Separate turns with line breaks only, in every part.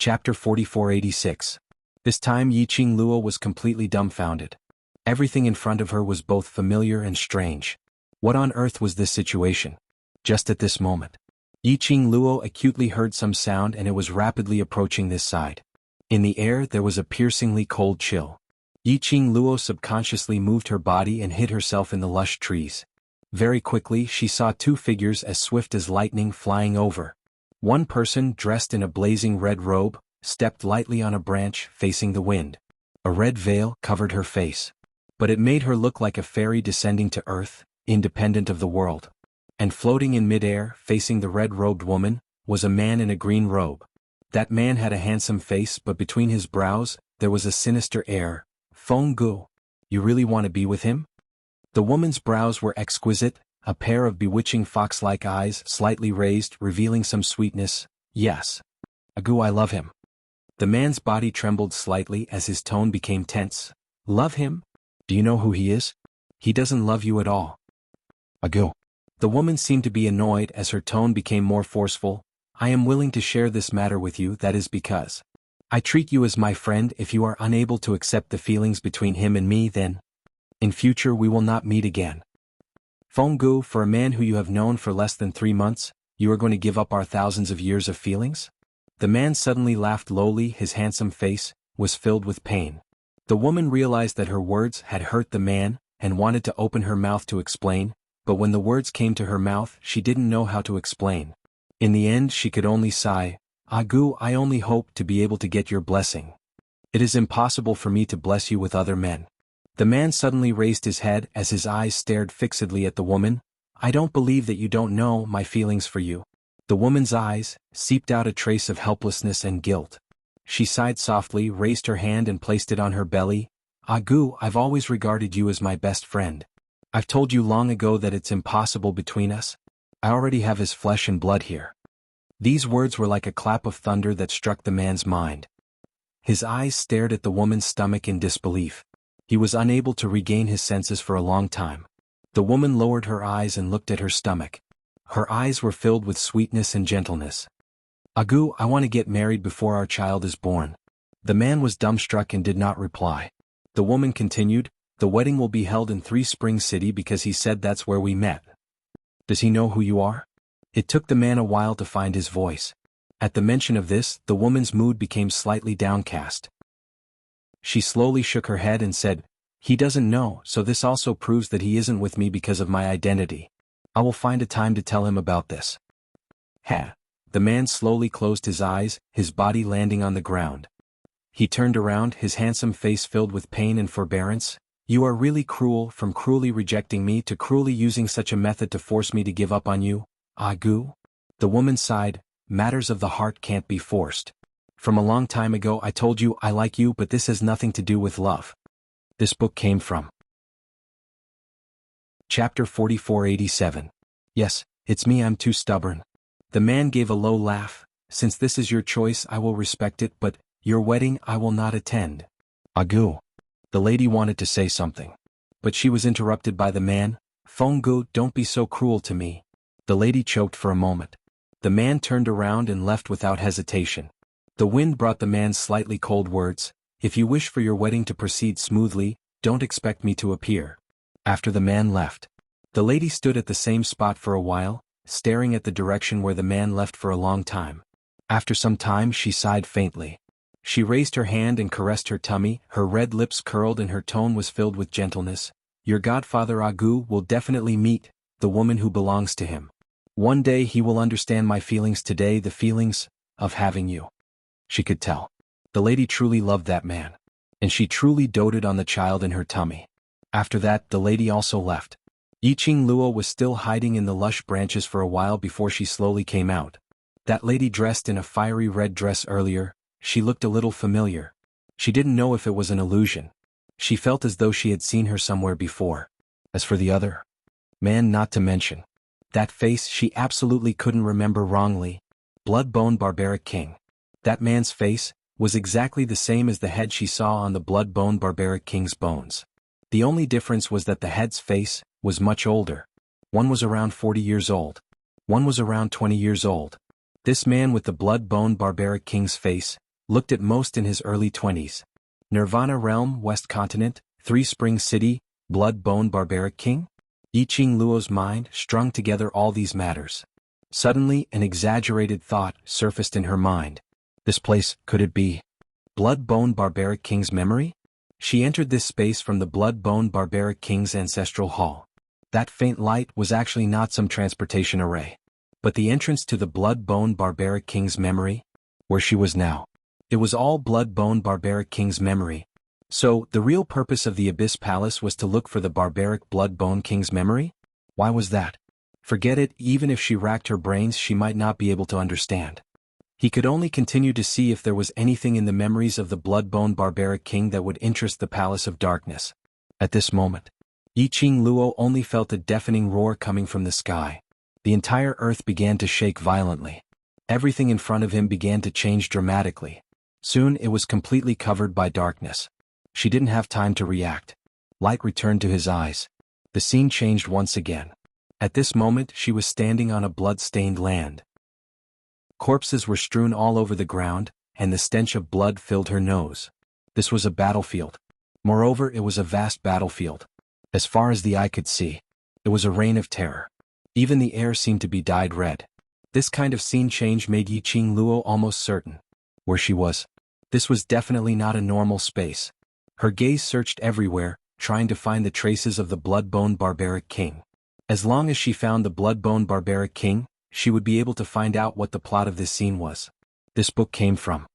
Chapter 4486. This time Yiqing Luo was completely dumbfounded. Everything in front of her was both familiar and strange. What on earth was this situation? Just at this moment, Yiqing Luo acutely heard some sound and it was rapidly approaching this side. In the air there was a piercingly cold chill. Yiqing Luo subconsciously moved her body and hid herself in the lush trees. Very quickly she saw two figures as swift as lightning flying over. One person, dressed in a blazing red robe, stepped lightly on a branch facing the wind. A red veil covered her face, but it made her look like a fairy descending to earth, independent of the world. And floating in midair, facing the red-robed woman, was a man in a green robe. That man had a handsome face, but between his brows, there was a sinister air. Feng Gu, you really want to be with him? The woman's brows were exquisite, a pair of bewitching fox-like eyes slightly raised, revealing some sweetness. Yes. Agu, I love him. The man's body trembled slightly as his tone became tense. Love him? Do you know who he is? He doesn't love you at all. Agu. The woman seemed to be annoyed as her tone became more forceful. I am willing to share this matter with you, that is because I treat you as my friend. If you are unable to accept the feelings between him and me, then in future we will not meet again. Feng Gu, for a man who you have known for less than 3 months, you are going to give up our thousands of years of feelings? The man suddenly laughed lowly. His handsome face was filled with pain. The woman realized that her words had hurt the man and wanted to open her mouth to explain, but when the words came to her mouth she didn't know how to explain. In the end she could only sigh. Agu, I only hope to be able to get your blessing. It is impossible for me to bless you with other men. The man suddenly raised his head as his eyes stared fixedly at the woman. I don't believe that you don't know my feelings for you. The woman's eyes seeped out a trace of helplessness and guilt. She sighed softly, raised her hand and placed it on her belly. Agu, I've always regarded you as my best friend. I've told you long ago that it's impossible between us. I already have his flesh and blood here. These words were like a clap of thunder that struck the man's mind. His eyes stared at the woman's stomach in disbelief. He was unable to regain his senses for a long time. The woman lowered her eyes and looked at her stomach. Her eyes were filled with sweetness and gentleness. Agu, I want to get married before our child is born. The man was dumbstruck and did not reply. The woman continued, the wedding will be held in 3 Spring City because he said that's where we met. Does he know who you are? It took the man a while to find his voice. At the mention of this, the woman's mood became slightly downcast. She slowly shook her head and said, he doesn't know, so this also proves that he isn't with me because of my identity. I will find a time to tell him about this. Ha! The man slowly closed his eyes, his body landing on the ground. He turned around, his handsome face filled with pain and forbearance. You are really cruel, from cruelly rejecting me to cruelly using such a method to force me to give up on you. Agu? The woman sighed, matters of the heart can't be forced. From a long time ago I told you I like you, but this has nothing to do with love. This book came from Chapter 4487. Yes, it's me, I'm too stubborn. The man gave a low laugh. Since this is your choice I will respect it, but your wedding I will not attend. Agu. The lady wanted to say something, but she was interrupted by the man. Feng Gu, don't be so cruel to me. The lady choked for a moment. The man turned around and left without hesitation. The wind brought the man slightly cold words. If you wish for your wedding to proceed smoothly, don't expect me to appear. After the man left, the lady stood at the same spot for a while, staring at the direction where the man left for a long time. After some time she sighed faintly. She raised her hand and caressed her tummy, her red lips curled and her tone was filled with gentleness. Your godfather Agu will definitely meet the woman who belongs to him. One day he will understand my feelings today, the feelings of having you. She could tell. The lady truly loved that man. And she truly doted on the child in her tummy. After that, the lady also left. Yiqing Luo was still hiding in the lush branches for a while before she slowly came out. That lady dressed in a fiery red dress earlier, she looked a little familiar. She didn't know if it was an illusion. She felt as though she had seen her somewhere before. As for the other man, not to mention that face, she absolutely couldn't remember. Wrongly. Blood-bone barbaric king. That man's face was exactly the same as the head she saw on the blood-bone barbaric king's bones. The only difference was that the head's face was much older. One was around 40 years old. One was around 20 years old. This man with the blood-bone barbaric king's face looked at most in his early 20s. Nirvana Realm, West Continent, Three Springs City, Blood-Bone Barbaric King? Yiqing Luo's mind strung together all these matters. Suddenly, an exaggerated thought surfaced in her mind. This place, could it be Blood-Bone Barbaric King's memory? She entered this space from the Blood-Bone Barbaric King's ancestral hall. That faint light was actually not some transportation array, but the entrance to the Blood-Bone Barbaric King's memory, where she was now. It was all Blood-Bone Barbaric King's memory. So, the real purpose of the Abyss Palace was to look for the barbaric Blood-Bone King's memory? Why was that? Forget it, even if she racked her brains she might not be able to understand. He could only continue to see if there was anything in the memories of the Blood-Bone Barbaric King that would interest the Palace of Darkness. At this moment, Yiqing Luo only felt a deafening roar coming from the sky. The entire earth began to shake violently. Everything in front of him began to change dramatically. Soon it was completely covered by darkness. She didn't have time to react. Light returned to his eyes. The scene changed once again. At this moment she was standing on a blood-stained land. Corpses were strewn all over the ground, and the stench of blood filled her nose. This was a battlefield. Moreover, it was a vast battlefield. As far as the eye could see, it was a reign of terror. Even the air seemed to be dyed red. This kind of scene change made Yiqing Luo almost certain. Where she was, this was definitely not a normal space. Her gaze searched everywhere, trying to find the traces of the Blood-Bone Barbaric King. As long as she found the Blood-Bone Barbaric King, she would be able to find out what the plot of this scene was. This book came from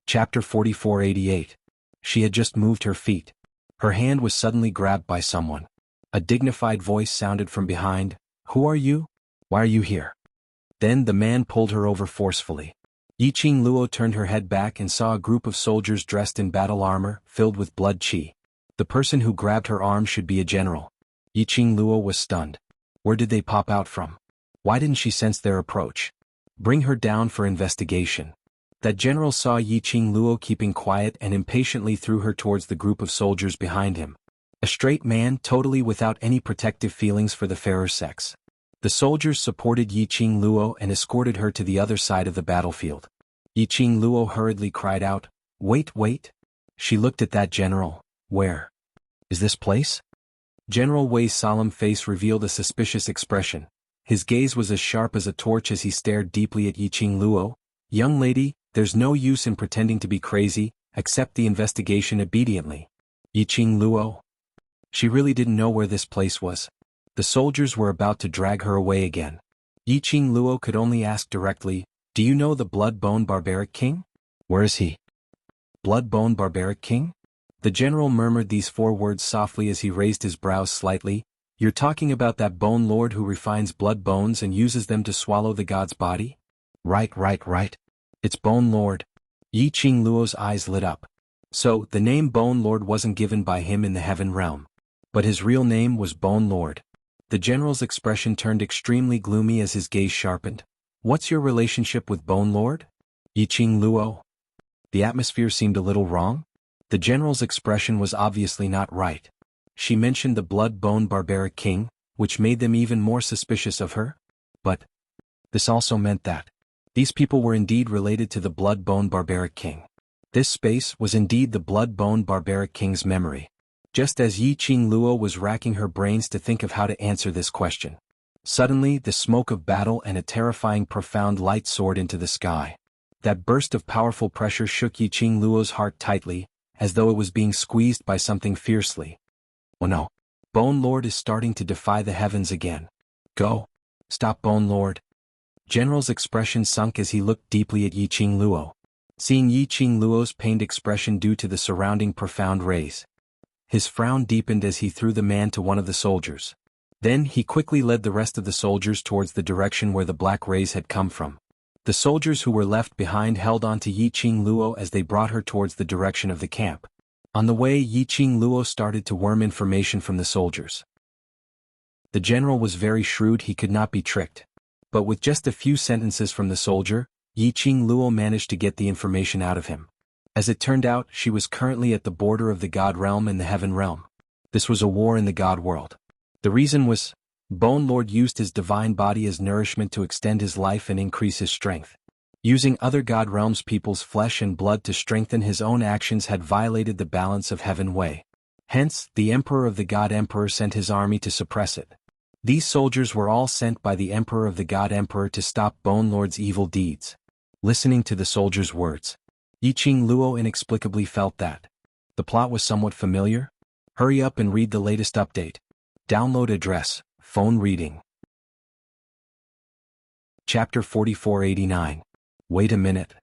Chapter 4488. She had just moved her feet. Her hand was suddenly grabbed by someone. A dignified voice sounded from behind. "Who are you? Why are you here?" Then the man pulled her over forcefully. Yiqing Luo turned her head back and saw a group of soldiers dressed in battle armor, filled with blood qi. The person who grabbed her arm should be a general. Yiqing Luo was stunned. Where did they pop out from? Why didn't she sense their approach? Bring her down for investigation. That general saw Yiqing Luo keeping quiet and impatiently threw her towards the group of soldiers behind him. A straight man totally without any protective feelings for the fairer sex. The soldiers supported Yiqing Luo and escorted her to the other side of the battlefield. Yiqing Luo hurriedly cried out, "Wait, wait!" She looked at that general. "Where is this place?" General Wei's solemn face revealed a suspicious expression. His gaze was as sharp as a torch as he stared deeply at Yiqing Luo. "Young lady, there's no use in pretending to be crazy, accept the investigation obediently." Yiqing Luo. She really didn't know where this place was. The soldiers were about to drag her away again. Yiqing Luo could only ask directly, "Do you know the Blood-Bone Barbaric King? Where is he?" "Blood-Bone Barbaric King?" The general murmured these four words softly as he raised his brows slightly. "You're talking about that bone lord who refines blood bones and uses them to swallow the god's body?" Right. It's Bone Lord." Yiqing Luo's eyes lit up. So, the name Bone Lord wasn't given by him in the Heaven Realm. But his real name was Bone Lord. The general's expression turned extremely gloomy as his gaze sharpened. "What's your relationship with Bone Lord?" Yiqing Luo. The atmosphere seemed a little wrong. The general's expression was obviously not right. She mentioned the Blood-Bone Barbaric King, which made them even more suspicious of her. But this also meant that these people were indeed related to the Blood-Bone Barbaric King. This space was indeed the Blood-Bone Barbaric King's memory. Just as Yiqing Luo was racking her brains to think of how to answer this question, suddenly the smoke of battle and a terrifying profound light soared into the sky. That burst of powerful pressure shook Yiqing Luo's heart tightly, as though it was being squeezed by something fiercely. "Oh no! Bone Lord is starting to defy the heavens again. Go! Stop Bone Lord!" General's expression sunk as he looked deeply at Yiqing Luo. Seeing Yiqing Luo's pained expression due to the surrounding profound rays, his frown deepened as he threw the man to one of the soldiers. Then he quickly led the rest of the soldiers towards the direction where the black rays had come from. The soldiers who were left behind held on to Yiqing Luo as they brought her towards the direction of the camp. On the way, Yiqing Luo started to worm information from the soldiers. The general was very shrewd, he could not be tricked. But with just a few sentences from the soldier, Yiqing Luo managed to get the information out of him. As it turned out, she was currently at the border of the God Realm and the Heaven Realm. This was a war in the God world. The reason was, Bone Lord used his divine body as nourishment to extend his life and increase his strength. Using other god realms people's flesh and blood to strengthen his own actions had violated the balance of heaven way. Hence, the Emperor of the God Emperor sent his army to suppress it. These soldiers were all sent by the Emperor of the God Emperor to stop Bone Lord's evil deeds. Listening to the soldiers' words, Yiqing Luo inexplicably felt that the plot was somewhat familiar. Hurry up and read the latest update. Download address, phone reading. Chapter 4489. Wait a minute.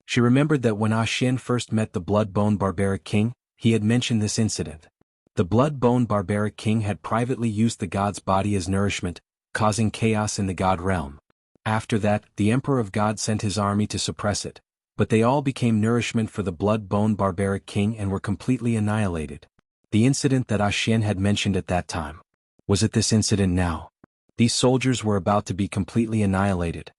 She remembered that when Ah Xin first met the Blood-Bone Barbaric King, he had mentioned this incident. The Blood-Bone Barbaric King had privately used the god's body as nourishment, causing chaos in the god realm. After that, the Emperor of God sent his army to suppress it, but they all became nourishment for the Blood-Bone Barbaric King and were completely annihilated. The incident that Ah Xin had mentioned at that time. Was it this incident now? These soldiers were about to be completely annihilated.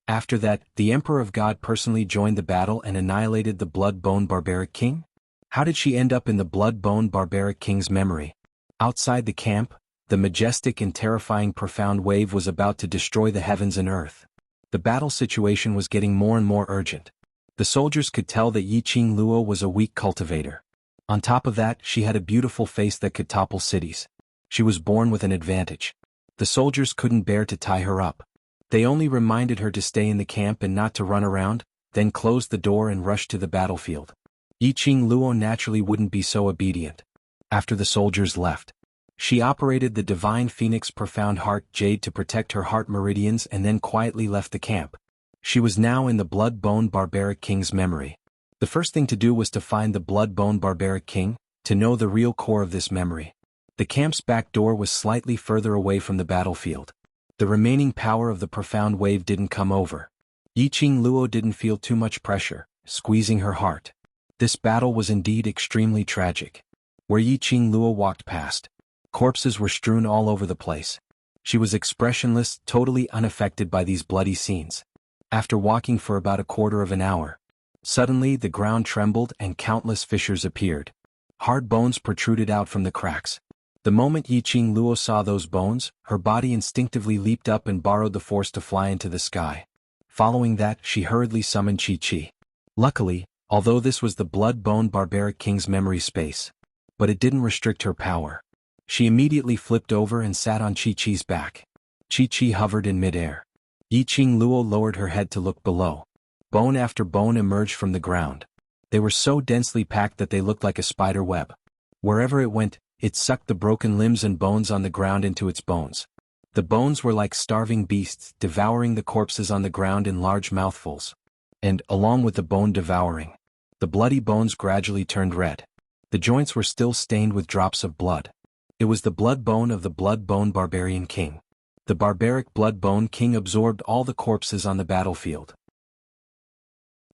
After that, the Emperor of God personally joined the battle and annihilated the Blood-Bone Barbaric King? How did she end up in the Blood-Bone Barbaric King's memory? Outside the camp, the majestic and terrifying profound wave was about to destroy the heavens and earth. The battle situation was getting more and more urgent. The soldiers could tell that Yiqing Luo was a weak cultivator. On top of that, she had a beautiful face that could topple cities. She was born with an advantage. The soldiers couldn't bear to tie her up. They only reminded her to stay in the camp and not to run around, then closed the door and rushed to the battlefield. Yiqing Luo naturally wouldn't be so obedient. After the soldiers left, she operated the Divine Phoenix Profound Heart Jade to protect her heart meridians and then quietly left the camp. She was now in the Blood-Bone Barbaric King's memory. The first thing to do was to find the Blood-Bone Barbaric King, to know the real core of this memory. The camp's back door was slightly further away from the battlefield. The remaining power of the profound wave didn't come over. Yiqing Luo didn't feel too much pressure, squeezing her heart. This battle was indeed extremely tragic. Where Yiqing Luo walked past, corpses were strewn all over the place. She was expressionless, totally unaffected by these bloody scenes. After walking for about a quarter of an hour, suddenly the ground trembled and countless fissures appeared. Hard bones protruded out from the cracks. The moment Yiqing Luo saw those bones, her body instinctively leaped up and borrowed the force to fly into the sky. Following that, she hurriedly summoned Qi. Luckily, although this was the Blood-Bone Barbaric King's memory space, but it didn't restrict her power. She immediately flipped over and sat on Qi's back. Qi hovered in midair. Yiqing Luo lowered her head to look below. Bone after bone emerged from the ground. They were so densely packed that they looked like a spider web. Wherever it went, it sucked the broken limbs and bones on the ground into its bones. The bones were like starving beasts, devouring the corpses on the ground in large mouthfuls. And, along with the bone devouring, the bloody bones gradually turned red. The joints were still stained with drops of blood. It was the blood bone of the Blood-Bone Barbarian King. The barbaric Blood-Bone King absorbed all the corpses on the battlefield.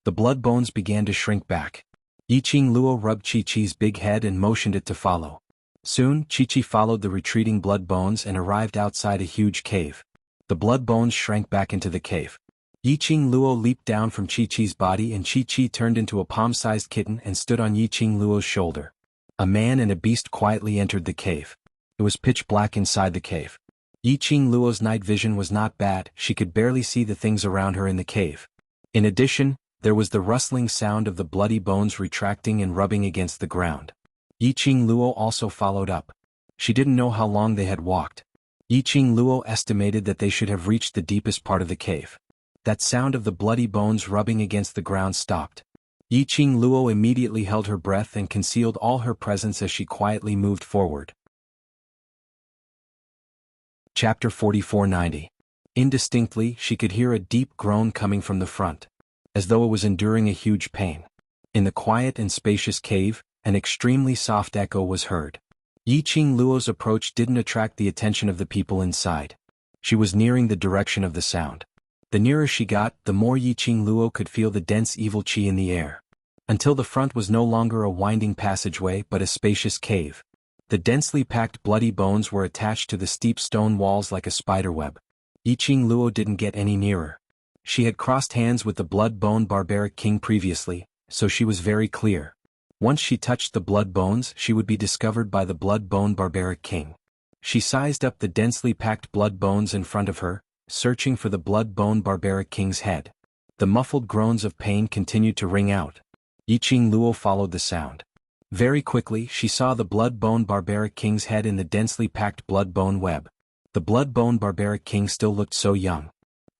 The blood bones began to shrink back. Yiqing Luo rubbed Qi's big head and motioned it to follow. Soon, Qi followed the retreating blood bones and arrived outside a huge cave. The blood bones shrank back into the cave. Yiqing Luo leaped down from Qi's body and Qi turned into a palm-sized kitten and stood on Yiqing Luo's shoulder. A man and a beast quietly entered the cave. It was pitch black inside the cave. Yiqing Luo's night vision was not bad, she could barely see the things around her in the cave. In addition, there was the rustling sound of the bloody bones retracting and rubbing against the ground. Yiqing Luo also followed up. She didn't know how long they had walked. Yiqing Luo estimated that they should have reached the deepest part of the cave. That sound of the bloody bones rubbing against the ground stopped. Yiqing Luo immediately held her breath and concealed all her presence as she quietly moved forward. Chapter 4490. Indistinctly, she could hear a deep groan coming from the front, as though it was enduring a huge pain. In the quiet and spacious cave, an extremely soft echo was heard. Yiqing Luo's approach didn't attract the attention of the people inside. She was nearing the direction of the sound. The nearer she got, the more Yiqing Luo could feel the dense evil qi in the air. Until the front was no longer a winding passageway but a spacious cave. The densely packed bloody bones were attached to the steep stone walls like a spiderweb. Yiqing Luo didn't get any nearer. She had crossed hands with the Blood-Bone Barbaric King previously, so she was very clear. Once she touched the blood bones, she would be discovered by the Blood-Bone Barbaric King. She sized up the densely packed blood bones in front of her, searching for the Blood-Bone Barbaric King's head. The muffled groans of pain continued to ring out. Yiqing Luo followed the sound. Very quickly, she saw the blood-bone barbaric king's head in the densely packed blood-bone web. The blood-bone barbaric king still looked so young.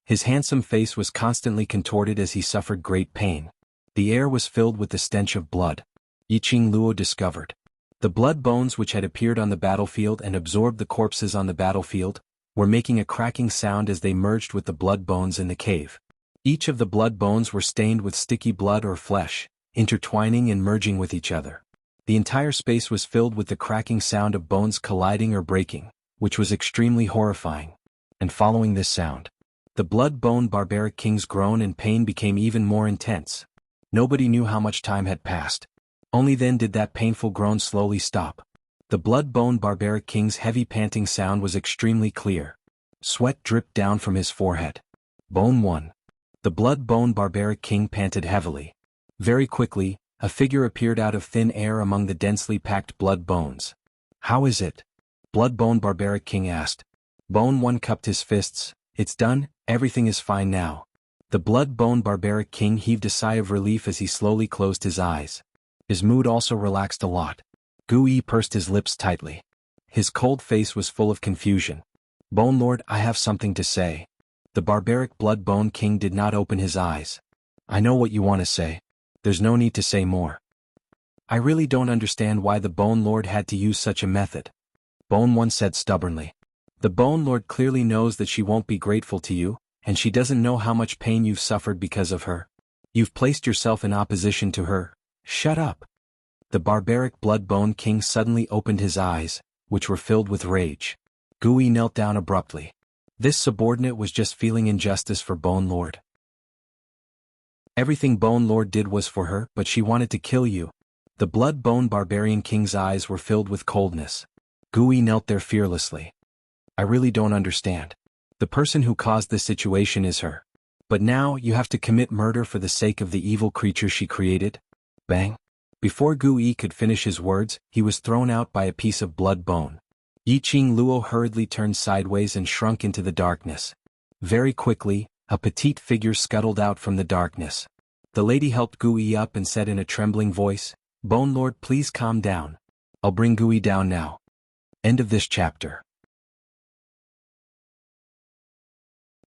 His handsome face was constantly contorted as he suffered great pain. The air was filled with the stench of blood. Yiqing Luo discovered. The blood bones which had appeared on the battlefield and absorbed the corpses on the battlefield were making a cracking sound as they merged with the blood bones in the cave. Each of the blood bones were stained with sticky blood or flesh, intertwining and merging with each other. The entire space was filled with the cracking sound of bones colliding or breaking, which was extremely horrifying. And following this sound, the blood-bone barbaric king's groan and pain became even more intense. Nobody knew how much time had passed. Only then did that painful groan slowly stop. The blood-bone barbaric king's heavy panting sound was extremely clear. Sweat dripped down from his forehead. Bone 1. The blood-bone barbaric king panted heavily. Very quickly, a figure appeared out of thin air among the densely packed blood bones. "How is it?" Blood-bone barbaric king asked. Bone 1 cupped his fists. "It's done, everything is fine now." The blood-bone barbaric king heaved a sigh of relief as he slowly closed his eyes. His mood also relaxed a lot. Gu Yi pursed his lips tightly. His cold face was full of confusion. "Bone Lord, I have something to say." The barbaric blood-bone king did not open his eyes. "I know what you want to say. There's no need to say more." "I really don't understand why the Bone Lord had to use such a method," Bone 1 said stubbornly. "The Bone Lord clearly knows that she won't be grateful to you, and she doesn't know how much pain you've suffered because of her. You've placed yourself in opposition to her." "Shut up." The barbaric blood-bone king suddenly opened his eyes, which were filled with rage. Gu Yi knelt down abruptly. This subordinate was just feeling injustice for Bone Lord. Everything Bone Lord did was for her, but she wanted to kill you. The blood-bone barbarian king's eyes were filled with coldness. Gu Yi knelt there fearlessly. "I really don't understand. The person who caused this situation is her. But now you have to commit murder for the sake of the evil creature she created?" Bang! Before Gu Yi could finish his words, he was thrown out by a piece of blood bone. Yiqing Luo hurriedly turned sideways and shrunk into the darkness. Very quickly, a petite figure scuttled out from the darkness. The lady helped Gu Yi up and said in a trembling voice, "Bone Lord, please calm down. I'll bring Gu Yi down now." End of this chapter.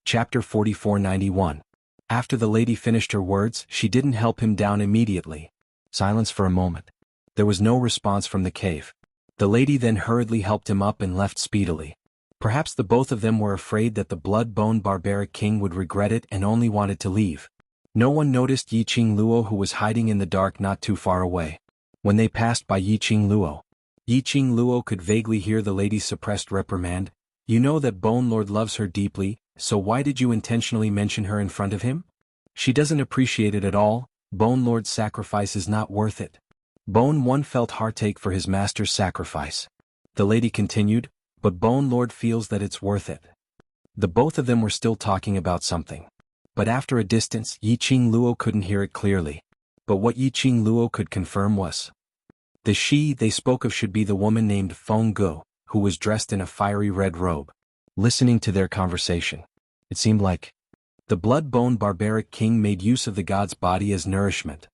Chapter 4491. After the lady finished her words, she didn't help him down immediately. Silence for a moment. There was no response from the cave. The lady then hurriedly helped him up and left speedily. Perhaps the both of them were afraid that the blood-bone barbaric king would regret it and only wanted to leave. No one noticed Yiqing Luo, who was hiding in the dark not too far away. When they passed by Yiqing Luo could vaguely hear the lady's suppressed reprimand. "You know that Bone Lord loves her deeply, so why did you intentionally mention her in front of him? She doesn't appreciate it at all. Bone Lord's sacrifice is not worth it." Bone 1 felt heartache for his master's sacrifice. The lady continued, "But Bone Lord feels that it's worth it." The both of them were still talking about something. But after a distance, Yiqing Luo couldn't hear it clearly. But what Yiqing Luo could confirm was the she they spoke of should be the woman named Feng Gu, who was dressed in a fiery red robe. Listening to their conversation, it seemed like the blood-bone barbaric king made use of the god's body as nourishment.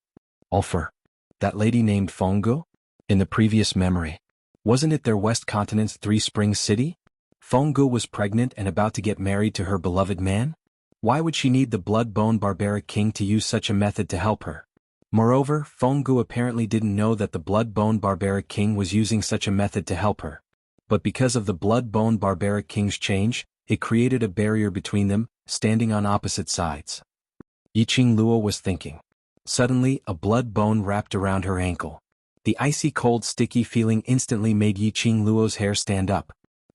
All for that lady named Feng Gu? In the previous memory, wasn't it their West Continent's Three Springs city? Feng Gu was pregnant and about to get married to her beloved man? Why would she need the blood-bone barbaric king to use such a method to help her? Moreover, Feng Gu apparently didn't know that the blood-bone barbaric king was using such a method to help her. But because of the blood-bone barbaric king's change, it created a barrier between them, standing on opposite sides. Yiqing Luo was thinking. Suddenly, a blood bone wrapped around her ankle. The icy cold sticky feeling instantly made Yiqing Luo's hair stand up.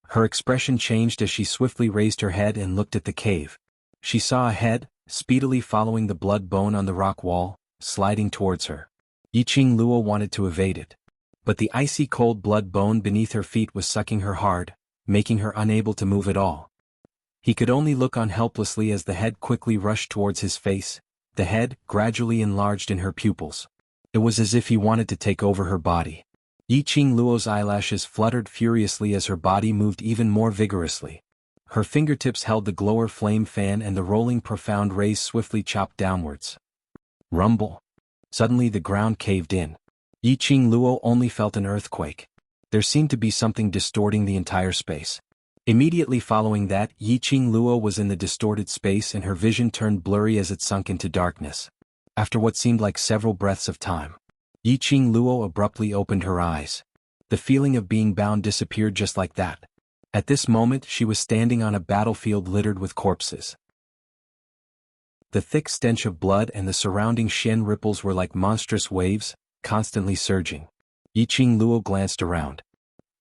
Her expression changed as she swiftly raised her head and looked at the cave. She saw a head, speedily following the blood bone on the rock wall, sliding towards her. Yiqing Luo wanted to evade it. But the icy cold blood bone beneath her feet was sucking her hard, making her unable to move at all. He could only look on helplessly as the head quickly rushed towards his face. The head gradually enlarged in her pupils. It was as if he wanted to take over her body. Yiqing Luo's eyelashes fluttered furiously as her body moved even more vigorously. Her fingertips held the glower flame fan and the rolling profound rays swiftly chopped downwards. Rumble. Suddenly the ground caved in. Yiqing Luo only felt an earthquake. There seemed to be something distorting the entire space. Immediately following that, Yiqing Luo was in the distorted space and her vision turned blurry as it sunk into darkness. After what seemed like several breaths of time, Yiqing Luo abruptly opened her eyes. The feeling of being bound disappeared just like that. At this moment she was standing on a battlefield littered with corpses. The thick stench of blood and the surrounding Shen ripples were like monstrous waves, constantly surging. Yiqing Luo glanced around.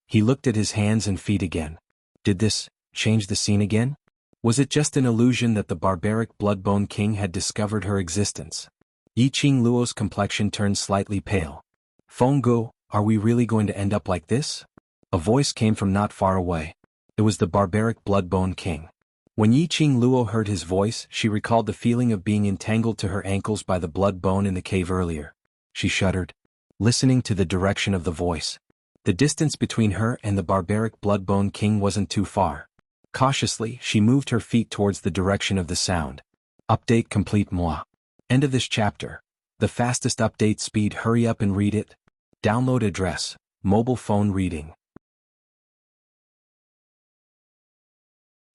He looked at his hands and feet again. Did this change the scene again? Was it just an illusion that the barbaric Bloodbone King had discovered her existence? Yiqing Luo's complexion turned slightly pale. Fenggu, are we really going to end up like this? A voice came from not far away. It was the barbaric Bloodbone King. When Yiqing Luo heard his voice, she recalled the feeling of being entangled to her ankles by the blood bone in the cave earlier. She shuddered, listening to the direction of the voice. The distance between her and the barbaric Bloodbone King wasn't too far. Cautiously, she moved her feet towards the direction of the sound. Update complete moi. End of this chapter. The fastest update speed. Hurry up and read it. Download address. Mobile phone reading.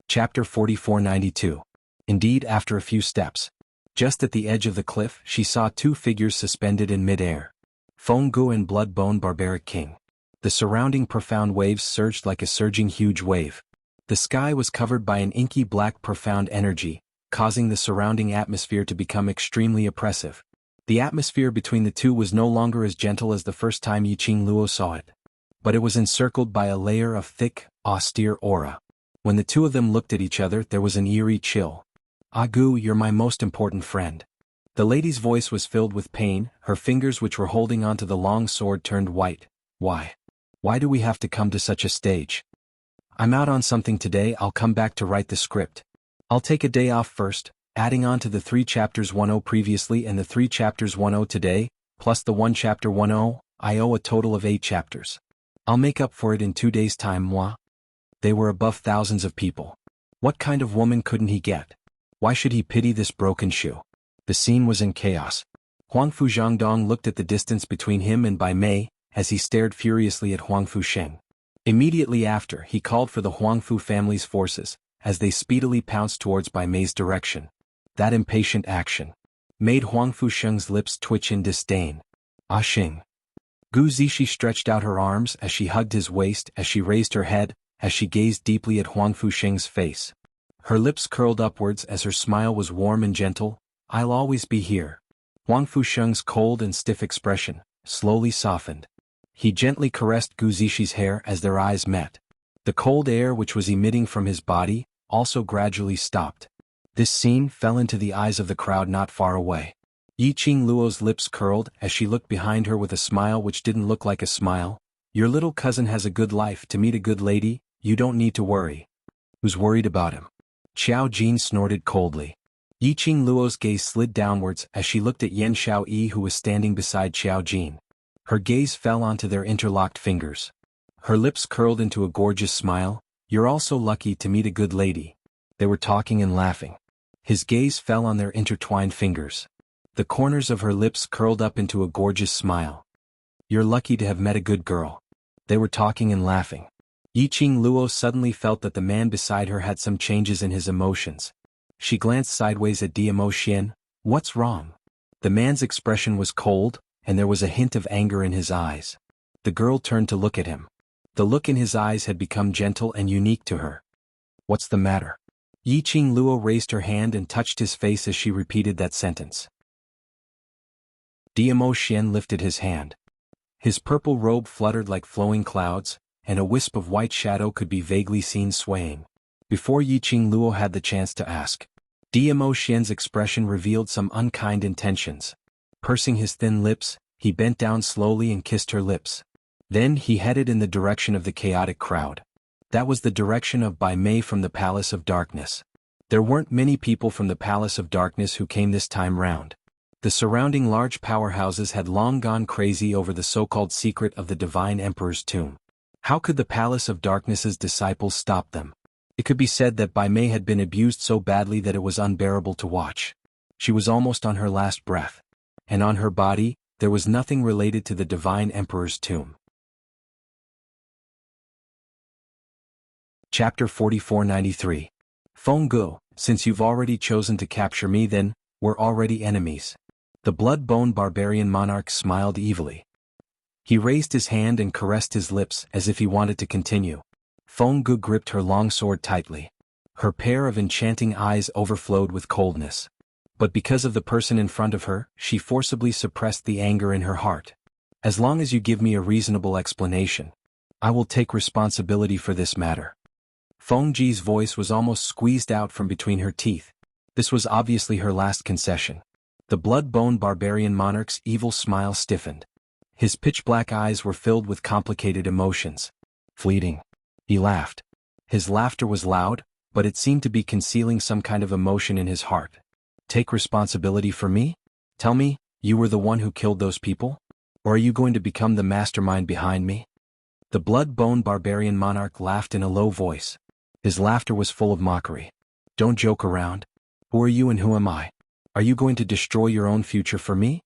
Chapter 4492. Indeed, after a few steps, just at the edge of the cliff, she saw two figures suspended in mid-air. Fenggu and Bloodbone Barbaric King. The surrounding profound waves surged like a surging huge wave. The sky was covered by an inky black profound energy, causing the surrounding atmosphere to become extremely oppressive. The atmosphere between the two was no longer as gentle as the first time Yiqing Luo saw it, but it was encircled by a layer of thick, austere aura. When the two of them looked at each other, there was an eerie chill. Agu, you're my most important friend. The lady's voice was filled with pain, her fingers which were holding onto the long sword turned white. Why? Why do we have to come to such a stage? I'm out on something today. I'll come back to write the script. I'll take a day off first, adding on to the 3 chapters 10 previously and the 3 chapters 10 today, plus the 1 chapter 10, I owe a total of 8 chapters. I'll make up for it in 2 days' time, moi. They were above thousands of people. What kind of woman couldn't he get? Why should he pity this broken shoe? The scene was in chaos. Huangfu Zhangdong looked at the distance between him and Bai Mei, as he stared furiously at Huangfu Sheng. Immediately after, he called for the Huangfu family's forces, as they speedily pounced towards Bai Mei's direction. That impatient action made Huangfu Sheng's lips twitch in disdain. Ah Xing. Gu Zishi stretched out her arms as she hugged his waist, as she raised her head, as she gazed deeply at Huangfu Sheng's face. Her lips curled upwards as her smile was warm and gentle. I'll always be here. Huangfu Sheng's cold and stiff expression slowly softened. He gently caressed Gu Zishi's hair as their eyes met. The cold air which was emitting from his body also gradually stopped. This scene fell into the eyes of the crowd not far away. Yiqing Luo's lips curled as she looked behind her with a smile which didn't look like a smile. Your little cousin has a good life to meet a good lady, you don't need to worry. Who's worried about him? Xiao Jin snorted coldly. Yiqing Luo's gaze slid downwards as she looked at Yan Xiaoyi who was standing beside Xiao Jin. Her gaze fell onto their interlocked fingers. Her lips curled into a gorgeous smile. You're also lucky to meet a good lady. They were talking and laughing. His gaze fell on their intertwined fingers. The corners of her lips curled up into a gorgeous smile. You're lucky to have met a good girl. They were talking and laughing. Yiqing Luo suddenly felt that the man beside her had some changes in his emotions. She glanced sideways at Diamo Xian. What's wrong? The man's expression was cold, and there was a hint of anger in his eyes. The girl turned to look at him. The look in his eyes had become gentle and unique to her. What's the matter? Yiqing Luo raised her hand and touched his face as she repeated that sentence. Diamo Xian lifted his hand. His purple robe fluttered like flowing clouds, and a wisp of white shadow could be vaguely seen swaying. Before Yiqing Luo had the chance to ask, Diamo Xian's expression revealed some unkind intentions. Pursing his thin lips, he bent down slowly and kissed her lips. Then he headed in the direction of the chaotic crowd. That was the direction of Bai Mei from the Palace of Darkness. There weren't many people from the Palace of Darkness who came this time round. The surrounding large powerhouses had long gone crazy over the so-called secret of the Divine Emperor's tomb. How could the Palace of Darkness's disciples stop them? It could be said that Bai Mei had been abused so badly that it was unbearable to watch. She was almost on her last breath. And on her body, there was nothing related to the divine emperor's tomb. Chapter 4493. Feng Gu, since you've already chosen to capture me then, we're already enemies. The blood-bone barbarian monarch smiled evilly. He raised his hand and caressed his lips as if he wanted to continue. Feng Gu gripped her long sword tightly. Her pair of enchanting eyes overflowed with coldness. But because of the person in front of her, she forcibly suppressed the anger in her heart. As long as you give me a reasonable explanation, I will take responsibility for this matter. Feng Ji's voice was almost squeezed out from between her teeth. This was obviously her last concession. The blood-bone barbarian monarch's evil smile stiffened. His pitch-black eyes were filled with complicated emotions. Fleeting. He laughed. His laughter was loud, but it seemed to be concealing some kind of emotion in his heart. Take responsibility for me? Tell me, you were the one who killed those people? Or are you going to become the mastermind behind me? The blood-bone barbarian monarch laughed in a low voice. His laughter was full of mockery. Don't joke around. Who are you and who am I? Are you going to destroy your own future for me?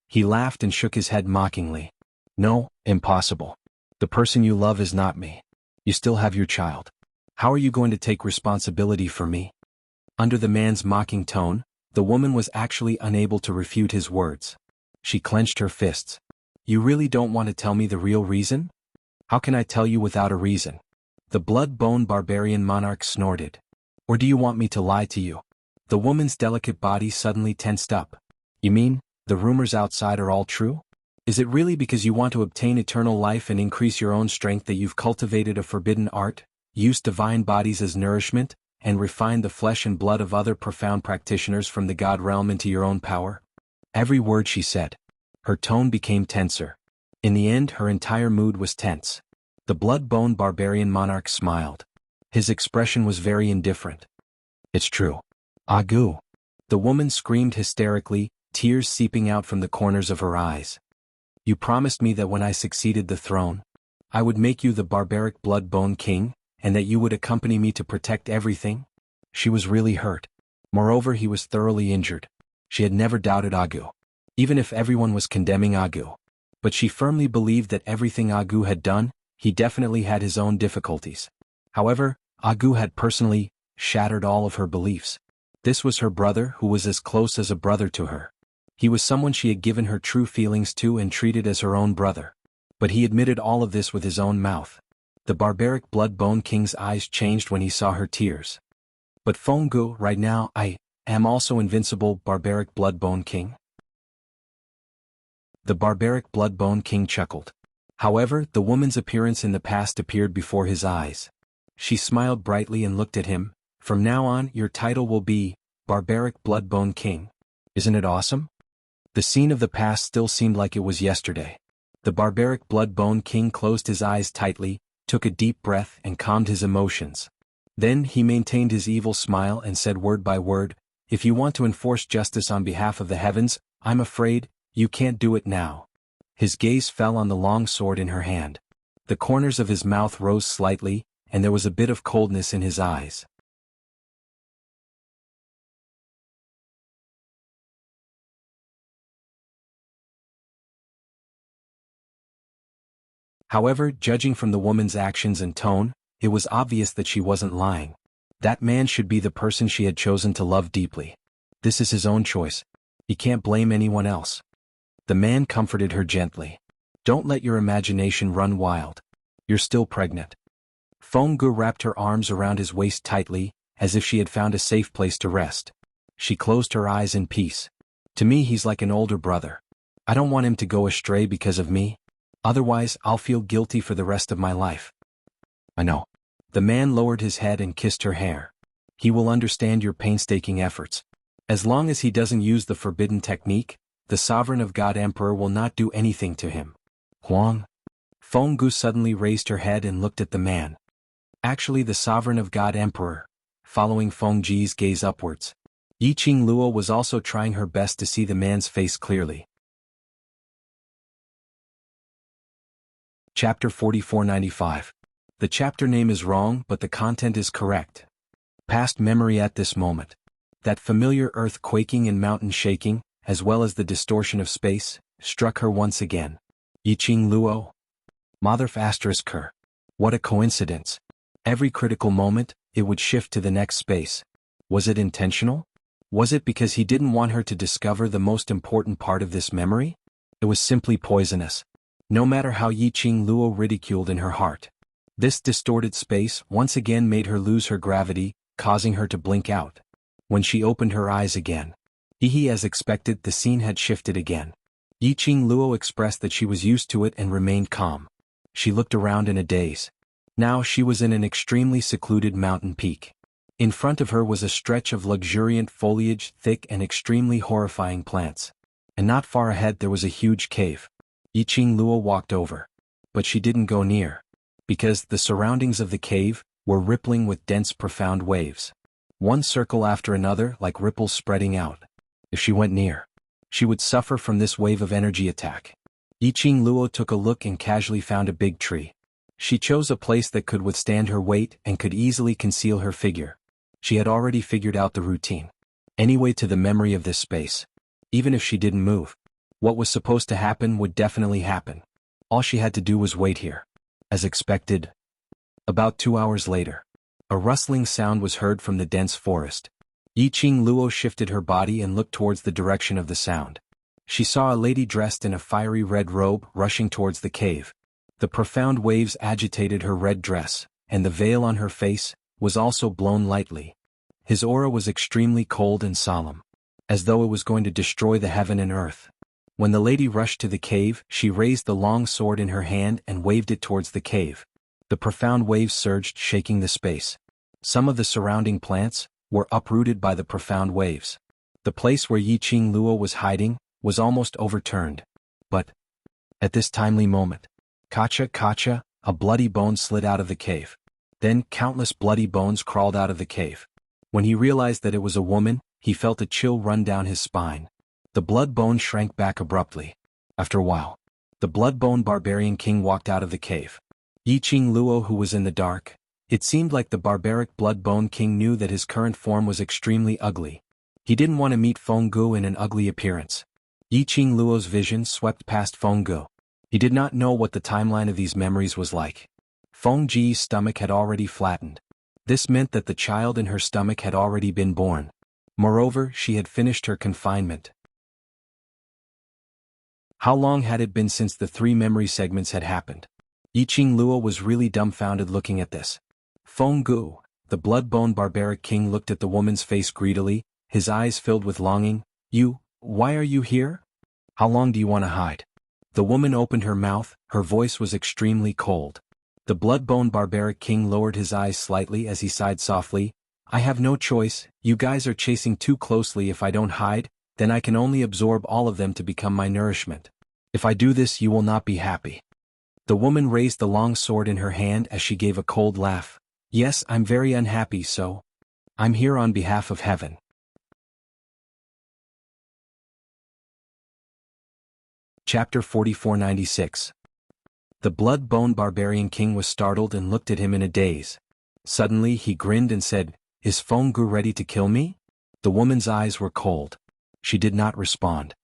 He laughed and shook his head mockingly. No, impossible. The person you love is not me. You still have your child. How are you going to take responsibility for me? Under the man's mocking tone, the woman was actually unable to refute his words. She clenched her fists. You really don't want to tell me the real reason? How can I tell you without a reason? The blood-bone barbarian monarch snorted. Or do you want me to lie to you? The woman's delicate body suddenly tensed up. You mean, the rumors outside are all true? Is it really because you want to obtain eternal life and increase your own strength that you've cultivated a forbidden art, used divine bodies as nourishment, and refined the flesh and blood of other profound practitioners from the god realm into your own power? Every word she said. Her tone became tenser. In the end, her entire mood was tense. The blood-bone barbarian monarch smiled. His expression was very indifferent. It's true. Agu. The woman screamed hysterically, tears seeping out from the corners of her eyes. You promised me that when I succeeded the throne, I would make you the barbaric blood-bone king, and that you would accompany me to protect everything? She was really hurt. Moreover, he was thoroughly injured. She had never doubted Agu. Even if everyone was condemning Agu. But she firmly believed that everything Agu had done, he definitely had his own difficulties. However, Agu had personally shattered all of her beliefs. This was her brother who was as close as a brother to her. He was someone she had given her true feelings to and treated as her own brother. But he admitted all of this with his own mouth. The barbaric blood-bone king's eyes changed when he saw her tears. But Feng Gu, right now, I am also invincible barbaric blood-bone king. The barbaric blood-bone king chuckled. However, the woman's appearance in the past appeared before his eyes. She smiled brightly and looked at him. From now on, your title will be Barbaric Blood-Bone King. Isn't it awesome? The scene of the past still seemed like it was yesterday. The barbaric blood-bone king closed his eyes tightly, took a deep breath and calmed his emotions. Then he maintained his evil smile and said word by word, if you want to enforce justice on behalf of the heavens, I'm afraid, you can't do it now. His gaze fell on the long sword in her hand. The corners of his mouth rose slightly, and there was a bit of coldness in his eyes. However, judging from the woman's actions and tone, it was obvious that she wasn't lying. That man should be the person she had chosen to love deeply. This is his own choice. He can't blame anyone else. The man comforted her gently. Don't let your imagination run wild. You're still pregnant. Feng Gu wrapped her arms around his waist tightly, as if she had found a safe place to rest. She closed her eyes in peace. To me, he's like an older brother. I don't want him to go astray because of me. Otherwise, I'll feel guilty for the rest of my life. I know. The man lowered his head and kissed her hair. He will understand your painstaking efforts. As long as he doesn't use the forbidden technique, the sovereign of God Emperor will not do anything to him. Huang? Feng Gu suddenly raised her head and looked at the man. Actually, the sovereign of God Emperor. Following Feng Ji's gaze upwards. Yiqing Luo was also trying her best to see the man's face clearly. Chapter 4495. The chapter name is wrong but the content is correct. Past memory at this moment. That familiar earth quaking and mountain shaking, as well as the distortion of space, struck her once again. Yiqing Luo? Motherf asterisk her. What a coincidence. Every critical moment, it would shift to the next space. Was it intentional? Was it because he didn't want her to discover the most important part of this memory? It was simply poisonous. No matter how Yiqing Luo ridiculed in her heart. This distorted space once again made her lose her gravity, causing her to blink out. When she opened her eyes again. As expected, the scene had shifted again. Yiqing Luo expressed that she was used to it and remained calm. She looked around in a daze. Now she was in an extremely secluded mountain peak. In front of her was a stretch of luxuriant foliage, thick and extremely horrifying plants. And not far ahead there was a huge cave. Yiqing Luo walked over. But she didn't go near. Because the surroundings of the cave were rippling with dense profound waves. One circle after another like ripples spreading out. If she went near, she would suffer from this wave of energy attack. Yiqing Luo took a look and casually found a big tree. She chose a place that could withstand her weight and could easily conceal her figure. She had already figured out the routine. Anyway, to the memory of this space. Even if she didn't move, what was supposed to happen would definitely happen. All she had to do was wait here. As expected. About 2 hours later. A rustling sound was heard from the dense forest. Yiqing Luo shifted her body and looked towards the direction of the sound. She saw a lady dressed in a fiery red robe rushing towards the cave. The profound waves agitated her red dress, and the veil on her face was also blown lightly. His aura was extremely cold and solemn, as though it was going to destroy the heaven and earth. When the lady rushed to the cave, she raised the long sword in her hand and waved it towards the cave. The profound waves surged, shaking the space. Some of the surrounding plants were uprooted by the profound waves. The place where Yiqing Luo was hiding was almost overturned. But, at this timely moment, Kacha, a bloody bone slid out of the cave. Then countless bloody bones crawled out of the cave. When he realized that it was a woman, he felt a chill run down his spine. The blood bone shrank back abruptly. After a while, the blood-bone barbarian king walked out of the cave. Yiqing Luo, who was in the dark, it seemed like the barbaric blood-bone king knew that his current form was extremely ugly. He didn't want to meet Fenggu in an ugly appearance. Yiqing Luo's vision swept past Fenggu. He did not know what the timeline of these memories was like. Fengji's stomach had already flattened. This meant that the child in her stomach had already been born. Moreover, she had finished her confinement. How long had it been since the 3 memory segments had happened? Yiqing Luo was really dumbfounded looking at this. Fenggu, the blood-bone barbaric king, looked at the woman's face greedily, his eyes filled with longing. Why are you here? How long do you want to hide? The woman opened her mouth, her voice was extremely cold. The blood-bone barbaric king lowered his eyes slightly as he sighed softly. I have no choice, you guys are chasing too closely. If I don't hide, then I can only absorb all of them to become my nourishment. If I do this, you will not be happy. The woman raised the long sword in her hand as she gave a cold laugh. Yes, I'm very unhappy, so I'm here on behalf of heaven. Chapter 4496. The blood-bone barbarian king was startled and looked at him in a daze. Suddenly he grinned and said, Is Fenggu ready to kill me? The woman's eyes were cold. She did not respond.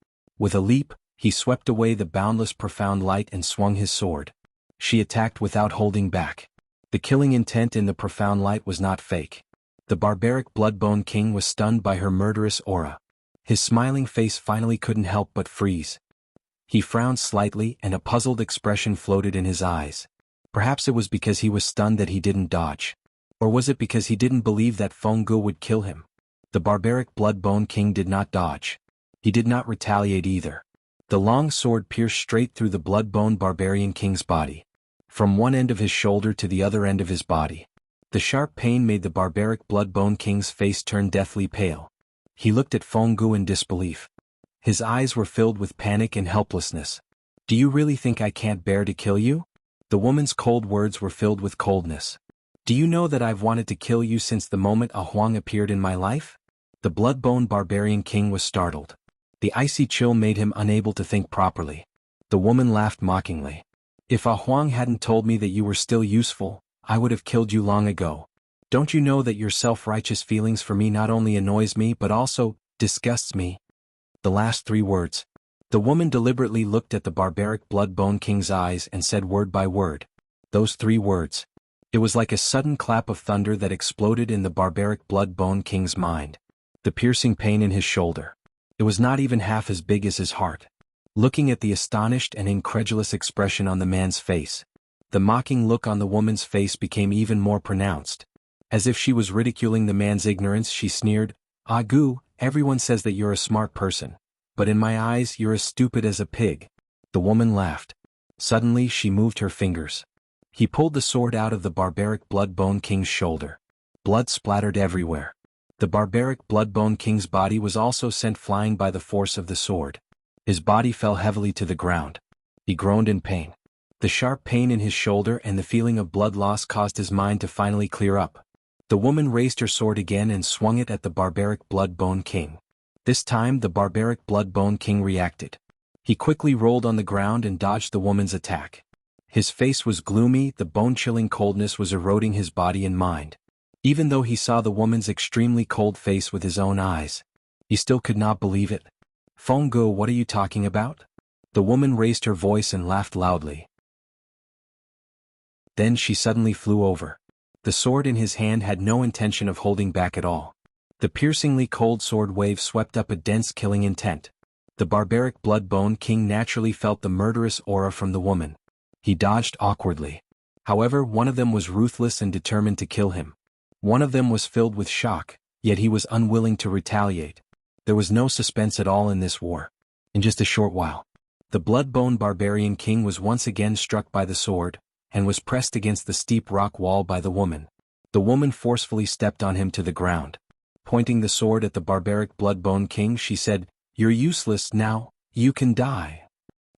With a leap, he swept away the boundless profound light and swung his sword. She attacked without holding back. The killing intent in the profound light was not fake. The barbaric blood-bone king was stunned by her murderous aura. His smiling face finally couldn't help but freeze. He frowned slightly and a puzzled expression floated in his eyes. Perhaps it was because he was stunned that he didn't dodge. Or was it because he didn't believe that Fenggu would kill him? The barbaric blood-bone king did not dodge. He did not retaliate either. The long sword pierced straight through the blood-bone barbarian king's body. From one end of his shoulder to the other end of his body. The sharp pain made the barbaric blood-bone king's face turn deathly pale. He looked at Fenggu in disbelief. His eyes were filled with panic and helplessness. Do you really think I can't bear to kill you? The woman's cold words were filled with coldness. Do you know that I've wanted to kill you since the moment a Huang appeared in my life? The blood-bone barbarian king was startled. The icy chill made him unable to think properly. The woman laughed mockingly. If a Huang hadn't told me that you were still useful, I would have killed you long ago. Don't you know that your self-righteous feelings for me not only annoys me but also disgusts me? The last 3 words. The woman deliberately looked at the barbaric Blood-Bone King's eyes and said word by word. Those 3 words. It was like a sudden clap of thunder that exploded in the barbaric Blood-Bone King's mind. The piercing pain in his shoulder. It was not even half as big as his heart. Looking at the astonished and incredulous expression on the man's face, the mocking look on the woman's face became even more pronounced. As if she was ridiculing the man's ignorance, she sneered, "Agu, everyone says that you're a smart person, but in my eyes you're as stupid as a pig." The woman laughed. Suddenly she moved her fingers. He pulled the sword out of the barbaric Blood-Bone King's shoulder. Blood splattered everywhere. The barbaric Blood-Bone King's body was also sent flying by the force of the sword. His body fell heavily to the ground. He groaned in pain. The sharp pain in his shoulder and the feeling of blood loss caused his mind to finally clear up. The woman raised her sword again and swung it at the barbaric Blood-Bone King. This time the barbaric Blood-Bone King reacted. He quickly rolled on the ground and dodged the woman's attack. His face was gloomy, the bone-chilling coldness was eroding his body and mind. Even though he saw the woman's extremely cold face with his own eyes, he still could not believe it. "Fenggo, what are you talking about?" The woman raised her voice and laughed loudly. Then she suddenly flew over. The sword in his hand had no intention of holding back at all. The piercingly cold sword wave swept up a dense killing intent. The barbaric Blood-Bone King naturally felt the murderous aura from the woman. He dodged awkwardly. However, one of them was ruthless and determined to kill him. One of them was filled with shock, yet he was unwilling to retaliate. There was no suspense at all in this war. In just a short while, the Blood-Bone Barbarian King was once again struck by the sword, and was pressed against the steep rock wall by the woman. The woman forcefully stepped on him to the ground. Pointing the sword at the barbaric Blood-Bone King, she said, "You're useless now, you can die."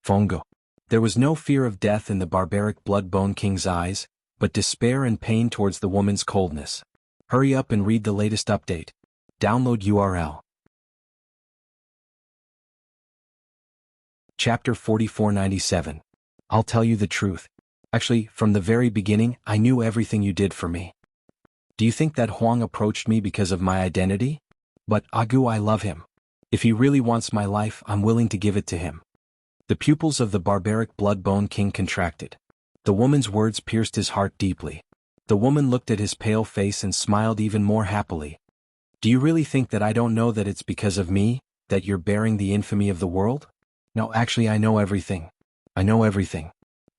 Fenggo. There was no fear of death in the barbaric Blood-Bone King's eyes, but despair and pain towards the woman's coldness. Hurry up and read the latest update. Download URL. Chapter 4497. I'll tell you the truth. Actually, from the very beginning, I knew everything you did for me. Do you think that Huang approached me because of my identity? But, Agu, I love him. If he really wants my life, I'm willing to give it to him. The pupils of the barbaric Blood-Bone King contracted. The woman's words pierced his heart deeply. The woman looked at his pale face and smiled even more happily. Do you really think that I don't know that it's because of me, that you're bearing the infamy of the world? No, actually I know everything. I know everything.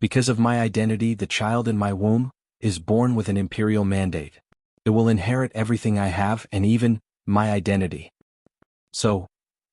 Because of my identity, the child in my womb is born with an imperial mandate. It will inherit everything I have and even my identity. So,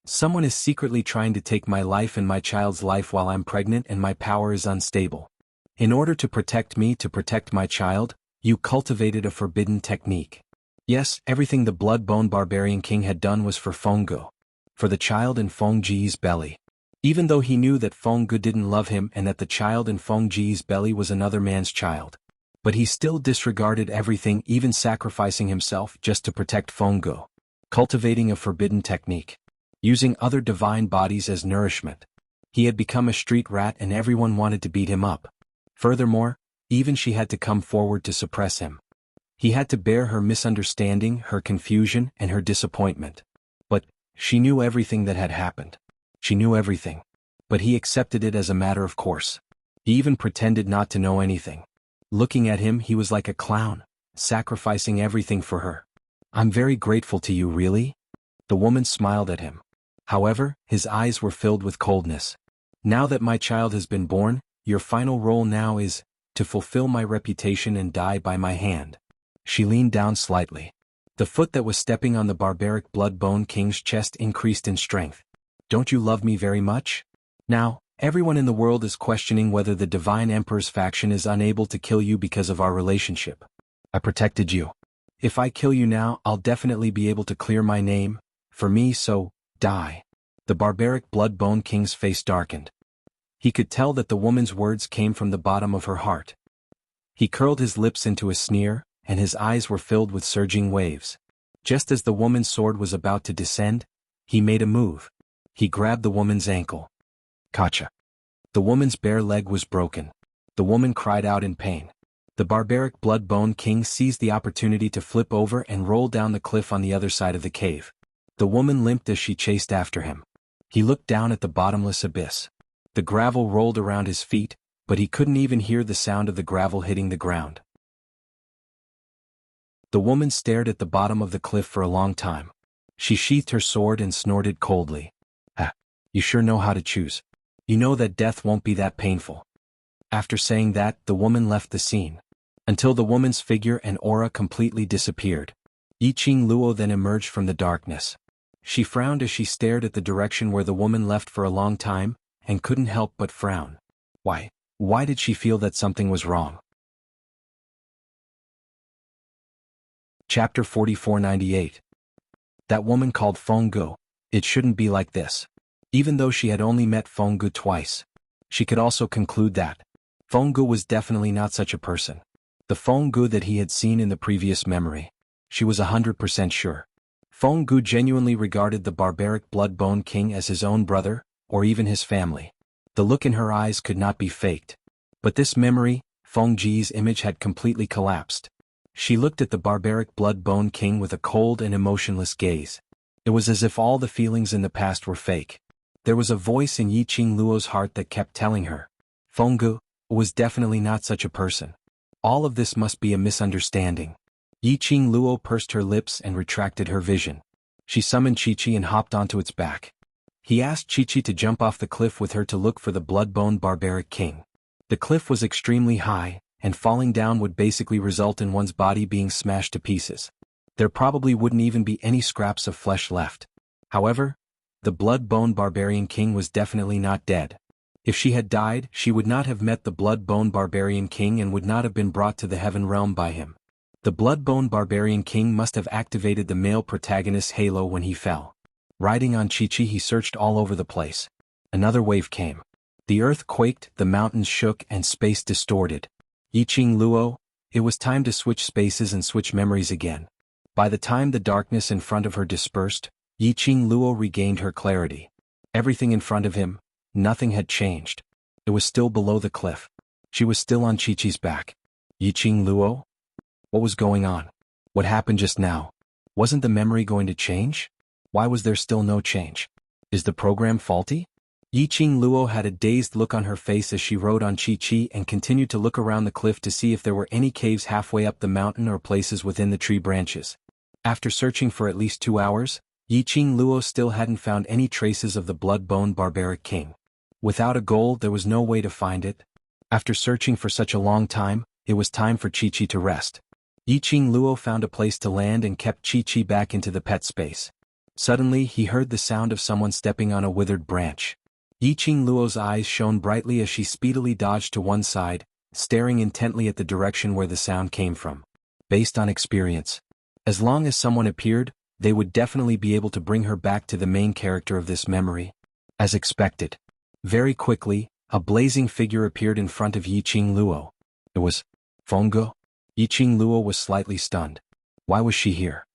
someone is secretly trying to take my life and my child's life while I'm pregnant and my power is unstable. In order to protect me, to protect my child, you cultivated a forbidden technique. Yes, everything the Blood-Bone Barbarian King had done was for Fenggo. For the child in Fengji's belly. Even though he knew that Fengge didn't love him and that the child in Fengji's belly was another man's child. But he still disregarded everything, even sacrificing himself just to protect Fengge. Cultivating a forbidden technique. Using other divine bodies as nourishment. He had become a street rat and everyone wanted to beat him up. Furthermore, even she had to come forward to suppress him. He had to bear her misunderstanding, her confusion, and her disappointment. But she knew everything that had happened. She knew everything. But he accepted it as a matter of course. He even pretended not to know anything. Looking at him, he was like a clown, sacrificing everything for her. "I'm very grateful to you, really?" The woman smiled at him. However, his eyes were filled with coldness. "Now that my child has been born, your final role now is to fulfill my reputation and die by my hand." She leaned down slightly. The foot that was stepping on the barbaric Blood-Bone King's chest increased in strength. "Don't you love me very much? Now, everyone in the world is questioning whether the Divine Emperor's faction is unable to kill you because of our relationship. I protected you. If I kill you now, I'll definitely be able to clear my name, for me, so, die." The barbaric Blood-Bone King's face darkened. He could tell that the woman's words came from the bottom of her heart. He curled his lips into a sneer, and his eyes were filled with surging waves. Just as the woman's sword was about to descend, he made a move. He grabbed the woman's ankle. Kacha. The woman's bare leg was broken. The woman cried out in pain. The The barbaric Blood-Bone King seized the opportunity to flip over and roll down the cliff on the other side of the cave. The woman limped as she chased after him. He looked down at the bottomless abyss. The gravel rolled around his feet, but he couldn't even hear the sound of the gravel hitting the ground. The woman stared at the bottom of the cliff for a long time. She sheathed her sword and snorted coldly. "Ah, you sure know how to choose. You know that death won't be that painful." After saying that, the woman left the scene. Until the woman's figure and aura completely disappeared. Yiqing Luo then emerged from the darkness. She frowned as she stared at the direction where the woman left for a long time, and couldn't help but frown. Why did she feel that something was wrong? Chapter 4498. That woman called Fenggu. It shouldn't be like this. Even though she had only met Fenggu twice, she could also conclude that Fenggu was definitely not such a person. The Fenggu that he had seen in the previous memory. She was 100% sure. Fenggu genuinely regarded the barbaric Blood-Bone King as his own brother, or even his family. The look in her eyes could not be faked. But this memory, Fengji's image had completely collapsed. She looked at the barbaric Blood-Bone King with a cold and emotionless gaze. It was as if all the feelings in the past were fake. There was a voice in Yiqing Luo's heart that kept telling her, Fenggu was definitely not such a person. All of this must be a misunderstanding. Yiqing Luo pursed her lips and retracted her vision. She summoned Qiqi and hopped onto its back. He asked Qiqi to jump off the cliff with her to look for the Blood-Bone Barbaric King. The cliff was extremely high, and falling down would basically result in one's body being smashed to pieces. There probably wouldn't even be any scraps of flesh left. However, the Blood-Bone Barbarian King was definitely not dead. If she had died, she would not have met the Blood-Bone Barbarian King and would not have been brought to the Heaven Realm by him. The Blood-Bone Barbarian King must have activated the male protagonist's halo when he fell. Riding on Qiqi, he searched all over the place. Another wave came. The earth quaked, the mountains shook, and space distorted. Yiqing Luo, it was time to switch spaces and switch memories again. By the time the darkness in front of her dispersed, Yiqing Luo regained her clarity. Everything in front of him, nothing had changed. It was still below the cliff. She was still on Qiqi's back. Yiqing Luo? What was going on? What happened just now? Wasn't the memory going to change? Why was there still no change? Is the program faulty? Yiqing Luo had a dazed look on her face as she rode on Qiqi and continued to look around the cliff to see if there were any caves halfway up the mountain or places within the tree branches. After searching for at least 2 hours, Yiqing Luo still hadn't found any traces of the Blood-Bone Barbaric King. Without a goal, there was no way to find it. After searching for such a long time, it was time for Qiqi to rest. Yiqing Luo found a place to land and kept Qiqi back into the pet space. Suddenly, he heard the sound of someone stepping on a withered branch. Yiqing Luo's eyes shone brightly as she speedily dodged to one side, staring intently at the direction where the sound came from. Based on experience, as long as someone appeared, they would definitely be able to bring her back to the main character of this memory. As expected. Very quickly, a blazing figure appeared in front of Yiqing Luo. It was Fenggu. Yiqing Luo was slightly stunned. Why was she here?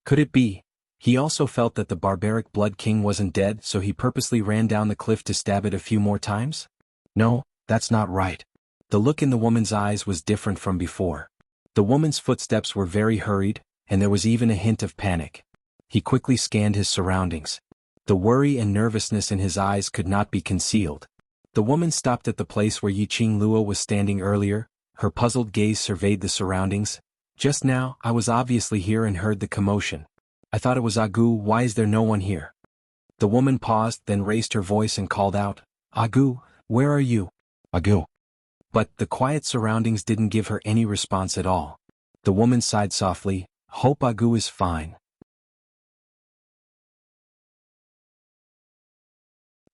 Could it be? He also felt that the barbaric Blood King wasn't dead, so he purposely ran down the cliff to stab it a few more times? No, that's not right. The look in the woman's eyes was different from before. The woman's footsteps were very hurried, and there was even a hint of panic. He quickly scanned his surroundings. The worry and nervousness in his eyes could not be concealed. The woman stopped at the place where Yiqing Luo was standing earlier. Her puzzled gaze surveyed the surroundings. Just now, I was obviously here and heard the commotion. I thought it was Agu. Why is there no one here? The woman paused, then raised her voice and called out, Agu, where are you? Agu. But the quiet surroundings didn't give her any response at all. The woman sighed softly, hope Agu is fine.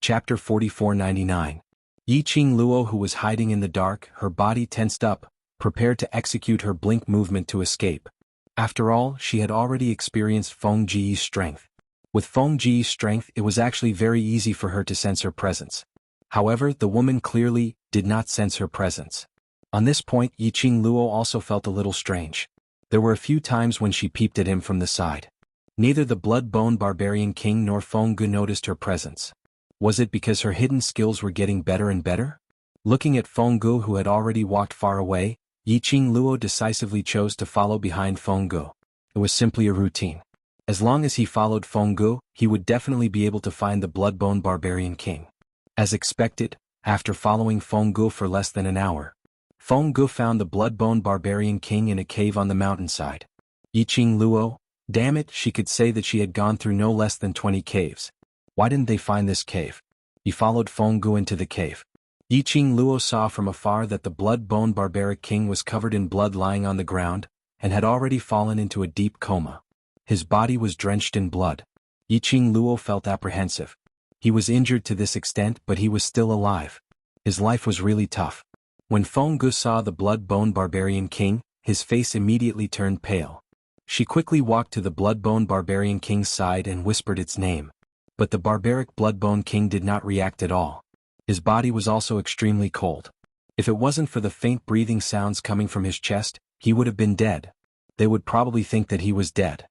Chapter 4499. Yiqing Luo, who was hiding in the dark, her body tensed up, prepared to execute her blink movement to escape. After all, she had already experienced Fengji's strength. With Fengji's strength, it was actually very easy for her to sense her presence. However, the woman clearly did not sense her presence. On this point, Yiqing Luo also felt a little strange. There were a few times when she peeped at him from the side. Neither the Blood-Bone Barbarian King nor Fenggu noticed her presence. Was it because her hidden skills were getting better and better? Looking at Fenggu, who had already walked far away, Yiqing Luo decisively chose to follow behind Fenggu. It was simply a routine. As long as he followed Fenggu, he would definitely be able to find the Bloodbone Barbarian King. As expected, after following Fenggu for less than an hour, Fenggu found the Bloodbone Barbarian King in a cave on the mountainside. Yiqing Luo, damn it, she could say that she had gone through no less than 20 caves. Why didn't they find this cave? He followed Fenggu into the cave. Yiqing Luo saw from afar that the Bloodbone Barbaric King was covered in blood lying on the ground, and had already fallen into a deep coma. His body was drenched in blood. Yiqing Luo felt apprehensive. He was injured to this extent, but he was still alive. His life was really tough. When Fenggu saw the Bloodbone Barbarian King, his face immediately turned pale. She quickly walked to the Bloodbone Barbarian King's side and whispered its name. But the barbaric Bloodbone King did not react at all. His body was also extremely cold. If it wasn't for the faint breathing sounds coming from his chest, he would have been dead. They would probably think that he was dead.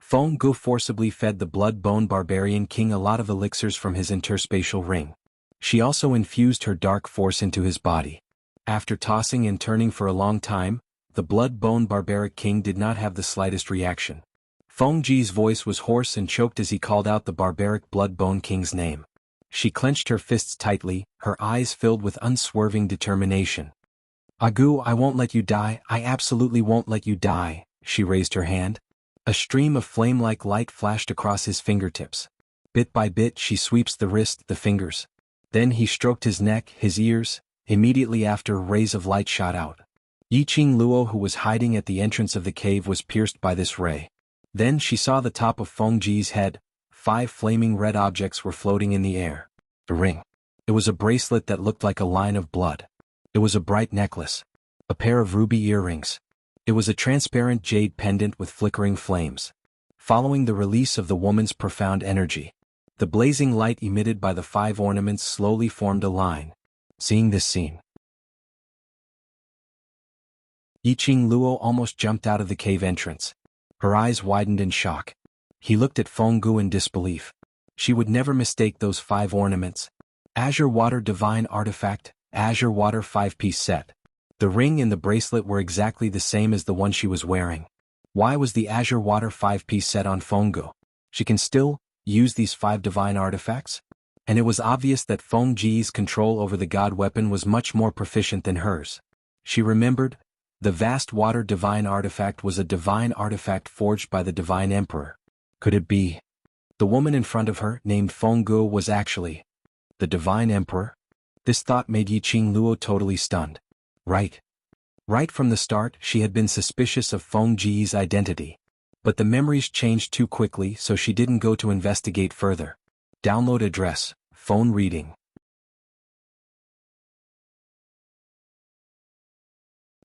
Fenggu forcibly fed the Bloodbone Barbarian King a lot of elixirs from his interspatial ring. She also infused her dark force into his body. After tossing and turning for a long time, the Bloodbone Barbaric King did not have the slightest reaction. Fengji's voice was hoarse and choked as he called out the barbaric Bloodbone King's name. She clenched her fists tightly, her eyes filled with unswerving determination. "Agu, I won't let you die, I absolutely won't let you die," she raised her hand. A stream of flame-like light flashed across his fingertips. Bit by bit she sweeps the wrist, the fingers. Then he stroked his neck, his ears. Immediately after, rays of light shot out. Yiqing Luo, who was hiding at the entrance of the cave, was pierced by this ray. Then she saw the top of Fengji's head. 5 flaming red objects were floating in the air. A ring. It was a bracelet that looked like a line of blood. It was a bright necklace. A pair of ruby earrings. It was a transparent jade pendant with flickering flames. Following the release of the woman's profound energy, the blazing light emitted by the 5 ornaments slowly formed a line. Seeing this scene, Yiqing Luo almost jumped out of the cave entrance. Her eyes widened in shock. He looked at Fenggu in disbelief. She would never mistake those 5 ornaments. Azure Water Divine Artifact, Azure Water 5-piece set. The ring and the bracelet were exactly the same as the one she was wearing. Why was the Azure Water 5-piece set on Fenggu? She can still use these 5 divine artifacts? And it was obvious that Fengji's control over the god weapon was much more proficient than hers. She remembered, the vast water divine artifact was a divine artifact forged by the divine emperor. Could it be? The woman in front of her, named Fenggu, was actually the divine emperor? This thought made Yiqing Luo totally stunned. Right from the start, she had been suspicious of Fengji's identity. But the memories changed too quickly, so she didn't go to investigate further. Download address, phone reading.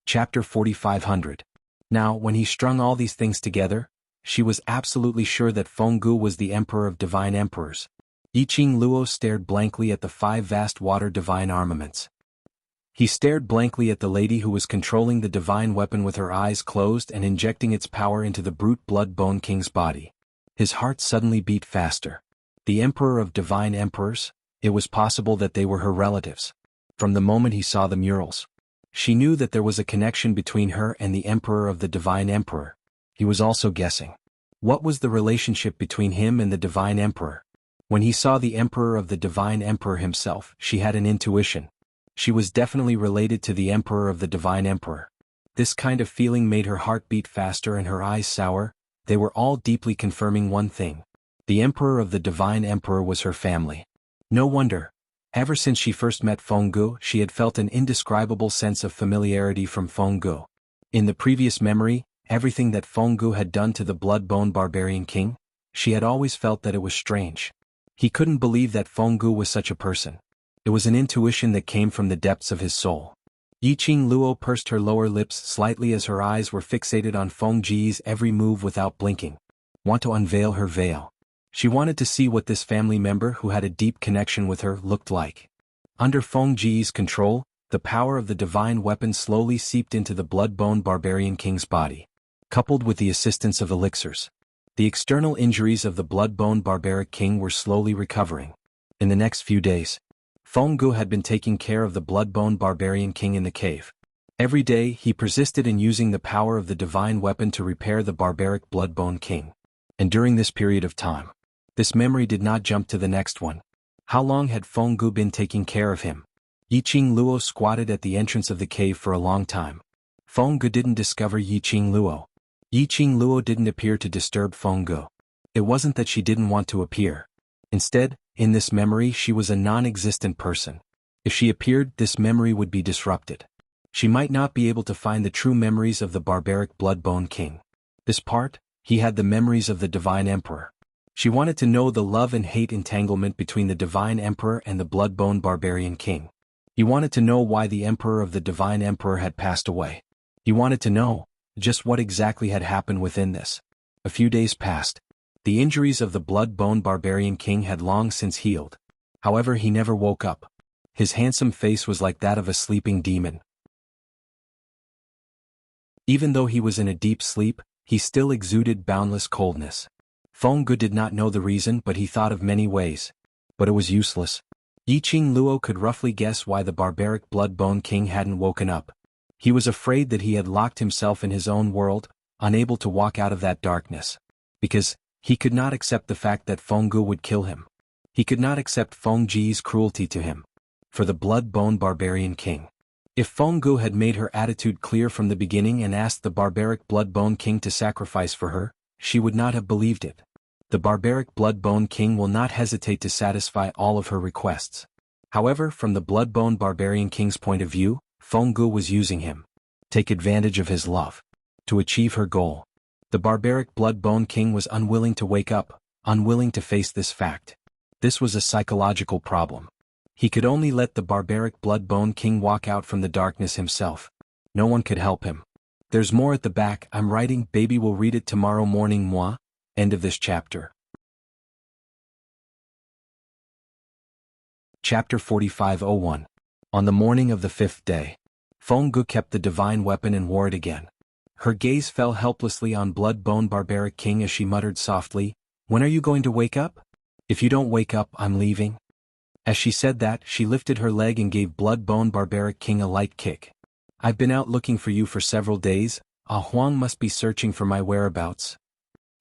Chapter 4500. Now, when he strung all these things together, she was absolutely sure that Fenggu was the emperor of divine emperors. Yiqing Luo stared blankly at the 5 vast water divine armaments. He stared blankly at the lady who was controlling the divine weapon with her eyes closed and injecting its power into the brute Bloodbone King's body. His heart suddenly beat faster. The emperor of divine emperors? It was possible that they were her relatives. From the moment he saw the murals, she knew that there was a connection between her and the emperor of the divine emperor. He was also guessing. What was the relationship between him and the divine emperor? When he saw the emperor of the divine emperor himself, she had an intuition. She was definitely related to the emperor of the divine emperor. This kind of feeling made her heart beat faster and her eyes sour. They were all deeply confirming one thing. The emperor of the divine emperor was her family. No wonder. Ever since she first met Fenggu, she had felt an indescribable sense of familiarity from Fenggu. In the previous memory, everything that Fenggu had done to the Bloodbone Barbarian King, she had always felt that it was strange. He couldn't believe that Fenggu was such a person. It was an intuition that came from the depths of his soul. Yiqing Luo pursed her lower lips slightly as her eyes were fixated on Fengji's every move without blinking. Want to unveil her veil. She wanted to see what this family member who had a deep connection with her looked like. Under Fengji's control, the power of the divine weapon slowly seeped into the Bloodbone Barbarian King's body. Coupled with the assistance of elixirs, the external injuries of the Bloodbone Barbaric King were slowly recovering. In the next few days, Gu had been taking care of the blood-bone barbarian king in the cave. Every day he persisted in using the power of the divine weapon to repair the barbaric blood-bone king. And during this period of time, this memory did not jump to the next one. How long had Gu been taking care of him? Yiqing Luo squatted at the entrance of the cave for a long time. Gu didn't discover Yiqing Luo. Yiqing Luo didn't appear to disturb Gu. It wasn't that she didn't want to appear. Instead, in this memory she was a non-existent person. If she appeared, this memory would be disrupted. She might not be able to find the true memories of the barbaric blood-bone king. This part, he had the memories of the divine emperor. She wanted to know the love and hate entanglement between the divine emperor and the blood-bone barbarian king. He wanted to know why the emperor of the divine emperor had passed away. He wanted to know just what exactly had happened within this. A few days passed. The injuries of the blood-bone barbarian king had long since healed. However, he never woke up. His handsome face was like that of a sleeping demon. Even though he was in a deep sleep, he still exuded boundless coldness. Gu did not know the reason, but he thought of many ways. But it was useless. Yiqing Luo could roughly guess why the barbaric blood-bone king hadn't woken up. He was afraid that he had locked himself in his own world, unable to walk out of that darkness. Because he could not accept the fact that Gu would kill him. He could not accept Ji's cruelty to him. For the blood-bone barbarian king. If Gu had made her attitude clear from the beginning and asked the barbaric blood-bone king to sacrifice for her, she would not have believed it. The barbaric blood-bone king will not hesitate to satisfy all of her requests. However, from the blood-bone barbarian king's point of view, Gu was using him. Take advantage of his love. To achieve her goal. The barbaric blood-bone king was unwilling to wake up, unwilling to face this fact. This was a psychological problem. He could only let the barbaric blood-bone king walk out from the darkness himself. No one could help him. There's more at the back. I'm writing. Baby will read it tomorrow morning. Moi. End of this chapter. Chapter 45:01. On the morning of the fifth day, Gu kept the divine weapon and wore it again. Her gaze fell helplessly on blood-bone barbaric king as she muttered softly, "When are you going to wake up? If you don't wake up, I'm leaving." As she said that, she lifted her leg and gave blood-bone barbaric king a light kick. "I've been out looking for you for several days. Huang must be searching for my whereabouts.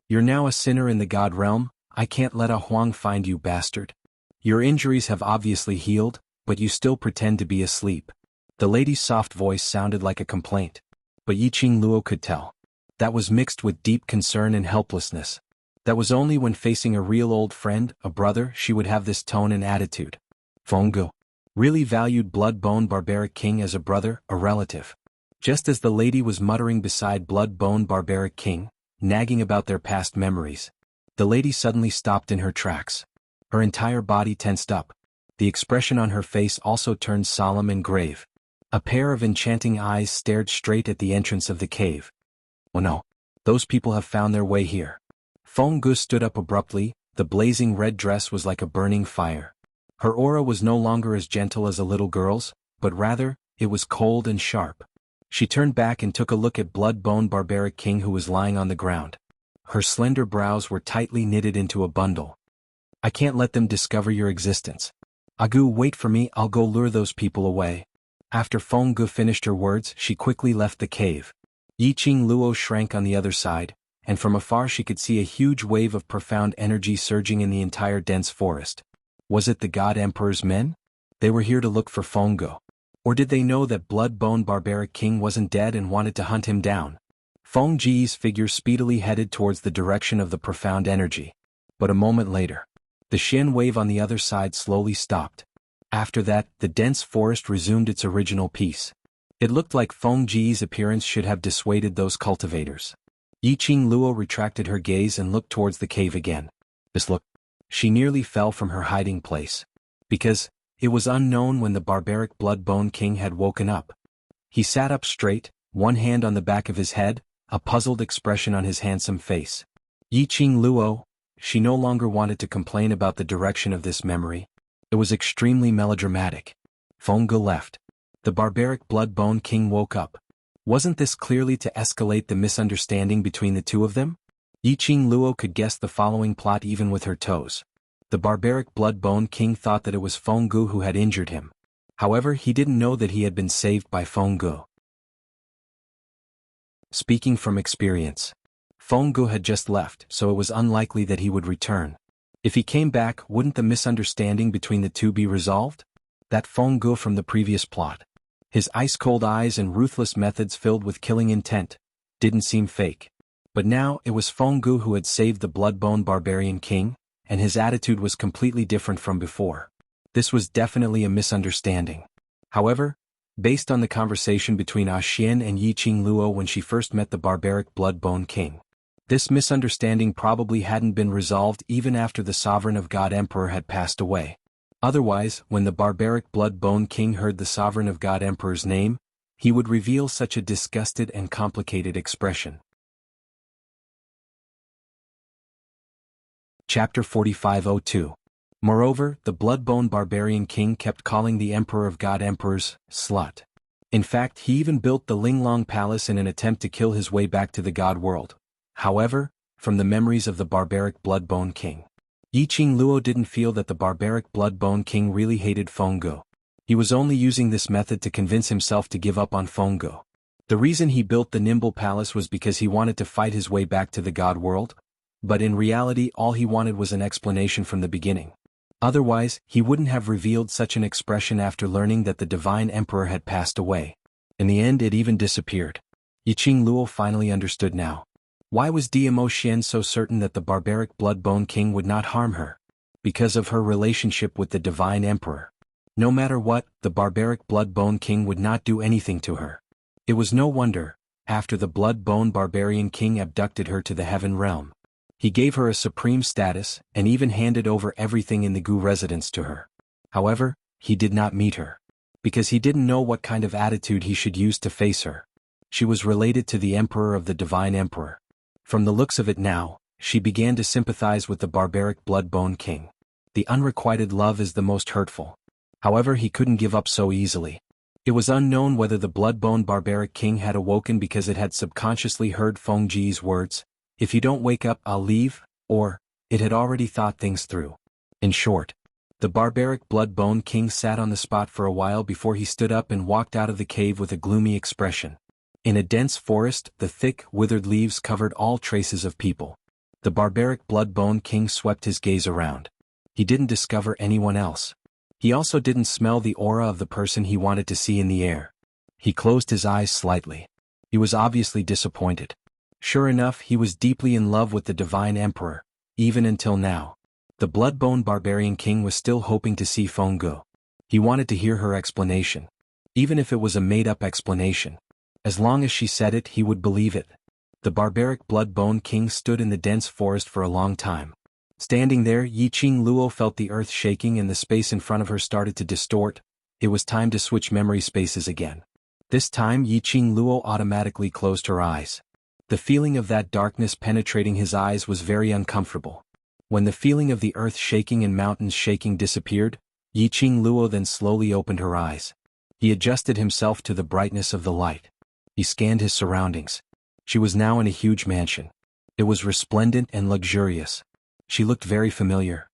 You're now a sinner in the god realm. I can't let Huang find you, bastard. Your injuries have obviously healed, but you still pretend to be asleep." The lady's soft voice sounded like a complaint. But Yiqing Luo could tell. That was mixed with deep concern and helplessness. That was only when facing a real old friend, a brother, she would have this tone and attitude. Gu really valued blood-bone barbaric king as a brother, a relative. Just as the lady was muttering beside blood-bone barbaric king, nagging about their past memories, the lady suddenly stopped in her tracks. Her entire body tensed up. The expression on her face also turned solemn and grave. A pair of enchanting eyes stared straight at the entrance of the cave. "Oh no. Those people have found their way here." Gu stood up abruptly. The blazing red dress was like a burning fire. Her aura was no longer as gentle as a little girl's, but rather, it was cold and sharp. She turned back and took a look at blood-bone barbaric king who was lying on the ground. Her slender brows were tightly knitted into a bundle. "I can't let them discover your existence. Wait for me. I'll go lure those people away." After Gu finished her words, she quickly left the cave. Yiqing Luo shrank on the other side, and from afar she could see a huge wave of profound energy surging in the entire dense forest. Was it the God Emperor's men? They were here to look for Gu. Or did they know that blood-bone barbaric king wasn't dead and wanted to hunt him down? Ji's figure speedily headed towards the direction of the profound energy. But a moment later, the Shen wave on the other side slowly stopped. After that, the dense forest resumed its original peace. It looked like Ji's appearance should have dissuaded those cultivators. Yiqing Luo retracted her gaze and looked towards the cave again. This look. She nearly fell from her hiding place. Because it was unknown when the barbaric blood-bone king had woken up. He sat up straight, one hand on the back of his head, a puzzled expression on his handsome face. Yiqing Luo, she no longer wanted to complain about the direction of this memory. It was extremely melodramatic. Gu left. The barbaric blood-bone king woke up. Wasn't this clearly to escalate the misunderstanding between the two of them? Yiqing Luo could guess the following plot even with her toes. The barbaric blood-bone king thought that it was Feng Gu who had injured him. However, he didn't know that he had been saved by Feng Gu. Speaking from experience, Feng Gu had just left, so it was unlikely that he would return. If he came back, wouldn't the misunderstanding between the two be resolved? That Feng Gu from the previous plot. His ice-cold eyes and ruthless methods filled with killing intent didn't seem fake. But now it was Feng Gu who had saved the blood-bone barbarian king, and his attitude was completely different from before. This was definitely a misunderstanding. However, based on the conversation between Xian and Yiqing Luo when she first met the barbaric blood-bone king, this misunderstanding probably hadn't been resolved even after the Sovereign of God Emperor had passed away. Otherwise, when the barbaric blood-bone king heard the Sovereign of God Emperor's name, he would reveal such a disgusted and complicated expression. Chapter 4502. Moreover, the blood-bone barbarian king kept calling the Emperor of God Emperor's slut. In fact, he even built the Linglong Palace in an attempt to kill his way back to the God world. However, from the memories of the barbaric blood-bone king, Yiqing Luo didn't feel that the barbaric blood-bone king really hated Feng Gu. He was only using this method to convince himself to give up on Feng Gu. The reason he built the Nimble Palace was because he wanted to fight his way back to the God world, but in reality all he wanted was an explanation from the beginning. Otherwise, he wouldn't have revealed such an expression after learning that the Divine Emperor had passed away. In the end, it even disappeared. Yiqing Luo finally understood now. Why was Dmo Xian so certain that the barbaric blood-bone king would not harm her? Because of her relationship with the Divine Emperor. No matter what, the barbaric blood-bone king would not do anything to her. It was no wonder, after the blood-bone barbarian king abducted her to the heaven realm, he gave her a supreme status and even handed over everything in the Gu residence to her. However, he did not meet her, because he didn't know what kind of attitude he should use to face her. She was related to the Emperor of the Divine Emperor. From the looks of it now, she began to sympathize with the barbaric blood-bone king. The unrequited love is the most hurtful. However, he couldn't give up so easily. It was unknown whether the blood-bone barbaric king had awoken because it had subconsciously heard Feng Ji's words, "If you don't wake up, I'll leave," or it had already thought things through. In short, the barbaric blood-bone king sat on the spot for a while before he stood up and walked out of the cave with a gloomy expression. In a dense forest, the thick, withered leaves covered all traces of people. The barbaric blood-bone king swept his gaze around. He didn't discover anyone else. He also didn't smell the aura of the person he wanted to see in the air. He closed his eyes slightly. He was obviously disappointed. Sure enough, he was deeply in love with the Divine Emperor, even until now. The blood-bone barbarian king was still hoping to see Feng Gu. He wanted to hear her explanation. Even if it was a made-up explanation. As long as she said it, he would believe it. The barbaric blood-bone king stood in the dense forest for a long time. Standing there, Yiqing Luo felt the earth shaking and the space in front of her started to distort. It was time to switch memory spaces again. This time, Yiqing Luo automatically closed her eyes. The feeling of that darkness penetrating his eyes was very uncomfortable. When the feeling of the earth shaking and mountains shaking disappeared, Yiqing Luo then slowly opened her eyes. He adjusted himself to the brightness of the light. He scanned his surroundings. She was now in a huge mansion. It was resplendent and luxurious. She looked very familiar.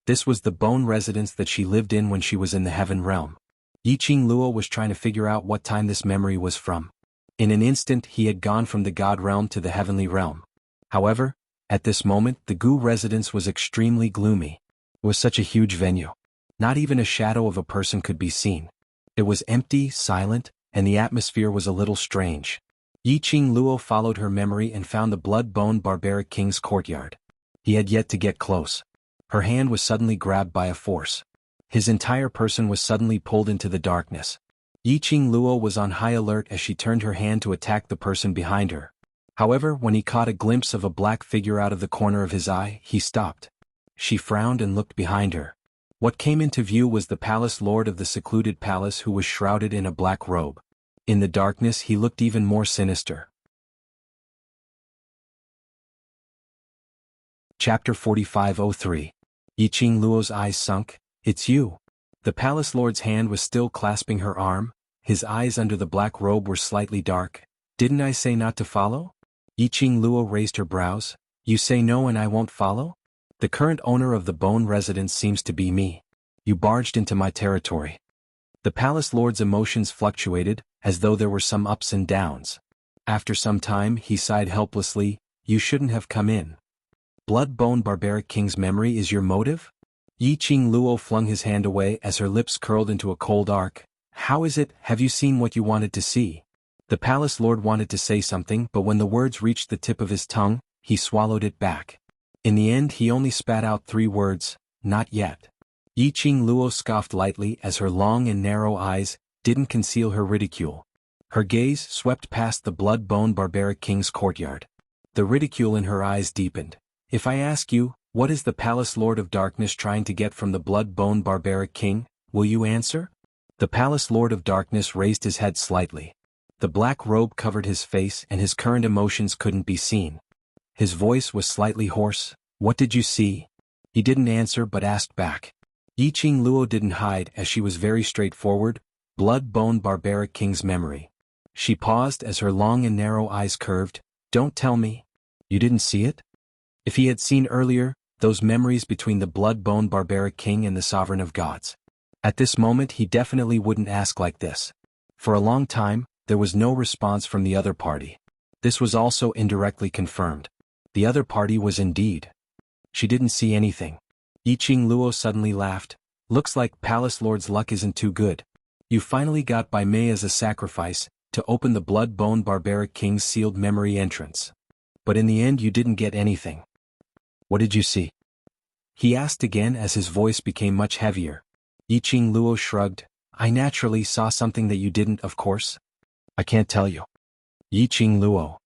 This was the bone residence that she lived in when she was in the heaven realm. Yiqing Luo was trying to figure out what time this memory was from. In an instant he had gone from the God realm to the heavenly realm. However, at this moment the Gu residence was extremely gloomy. It was such a huge venue. Not even a shadow of a person could be seen. It was empty, silent, and the atmosphere was a little strange. Yiqing Luo followed her memory and found the blood-bone barbaric king's courtyard. He had yet to get close. Her hand was suddenly grabbed by a force. His entire person was suddenly pulled into the darkness. Yiqing Luo was on high alert as she turned her hand to attack the person behind her. However, when he caught a glimpse of a black figure out of the corner of his eye, he stopped. She frowned and looked behind her. What came into view was the palace lord of the secluded palace who was shrouded in a black robe. In the darkness he looked even more sinister. Chapter 4503. Yiqing Luo's eyes sunk. "It's you." The palace lord's hand was still clasping her arm. His eyes under the black robe were slightly dark. "Didn't I say not to follow?" Yiqing Luo raised her brows. "You say no and I won't follow?" The current owner of the bone residence seems to be me. You barged into my territory. The palace lord's emotions fluctuated, as though there were some ups and downs. After some time, he sighed helplessly, you shouldn't have come in. Blood-bone barbaric king's memory is your motive? Yi Qing Luo flung his hand away as her lips curled into a cold arc. How is it, have you seen what you wanted to see? The palace lord wanted to say something, but when the words reached the tip of his tongue, he swallowed it back. In the end he only spat out 3 words, not yet. Yi Qing Luo scoffed lightly as her long and narrow eyes didn't conceal her ridicule. Her gaze swept past the blood-bone barbaric king's courtyard. The ridicule in her eyes deepened. If I ask you, what is the palace lord of darkness trying to get from the blood-bone barbaric king, will you answer? The palace lord of darkness raised his head slightly. The black robe covered his face and his current emotions couldn't be seen. His voice was slightly hoarse. What did you see? He didn't answer but asked back. Yi Qing Luo didn't hide as she was very straightforward, blood-bone barbaric king's memory. She paused as her long and narrow eyes curved. Don't tell me. You didn't see it? If he had seen earlier, those memories between the blood-bone barbaric king and the sovereign of gods. At this moment he definitely wouldn't ask like this. For a long time, there was no response from the other party. This was also indirectly confirmed. The other party was indeed. She didn't see anything. Yi Qing Luo suddenly laughed. Looks like Palace Lord's luck isn't too good. You finally got by Mei as a sacrifice, to open the blood-bone barbaric king's sealed memory entrance. But in the end you didn't get anything. What did you see? He asked again as his voice became much heavier. Yi Qing Luo shrugged. I naturally saw something that you didn't, of course. I can't tell you. Yi Qing Luo.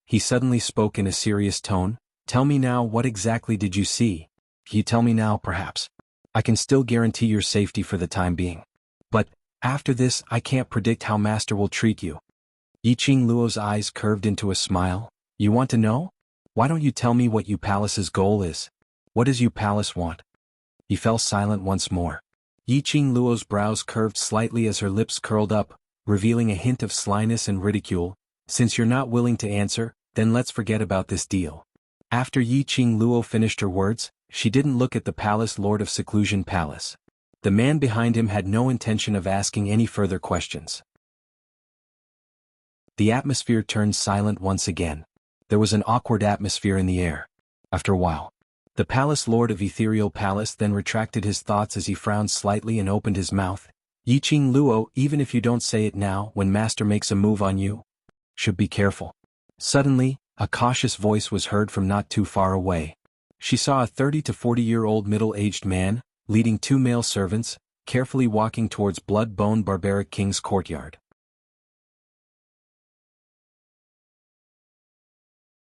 He suddenly spoke in a serious tone. Tell me now, what exactly did you see? Can you tell me now, perhaps? I can still guarantee your safety for the time being. But, after this, I can't predict how Master will treat you. Yi Qing Luo's eyes curved into a smile. You want to know? Why don't you tell me what you palace's goal is? What does you palace want? He fell silent once more. Yi Qing Luo's brows curved slightly as her lips curled up, revealing a hint of slyness and ridicule. Since you're not willing to answer, then let's forget about this deal. After Yi Qing Luo finished her words, she didn't look at the palace lord of Seclusion Palace. The man behind him had no intention of asking any further questions. The atmosphere turned silent once again. There was an awkward atmosphere in the air. After a while, the palace lord of Ethereal Palace then retracted his thoughts as he frowned slightly and opened his mouth. Yi Qing Luo, even if you don't say it now, when Master makes a move on you, should be careful. Suddenly, a cautious voice was heard from not too far away. She saw a 30 to 40-year-old middle-aged man, leading 2 male servants, carefully walking towards blood-bone barbaric king's courtyard.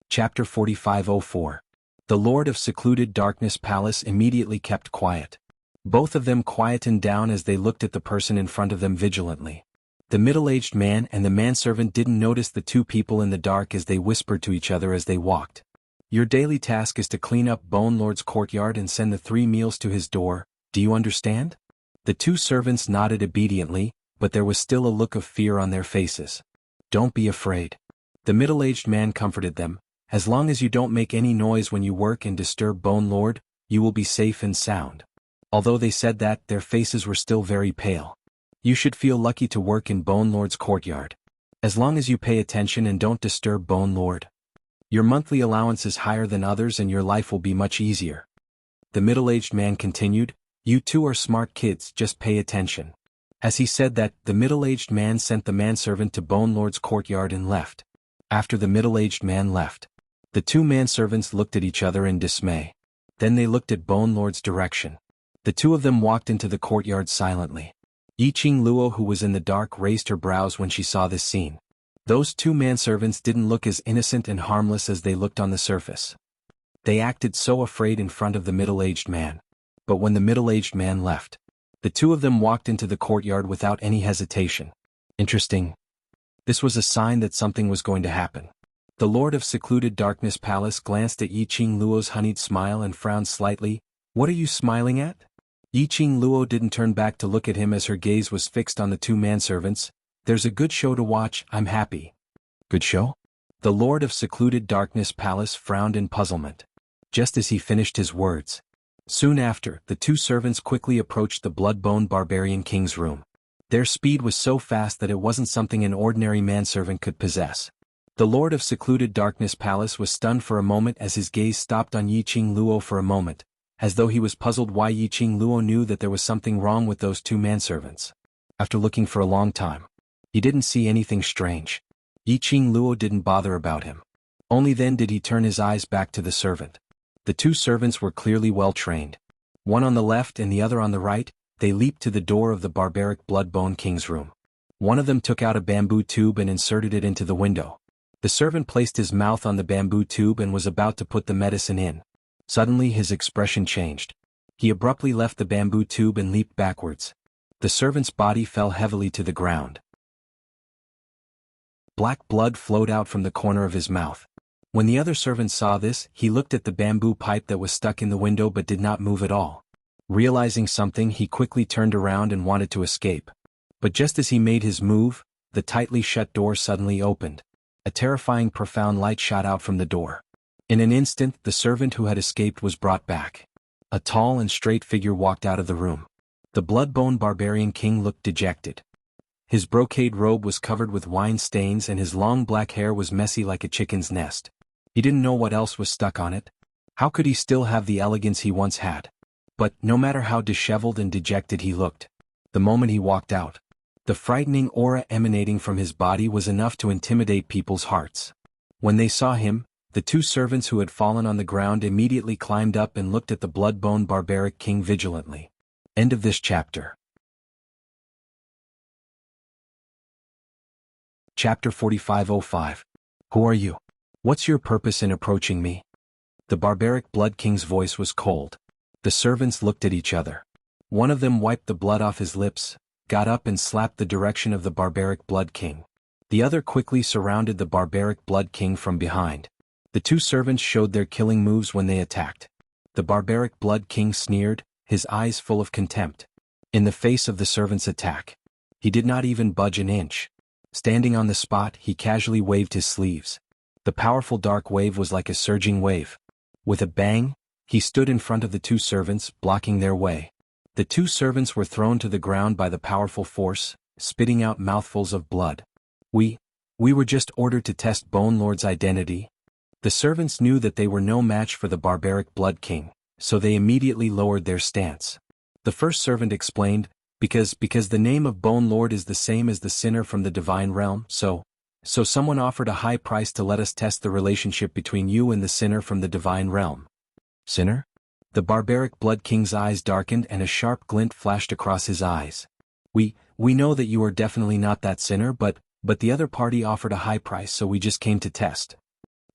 Chapter 4504. The Lord of Secluded Darkness Palace immediately kept quiet. Both of them quietened down as they looked at the person in front of them vigilantly. The middle-aged man and the manservant didn't notice the 2 people in the dark as they whispered to each other as they walked. Your daily task is to clean up Bone Lord's courtyard and send the 3 meals to his door, do you understand? The 2 servants nodded obediently, but there was still a look of fear on their faces. Don't be afraid. The middle-aged man comforted them. As long as you don't make any noise when you work and disturb Bone Lord, you will be safe and sound. Although they said that, their faces were still very pale. You should feel lucky to work in Bone Lord's courtyard. As long as you pay attention and don't disturb Bone Lord. Your monthly allowance is higher than others and your life will be much easier. The middle-aged man continued, you 2 are smart kids, just pay attention. As he said that, the middle-aged man sent the manservant to Bone Lord's courtyard and left. After the middle-aged man left, the 2 manservants looked at each other in dismay. Then they looked at Bone Lord's direction. The 2 of them walked into the courtyard silently. Yi Qing Luo, who was in the dark, raised her brows when she saw this scene. Those 2 manservants didn't look as innocent and harmless as they looked on the surface. They acted so afraid in front of the middle-aged man. But when the middle-aged man left, the 2 of them walked into the courtyard without any hesitation. Interesting. This was a sign that something was going to happen. The Lord of Secluded Darkness Palace glanced at Yi Qing Luo's honeyed smile and frowned slightly. What are you smiling at? Yi Qing Luo didn't turn back to look at him as her gaze was fixed on the 2 manservants. There's a good show to watch, I'm happy. Good show? The Lord of Secluded Darkness Palace frowned in puzzlement. just as he finished his words. Soon after, the two servants quickly approached the blood-bone barbarian king's room. Their speed was so fast that it wasn't something an ordinary manservant could possess. The lord of secluded darkness palace was stunned for a moment as his gaze stopped on Yiqing Luo for a moment, as though he was puzzled why Yiqing Luo knew that there was something wrong with those two manservants. After looking for a long time, he didn't see anything strange. Yiqing Luo didn't bother about him. Only then did he turn his eyes back to the servant. The two servants were clearly well trained. One on the left and the other on the right, they leaped to the door of the barbaric blood-bone king's room. One of them took out a bamboo tube and inserted it into the window. The servant placed his mouth on the bamboo tube and was about to put the medicine in. Suddenly his expression changed. He abruptly left the bamboo tube and leaped backwards. The servant's body fell heavily to the ground. Black blood flowed out from the corner of his mouth. When the other servant saw this, he looked at the bamboo pipe that was stuck in the window but did not move at all. Realizing something, he quickly turned around and wanted to escape. But just as he made his move, the tightly shut door suddenly opened. A terrifying profound light shot out from the door. In an instant, the servant who had escaped was brought back. A tall and straight figure walked out of the room. The blood-bone barbarian king looked dejected. His brocade robe was covered with wine stains and his long black hair was messy like a chicken's nest. He didn't know what else was stuck on it. How could he still have the elegance he once had? But, no matter how disheveled and dejected he looked, the moment he walked out, the frightening aura emanating from his body was enough to intimidate people's hearts. When they saw him, the two servants who had fallen on the ground immediately climbed up and looked at the blood-bone barbaric king vigilantly. End of this chapter. Chapter 4505. Who are you? What's your purpose in approaching me? The barbaric blood king's voice was cold. The servants looked at each other. One of them wiped the blood off his lips, got up and slapped the direction of the barbaric blood king. The other quickly surrounded the barbaric blood king from behind. The two servants showed their killing moves when they attacked. The barbaric blood king sneered, his eyes full of contempt. In the face of the servant's attack, he did not even budge an inch. Standing on the spot, he casually waved his sleeves. The powerful dark wave was like a surging wave. With a bang, he stood in front of the two servants, blocking their way. The two servants were thrown to the ground by the powerful force, spitting out mouthfuls of blood. We were just ordered to test Bone Lord's identity. The servants knew that they were no match for the barbaric blood king, so they immediately lowered their stance. The first servant explained, because the name of Bone Lord is the same as the sinner from the divine realm, so someone offered a high price to let us test the relationship between you and the sinner from the divine realm. Sinner? The barbaric blood king's eyes darkened and a sharp glint flashed across his eyes. We know that you are definitely not that sinner, but the other party offered a high price, so we just came to test.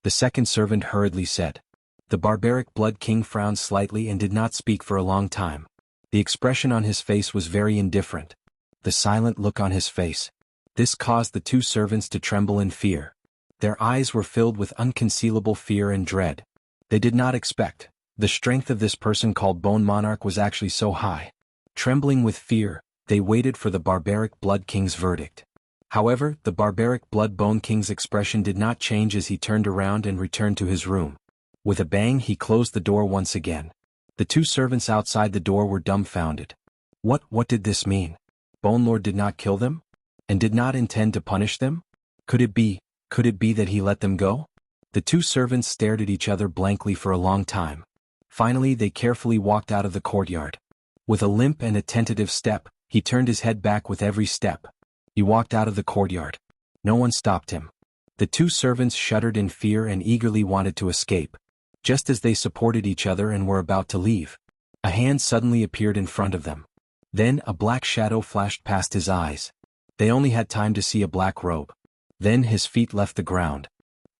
The second servant hurriedly said. The barbaric blood king frowned slightly and did not speak for a long time. The expression on his face was very indifferent. The silent look on his face. This caused the two servants to tremble in fear. Their eyes were filled with unconcealable fear and dread. They did not expect. The strength of this person called Bone Monarch was actually so high. Trembling with fear, they waited for the barbaric blood king's verdict. However, the barbaric blood bone king's expression did not change as he turned around and returned to his room. With a bang, he closed the door once again. The two servants outside the door were dumbfounded. What did this mean? Bone Lord did not kill them? And did not intend to punish them? Could it be that he let them go? The two servants stared at each other blankly for a long time. Finally, they carefully walked out of the courtyard. With a limp and a tentative step, he turned his head back with every step. He walked out of the courtyard. No one stopped him. The two servants shuddered in fear and eagerly wanted to escape. Just as they supported each other and were about to leave, a hand suddenly appeared in front of them. Then a black shadow flashed past his eyes. They only had time to see a black robe. Then his feet left the ground.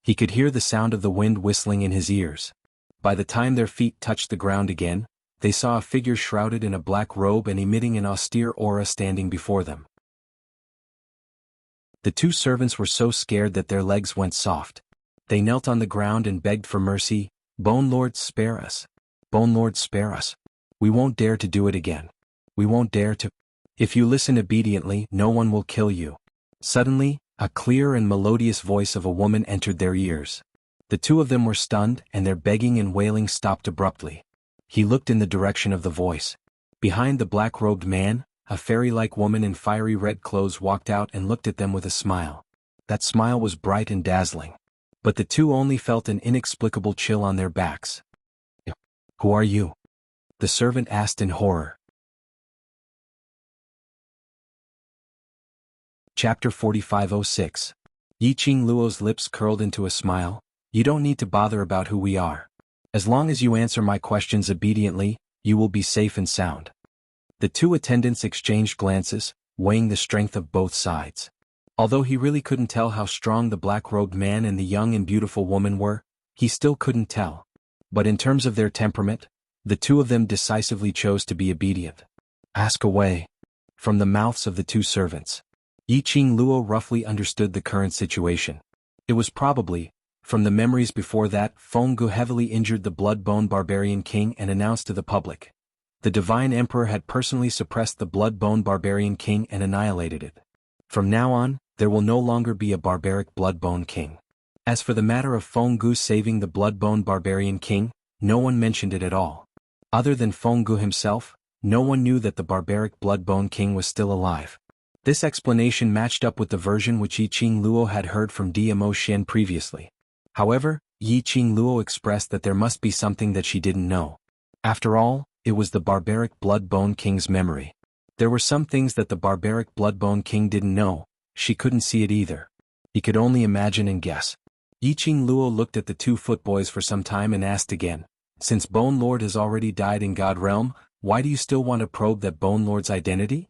He could hear the sound of the wind whistling in his ears. By the time their feet touched the ground again, they saw a figure shrouded in a black robe and emitting an austere aura standing before them. The two servants were so scared that their legs went soft. They knelt on the ground and begged for mercy. Bone Lord, spare us. Bone Lord, spare us. We won't dare to do it again. We won't dare to. If you listen obediently, no one will kill you. Suddenly, a clear and melodious voice of a woman entered their ears. The two of them were stunned, and their begging and wailing stopped abruptly. He looked in the direction of the voice. Behind the black-robed man, a fairy-like woman in fiery red clothes walked out and looked at them with a smile. That smile was bright and dazzling. But the two only felt an inexplicable chill on their backs. "Who are you?" the servant asked in horror. Chapter 4506. Yiqing Luo's lips curled into a smile. "You don't need to bother about who we are. As long as you answer my questions obediently, you will be safe and sound." The two attendants exchanged glances, weighing the strength of both sides. Although he really couldn't tell how strong the black-robed man and the young and beautiful woman were, he still couldn't tell. But in terms of their temperament, the two of them decisively chose to be obedient. "Ask away." From the mouths of the two servants. Yiqing Luo roughly understood the current situation. It was probably, from the memories before that, Fenggu heavily injured the blood-bone barbarian king and announced to the public. The divine emperor had personally suppressed the blood-bone barbarian king and annihilated it. From now on, there will no longer be a barbaric blood-bone king. As for the matter of Fenggu saving the blood-bone barbarian king, no one mentioned it at all. Other than Fenggu himself, no one knew that the barbaric blood-bone king was still alive. This explanation matched up with the version which Yiqing Luo had heard from Dmo Xian previously. However, Yiqing Luo expressed that there must be something that she didn't know. After all, it was the barbaric blood-bone king's memory. There were some things that the barbaric blood-bone king didn't know. She couldn't see it either. He could only imagine and guess. Yiqing Luo looked at the two footboys for some time and asked again, "Since Bone Lord has already died in God Realm, why do you still want to probe that Bone Lord's identity?"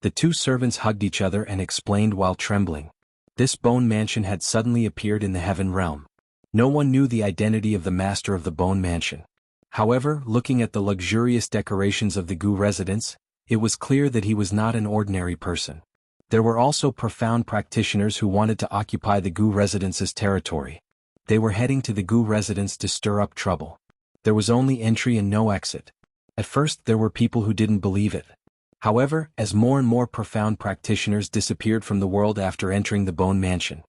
The two servants hugged each other and explained while trembling. This bone mansion had suddenly appeared in the heaven realm. No one knew the identity of the master of the bone mansion. However, looking at the luxurious decorations of the Gu residence, it was clear that he was not an ordinary person. There were also profound practitioners who wanted to occupy the Gu residence's territory. They were heading to the Gu residence to stir up trouble. There was only entry and no exit. At first there were people who didn't believe it. However, as more and more profound practitioners disappeared from the world after entering the bone mansion.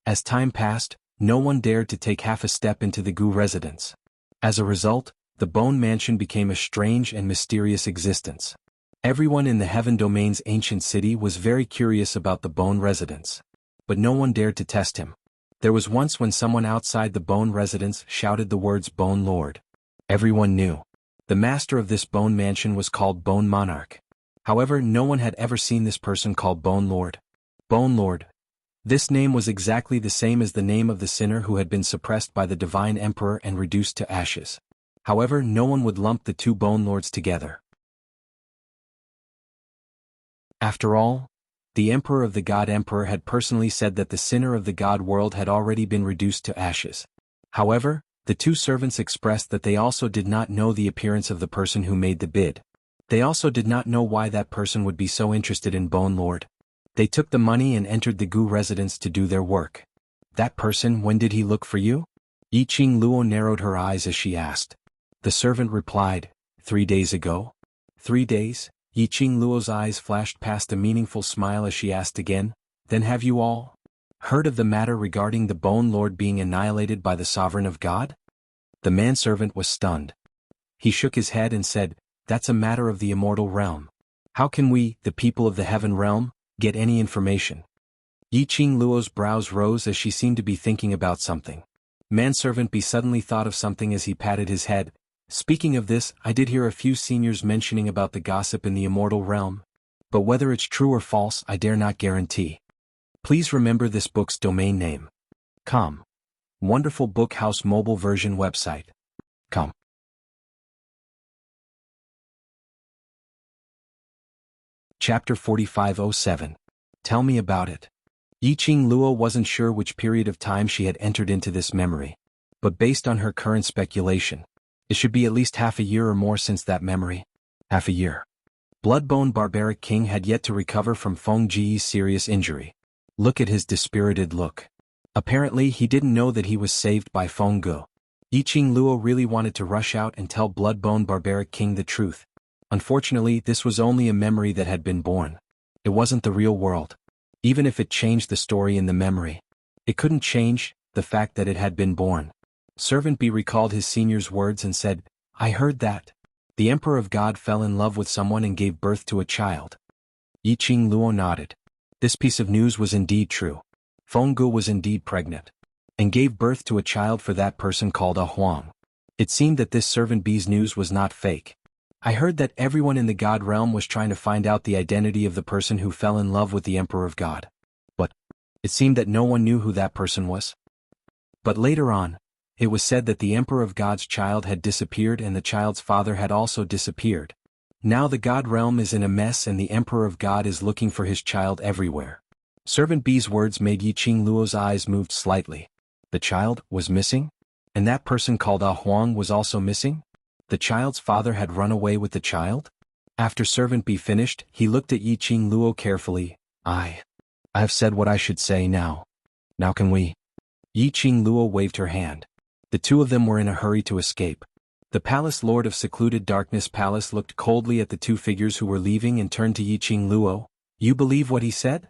As time passed, no one dared to take half a step into the Gu residence. As a result, the bone mansion became a strange and mysterious existence. Everyone in the Heaven Domain's ancient city was very curious about the bone residence. But no one dared to test him. There was once when someone outside the bone residence shouted the words Bone Lord. Everyone knew. The master of this bone mansion was called Bone Monarch. However, no one had ever seen this person called Bone Lord. Bone Lord. This name was exactly the same as the name of the sinner who had been suppressed by the divine emperor and reduced to ashes. However, no one would lump the two Bone Lords together. After all, the emperor of the God Emperor had personally said that the sinner of the God world had already been reduced to ashes. However, the two servants expressed that they also did not know the appearance of the person who made the bid. They also did not know why that person would be so interested in Bone Lord. They took the money and entered the Gu residence to do their work. "That person, when did he look for you?" Yiqing Luo narrowed her eyes as she asked. The servant replied, 3 days ago." 3 days? Yiqing Luo's eyes flashed past a meaningful smile as she asked again, "Then have you all heard of the matter regarding the Bone Lord being annihilated by the Sovereign of God?" The manservant was stunned. He shook his head and said, "That's a matter of the immortal realm. How can we, the people of the heaven realm, get any information?" Yiqing Luo's brows rose as she seemed to be thinking about something. Manservant B suddenly thought of something as he patted his head. "Speaking of this, I did hear a few seniors mentioning about the gossip in the immortal realm. But whether it's true or false, I dare not guarantee. Please remember this book's domain name. Com. Wonderful Book House mobile version website. Com. Chapter 4507. Tell me about it. Yiqing Luo wasn't sure which period of time she had entered into this memory. But based on her current speculation, it should be at least half a year or more since that memory. Half a year. Bloodbone Barbaric King had yet to recover from Feng Ji's serious injury. Look at his dispirited look. Apparently he didn't know that he was saved by Fenggu. Yiqing Luo really wanted to rush out and tell Bloodbone Barbaric King the truth. Unfortunately, this was only a memory that had been born. It wasn't the real world. Even if it changed the story in the memory, it couldn't change the fact that it had been born. Servant B recalled his senior's words and said, I heard that. The Emperor of God fell in love with someone and gave birth to a child. Yiqing Luo nodded. This piece of news was indeed true. Fenggu was indeed pregnant, and gave birth to a child for that person called a Huang. It seemed that this Servant B's news was not fake. I heard that everyone in the God realm was trying to find out the identity of the person who fell in love with the Emperor of God. But it seemed that no one knew who that person was. But later on, it was said that the Emperor of God's child had disappeared and the child's father had also disappeared. Now the God realm is in a mess and the Emperor of God is looking for his child everywhere. Servant B's words made Yiqing Luo's eyes move slightly. The child was missing? And that person called Ah Huang was also missing? The child's father had run away with the child? After Servant B finished, he looked at Yiqing Luo carefully. I have said what I should say now. Now can we? Yiqing Luo waved her hand. The two of them were in a hurry to escape. The palace lord of secluded darkness palace looked coldly at the two figures who were leaving and turned to Yiqing Luo. You believe what he said?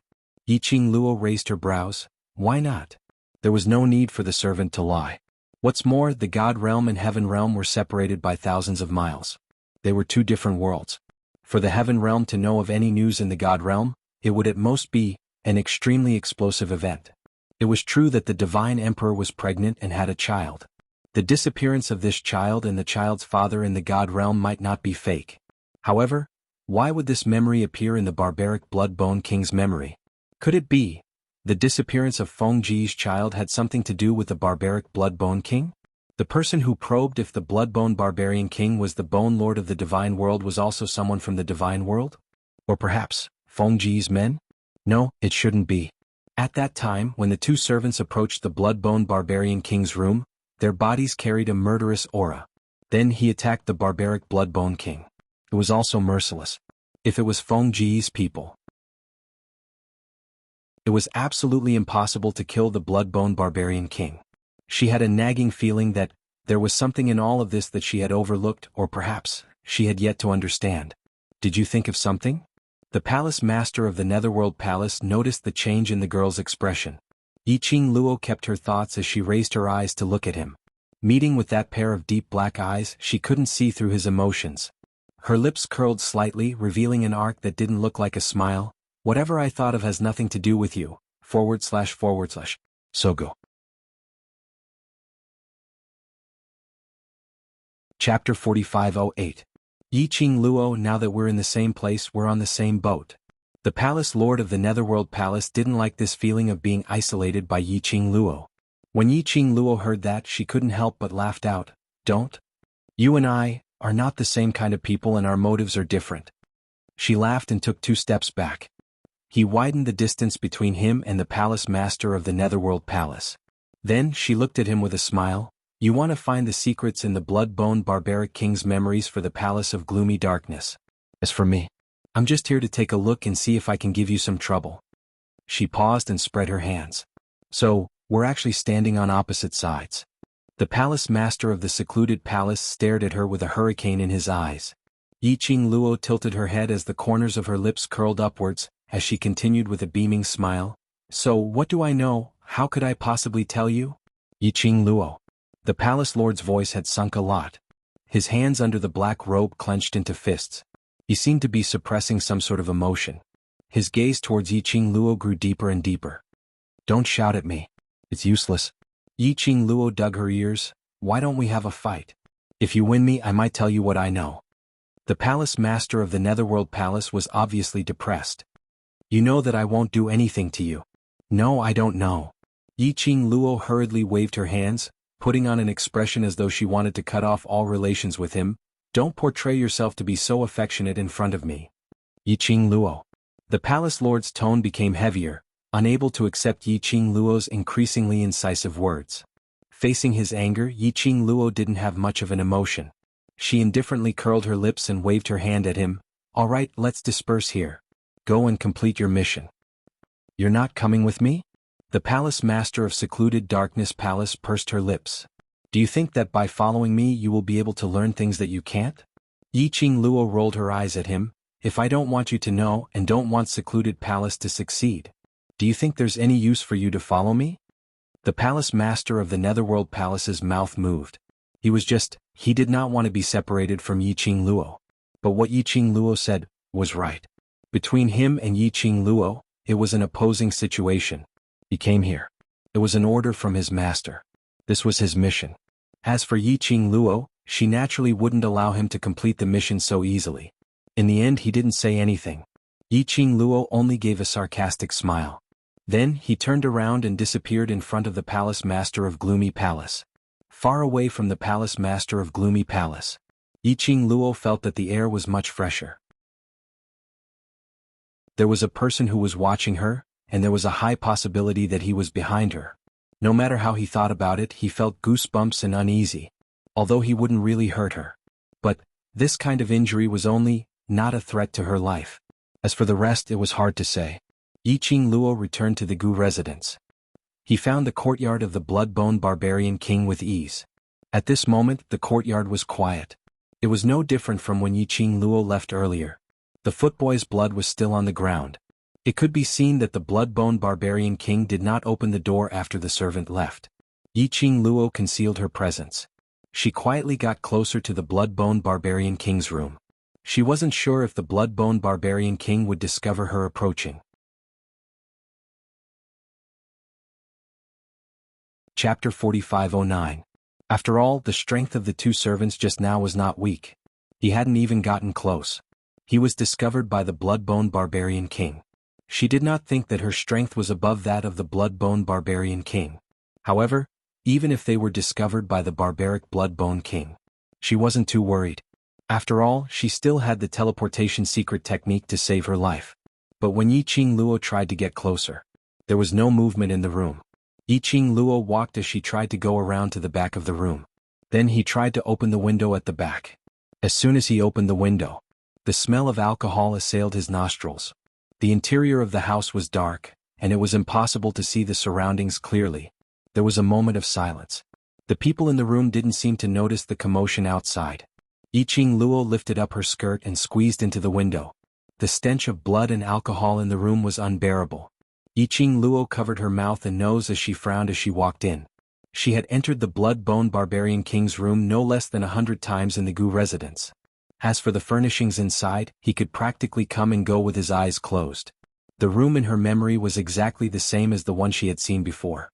Yiqing Luo raised her brows. Why not? There was no need for the servant to lie. What's more, the God realm and heaven realm were separated by thousands of miles. They were two different worlds. For the heaven realm to know of any news in the God realm, it would at most be an extremely explosive event. It was true that the divine emperor was pregnant and had a child. The disappearance of this child and the child's father in the God realm might not be fake. However, why would this memory appear in the barbaric Bloodbone King's memory? Could it be the disappearance of Feng Ji's child had something to do with the barbaric Bloodbone King? The person who probed if the Bloodbone Barbarian King was the Bone Lord of the Divine World was also someone from the Divine World? Or perhaps, Feng Ji's men? No, it shouldn't be. At that time, when the two servants approached the Bloodbone Barbarian King's room, their bodies carried a murderous aura. Then he attacked the barbaric Bloodbone King. It was also merciless. If it was Feng Ji's people, it was absolutely impossible to kill the Bloodbone Barbarian King. She had a nagging feeling that there was something in all of this that she had overlooked, or perhaps she had yet to understand. Did you think of something? The palace master of the Netherworld Palace noticed the change in the girl's expression. Yiqing Luo kept her thoughts as she raised her eyes to look at him. Meeting with that pair of deep black eyes, she couldn't see through his emotions. Her lips curled slightly, revealing an arc that didn't look like a smile. Whatever I thought of has nothing to do with you. / Sogo. Chapter 4508. Yiqing Luo, now that we're in the same place, we're on the same boat. The palace lord of the Netherworld Palace didn't like this feeling of being isolated by Yiqing Luo. When Yiqing Luo heard that, she couldn't help but laughed out. Don't? You and I are not the same kind of people and our motives are different. She laughed and took 2 steps back. He widened the distance between him and the palace master of the Netherworld Palace. Then she looked at him with a smile. You want to find the secrets in the Bloodbone Barbaric King's memories for the Palace of Gloomy Darkness. As for me, I'm just here to take a look and see if I can give you some trouble. She paused and spread her hands. So, we're actually standing on opposite sides. The palace master of the secluded palace stared at her with a hurricane in his eyes. Yiqing Luo tilted her head as the corners of her lips curled upwards, as she continued with a beaming smile. So, what do I know? How could I possibly tell you? Yiqing Luo. The palace lord's voice had sunk a lot. His hands under the black robe clenched into fists. He seemed to be suppressing some sort of emotion. His gaze towards Yiqing Luo grew deeper and deeper. Don't shout at me. It's useless. Yiqing Luo dug her ears. Why don't we have a fight? If you win me, I might tell you what I know. The palace master of the Netherworld Palace was obviously depressed. You know that I won't do anything to you. No, I don't know. Yiqing Luo hurriedly waved her hands, putting on an expression as though she wanted to cut off all relations with him. Don't portray yourself to be so affectionate in front of me. Yiqing Luo. The palace lord's tone became heavier, unable to accept Yiqing Luo's increasingly incisive words. Facing his anger, Yiqing Luo didn't have much of an emotion. She indifferently curled her lips and waved her hand at him. All right, let's disperse here. Go and complete your mission. You're not coming with me? The palace master of secluded darkness palace pursed her lips. Do you think that by following me you will be able to learn things that you can't? Yiqing Luo rolled her eyes at him. If I don't want you to know and don't want secluded palace to succeed, do you think there's any use for you to follow me? The palace master of the Netherworld Palace's mouth moved. He did not want to be separated from Yiqing Luo. But what Yiqing Luo said was right. Between him and Yiqing Luo, it was an opposing situation. He came here. It was an order from his master. This was his mission. As for Yiqing Luo, she naturally wouldn't allow him to complete the mission so easily. In the end, he didn't say anything. Yiqing Luo only gave a sarcastic smile. Then he turned around and disappeared in front of the palace master of Gloomy Palace. Far away from the palace master of Gloomy Palace, Yiqing Luo felt that the air was much fresher. There was a person who was watching her, and there was a high possibility that he was behind her. No matter how he thought about it, he felt goosebumps and uneasy, although he wouldn't really hurt her. But this kind of injury was not a threat to her life. As for the rest, it was hard to say. Yiqing Luo returned to the Gu residence. He found the courtyard of the Bloodbone Barbarian King with ease. At this moment, the courtyard was quiet. It was no different from when Yiqing Luo left earlier. The footboy's blood was still on the ground. It could be seen that the Bloodbone Barbarian King did not open the door after the servant left. Yiqing Luo concealed her presence. She quietly got closer to the Bloodbone Barbarian King's room. She wasn't sure if the Bloodbone Barbarian King would discover her approaching. Chapter 4509. After all, the strength of the two servants just now was not weak. He hadn't even gotten close. He was discovered by the Bloodbone Barbarian King. She did not think that her strength was above that of the Bloodbone Barbarian King. However, even if they were discovered by the barbaric Bloodbone King, she wasn't too worried. After all, she still had the teleportation secret technique to save her life. But when Yiqing Luo tried to get closer, there was no movement in the room. Yiqing Luo walked as she tried to go around to the back of the room. Then he tried to open the window at the back. As soon as he opened the window, the smell of alcohol assailed his nostrils. The interior of the house was dark, and it was impossible to see the surroundings clearly. There was a moment of silence. The people in the room didn't seem to notice the commotion outside. Yiqing Luo lifted up her skirt and squeezed into the window. The stench of blood and alcohol in the room was unbearable. Yiqing Luo covered her mouth and nose as she frowned as she walked in. She had entered the Bloodbone Barbarian King's room no less than 100 times in the Gu residence. As for the furnishings inside, he could practically come and go with his eyes closed. The room in her memory was exactly the same as the one she had seen before.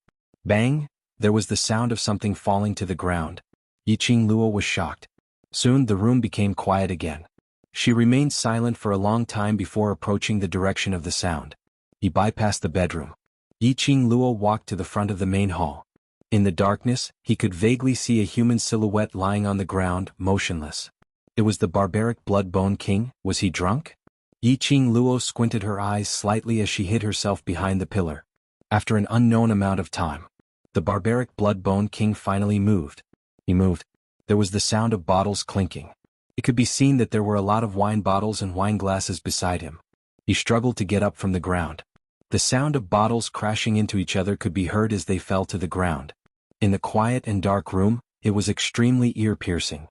Bang! There was the sound of something falling to the ground. Yiqing Luo was shocked. Soon the room became quiet again. She remained silent for a long time before approaching the direction of the sound. He bypassed the bedroom. Yiqing Luo walked to the front of the main hall. In the darkness, he could vaguely see a human silhouette lying on the ground, motionless. It was the barbaric Bloodbone King. Was he drunk? Yiqing Luo squinted her eyes slightly as she hid herself behind the pillar. After an unknown amount of time, the barbaric Bloodbone King finally moved. He moved. There was the sound of bottles clinking. It could be seen that there were a lot of wine bottles and wine glasses beside him. He struggled to get up from the ground. The sound of bottles crashing into each other could be heard as they fell to the ground. In the quiet and dark room, it was extremely ear-piercing.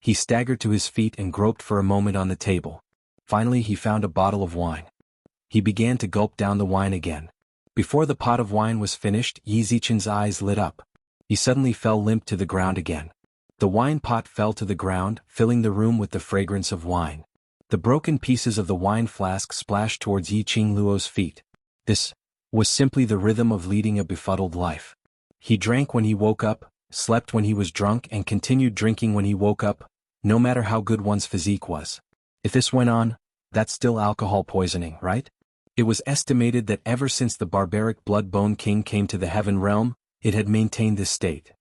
He staggered to his feet and groped for a moment on the table. Finally he found a bottle of wine. He began to gulp down the wine again. Before the pot of wine was finished, Yi Zichen's eyes lit up. He suddenly fell limp to the ground again. The wine pot fell to the ground, filling the room with the fragrance of wine. The broken pieces of the wine flask splashed towards Yiqing Luo's feet. This was simply the rhythm of leading a befuddled life. He drank when he woke up, slept when he was drunk, and continued drinking when he woke up, no matter how good one's physique was. If this went on, that's still alcohol poisoning, right? It was estimated that ever since the barbaric Bloodbone King came to the Heaven Realm, it had maintained this state.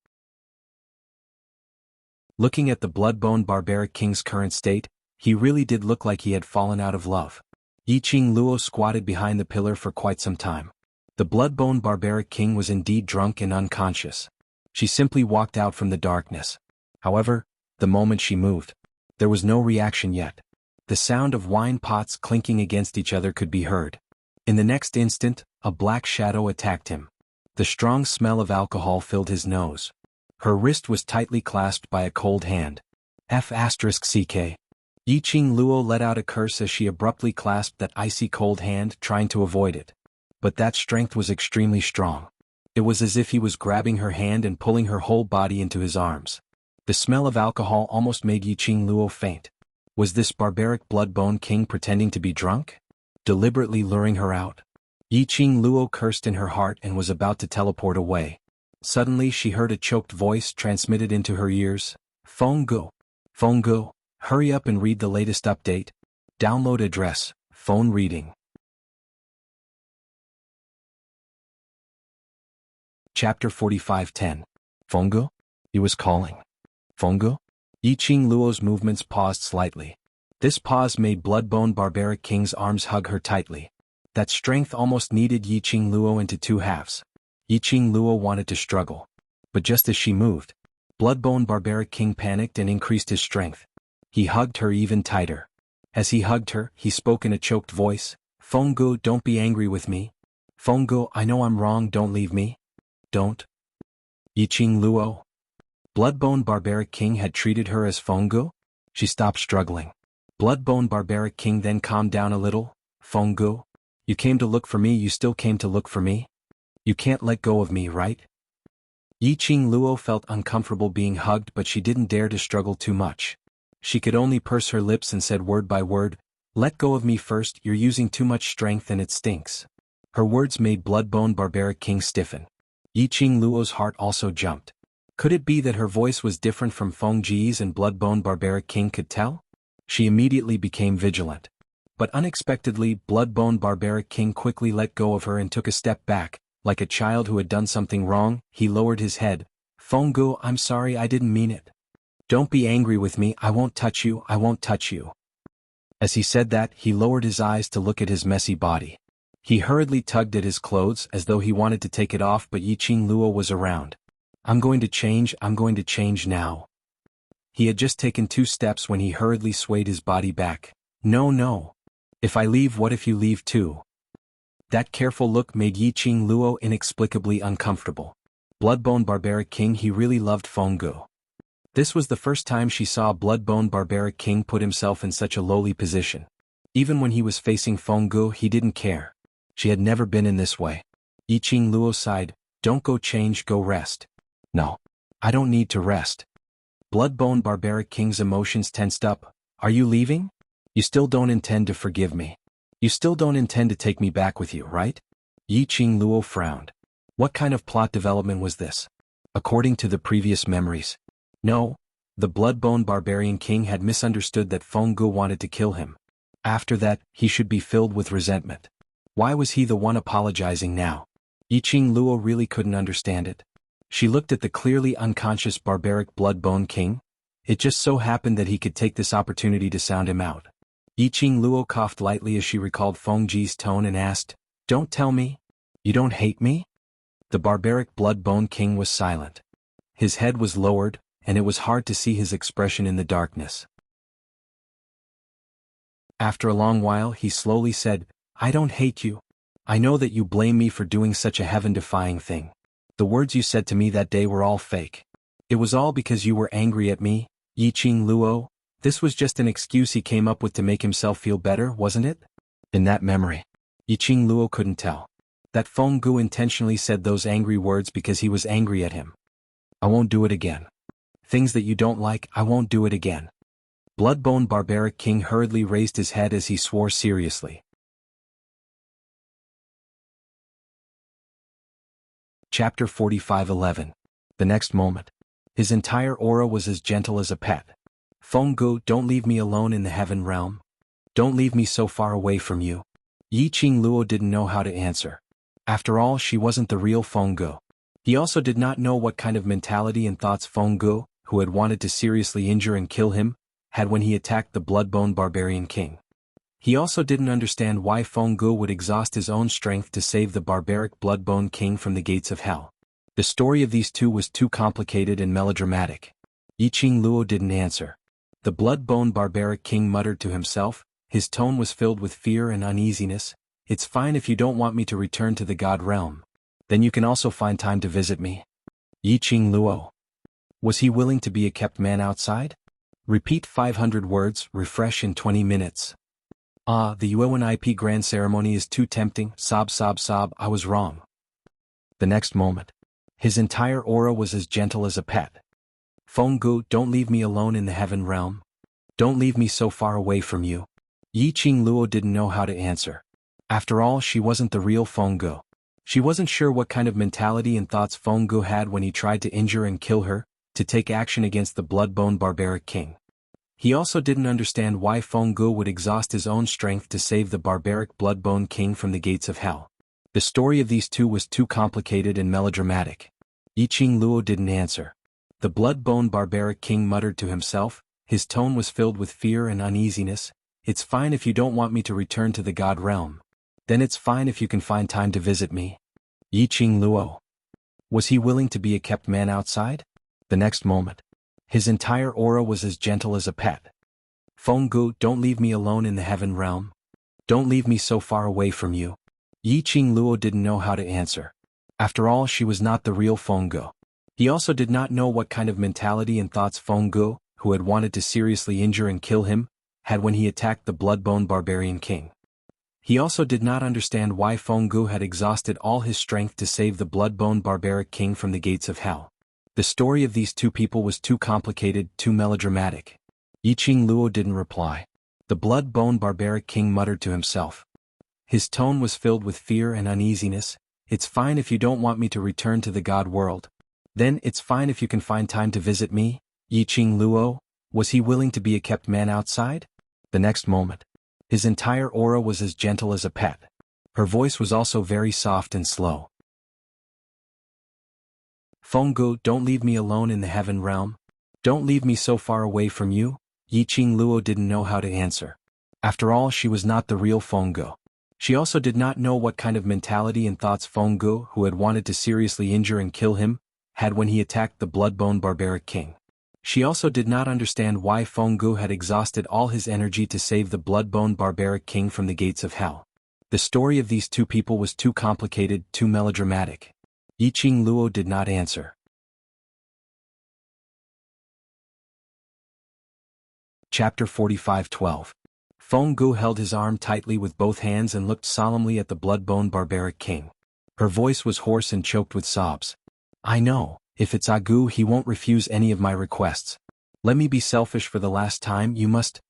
Looking at the Bloodbone Barbaric King's current state, he really did look like he had fallen out of love. Yiqing Luo squatted behind the pillar for quite some time. The Bloodbone Barbaric King was indeed drunk and unconscious. She simply walked out from the darkness. However, the moment she moved, there was no reaction yet. The sound of wine pots clinking against each other could be heard. In the next instant, a black shadow attacked him. The strong smell of alcohol filled his nose. Her wrist was tightly clasped by a cold hand. F***ck. Yiqing Luo let out a curse as she abruptly clasped that icy cold hand, trying to avoid it. But that strength was extremely strong. It was as if he was grabbing her hand and pulling her whole body into his arms. The smell of alcohol almost made Yiqing Luo faint. Was this barbaric blood-bone king pretending to be drunk? Deliberately luring her out? Yiqing Luo cursed in her heart and was about to teleport away. Suddenly she heard a choked voice transmitted into her ears. Fenggu. Fenggu, hurry up and read the latest update. Download address, phone reading. Chapter 45:10. Fenggu? He was calling. Fenggu? Yiqing Luo's movements paused slightly. This pause made Bloodbone Barbaric King's arms hug her tightly. That strength almost kneaded Yiqing Luo into two halves. Yiqing Luo wanted to struggle. But just as she moved, Bloodbone Barbaric King panicked and increased his strength. He hugged her even tighter. As he hugged her, he spoke in a choked voice. Fenggu, don't be angry with me. Fenggu, I know I'm wrong, don't leave me. Don't. Yiqing Luo. Bloodbone Barbaric King had treated her as Fenggu? She stopped struggling. Bloodbone Barbaric King then calmed down a little. Fenggu, you came to look for me, you still came to look for me? You can't let go of me, right? Yiqing Luo felt uncomfortable being hugged, but she didn't dare to struggle too much. She could only purse her lips and said word by word, let go of me first, you're using too much strength and it stinks. Her words made Bloodbone Barbaric King stiffen. Yiqing Luo's heart also jumped. Could it be that her voice was different from Fengji's and Bloodbone Barbaric King could tell? She immediately became vigilant. But unexpectedly, Bloodbone Barbaric King quickly let go of her and took a step back. Like a child who had done something wrong, he lowered his head. Fenggu, I'm sorry, I didn't mean it. Don't be angry with me, I won't touch you, I won't touch you. As he said that, he lowered his eyes to look at his messy body. He hurriedly tugged at his clothes as though he wanted to take it off, but Yiqing Luo was around. I'm going to change now. He had just taken 2 steps when he hurriedly swayed his body back. No. If I leave, what if you leave too? That careful look made Yiqing Luo inexplicably uncomfortable. Bloodbone Barbaric King, he really loved Fenggu. This was the first time she saw Bloodbone Barbaric King put himself in such a lowly position. Even when he was facing Fenggu, he didn't care. She had never been in this way. Yiqing Luo sighed, don't go change, go rest. No. I don't need to rest. Bloodbone Barbaric King's emotions tensed up. Are you leaving? You still don't intend to forgive me. You still don't intend to take me back with you, right? Yiqing Luo frowned. What kind of plot development was this? According to the previous memories. No. The Bloodbone Barbarian King had misunderstood that Fenggu wanted to kill him. After that, he should be filled with resentment. Why was he the one apologizing now? Yiqing Luo really couldn't understand it. She looked at the clearly unconscious barbaric Bloodbone King. It just so happened that he could take this opportunity to sound him out. Yiqing Luo coughed lightly as she recalled Fengji's tone and asked, don't tell me? You don't hate me? The barbaric Bloodbone King was silent. His head was lowered, and it was hard to see his expression in the darkness. After a long while he slowly said, I don't hate you. I know that you blame me for doing such a heaven-defying thing. The words you said to me that day were all fake. It was all because you were angry at me, Yiqing Luo. This was just an excuse he came up with to make himself feel better, wasn't it? In that memory, Yiqing Luo couldn't tell that Fenggu intentionally said those angry words because he was angry at him. I won't do it again. Things that you don't like, I won't do it again. Bloodbone Barbaric King hurriedly raised his head as he swore seriously. Chapter 45:11. The next moment, his entire aura was as gentle as a pet. Fenggu, don't leave me alone in the heaven realm. Don't leave me so far away from you. Yiqing Luo didn't know how to answer. After all, she wasn't the real Fenggu. He also did not know what kind of mentality and thoughts Fenggu, who had wanted to seriously injure and kill him, had when he attacked the Bloodbone Barbarian King. He also didn't understand why Fenggu would exhaust his own strength to save the barbaric Bloodbone King from the gates of hell. The story of these two was too complicated and melodramatic. Yiqing Luo didn't answer. The Bloodbone Barbaric King muttered to himself. His tone was filled with fear and uneasiness. It's fine if you don't want me to return to the God realm. Then you can also find time to visit me. Yiqing Luo. Was he willing to be a kept man outside? Repeat 500 words, refresh in 20 minutes. The Yuan IP grand ceremony is too tempting, sob, I was wrong. The next moment, his entire aura was as gentle as a pet. Fenggu, don't leave me alone in the heaven realm. Don't leave me so far away from you. Yi Qingluo didn't know how to answer. After all, she wasn't the real Fenggu. She wasn't sure what kind of mentality and thoughts Fenggu had when he tried to injure and kill her, to take action against the blood-bone barbaric king. He also didn't understand why Fenggu would exhaust his own strength to save the barbaric blood-bone king from the gates of hell. The story of these two was too complicated and melodramatic. Yi Qingluo didn't answer. The blood-bone barbaric king muttered to himself, his tone was filled with fear and uneasiness. It's fine if you don't want me to return to the god realm. Then it's fine if you can find time to visit me. Yi Qingluo. Was he willing to be a kept man outside? The next moment, his entire aura was as gentle as a pet. Fenggu, don't leave me alone in the heaven realm. Don't leave me so far away from you. Yi Qingluo didn't know how to answer. After all, she was not the real Fenggu. He also did not know what kind of mentality and thoughts Fenggu, who had wanted to seriously injure and kill him, had when he attacked the blood-bone barbarian king. He also did not understand why Fenggu had exhausted all his strength to save the blood-bone barbaric king from the gates of hell. The story of these two people was too complicated, too melodramatic. Yi Qingluo didn't reply. The blood-bone barbaric king muttered to himself. His tone was filled with fear and uneasiness. It's fine if you don't want me to return to the god world. Then it's fine if you can find time to visit me. Yi Qingluo, was he willing to be a kept man outside? The next moment, his entire aura was as gentle as a pet. Her voice was also very soft and slow. Fenggu, don't leave me alone in the heaven realm. Don't leave me so far away from you. Yi Qingluo didn't know how to answer. After all, she was not the real Fenggu. She also did not know what kind of mentality and thoughts Fenggu, who had wanted to seriously injure and kill him, had when he attacked the blood-bone barbaric king. She also did not understand why Fenggu had exhausted all his energy to save the blood-bone barbaric king from the gates of hell. The story of these two people was too complicated, too melodramatic. Yi Qingluo did not answer. Chapter 45:12. Fenggu held his arm tightly with both hands and looked solemnly at the blood-bone barbaric king. Her voice was hoarse and choked with sobs. I know, if it's Agu, he won't refuse any of my requests. Let me be selfish for the last time. You must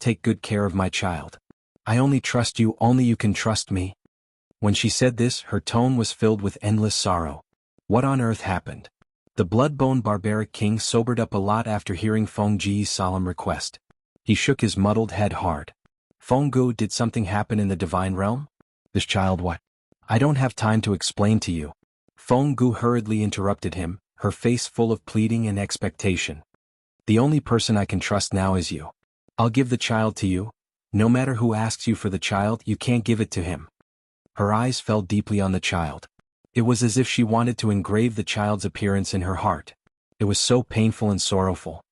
take good care of my child. I only trust you, only you can trust me. When she said this, her tone was filled with endless sorrow. What on earth happened? The blood-bone barbaric king sobered up a lot after hearing Fengji's solemn request. He shook his muddled head hard. Fenggu, did something happen in the divine realm? This child what? I don't have time to explain to you. Fenggu hurriedly interrupted him, her face full of pleading and expectation. The only person I can trust now is you. I'll give the child to you. No matter who asks you for the child, you can't give it to him. Her eyes fell deeply on the child. It was as if she wanted to engrave the child's appearance in her heart. It was so painful and sorrowful.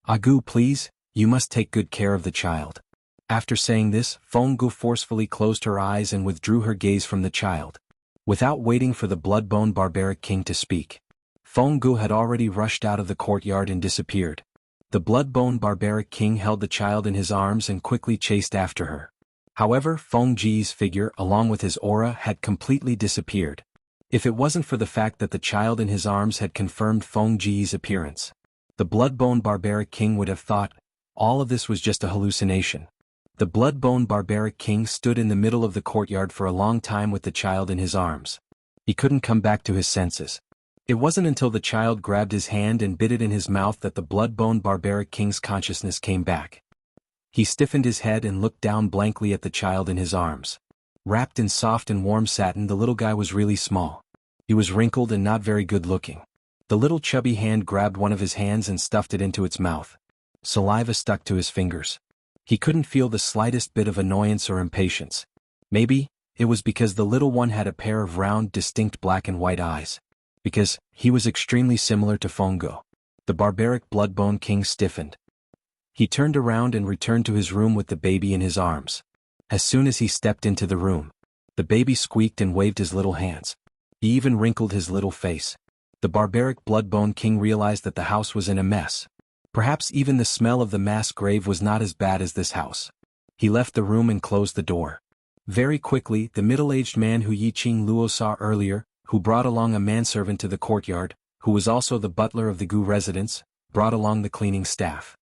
Agu, please, you must take good care of the child. After saying this, Fenggu forcefully closed her eyes and withdrew her gaze from the child. Without waiting for the blood-bone barbaric king to speak, Fenggu had already rushed out of the courtyard and disappeared. The blood-bone barbaric king held the child in his arms and quickly chased after her. However, Fengji's figure, along with his aura, had completely disappeared. If it wasn't for the fact that the child in his arms had confirmed Fengji's appearance, the blood-bone barbaric king would have thought all of this was just a hallucination. The blood-bone barbaric king stood in the middle of the courtyard for a long time with the child in his arms. He couldn't come back to his senses. It wasn't until the child grabbed his hand and bit it in his mouth that the blood-bone barbaric king's consciousness came back. He stiffened his head and looked down blankly at the child in his arms. Wrapped in soft and warm satin, the little guy was really small. He was wrinkled and not very good-looking. The little chubby hand grabbed one of his hands and stuffed it into its mouth. Saliva stuck to his fingers. He couldn't feel the slightest bit of annoyance or impatience. Maybe it was because the little one had a pair of round, distinct black and white eyes. Because he was extremely similar to Fenggu. The barbaric blood-bone king stiffened. He turned around and returned to his room with the baby in his arms. As soon as he stepped into the room, the baby squeaked and waved his little hands. He even wrinkled his little face. The barbaric blood-bone king realized that the house was in a mess. Perhaps even the smell of the mass grave was not as bad as this house. He left the room and closed the door. Very quickly, the middle-aged man who Yi Qingluo saw earlier, who brought along a manservant to the courtyard, who was also the butler of the Gu residence, brought along the cleaning staff.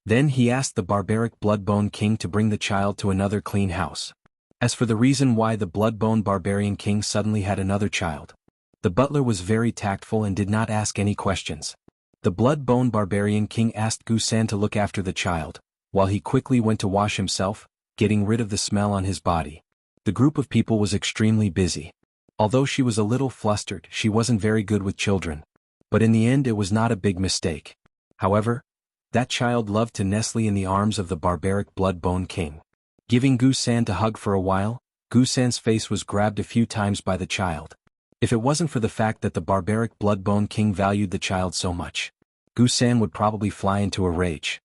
Then he asked the barbaric Bloodbone King to bring the child to another clean house. As for the reason why the Bloodbone Barbarian King suddenly had another child, the butler was very tactful and did not ask any questions. The Bloodbone Barbarian King asked Gusan to look after the child, while he quickly went to wash himself, getting rid of the smell on his body. The group of people was extremely busy. Although she was a little flustered, she wasn't very good with children. But in the end it was not a big mistake. However, that child loved to nestle in the arms of the barbaric Bloodbone King. Giving Gusan a hug for a while, Gusan's face was grabbed a few times by the child. If it wasn't for the fact that the barbaric Bloodbone King valued the child so much, Gusan would probably fly into a rage.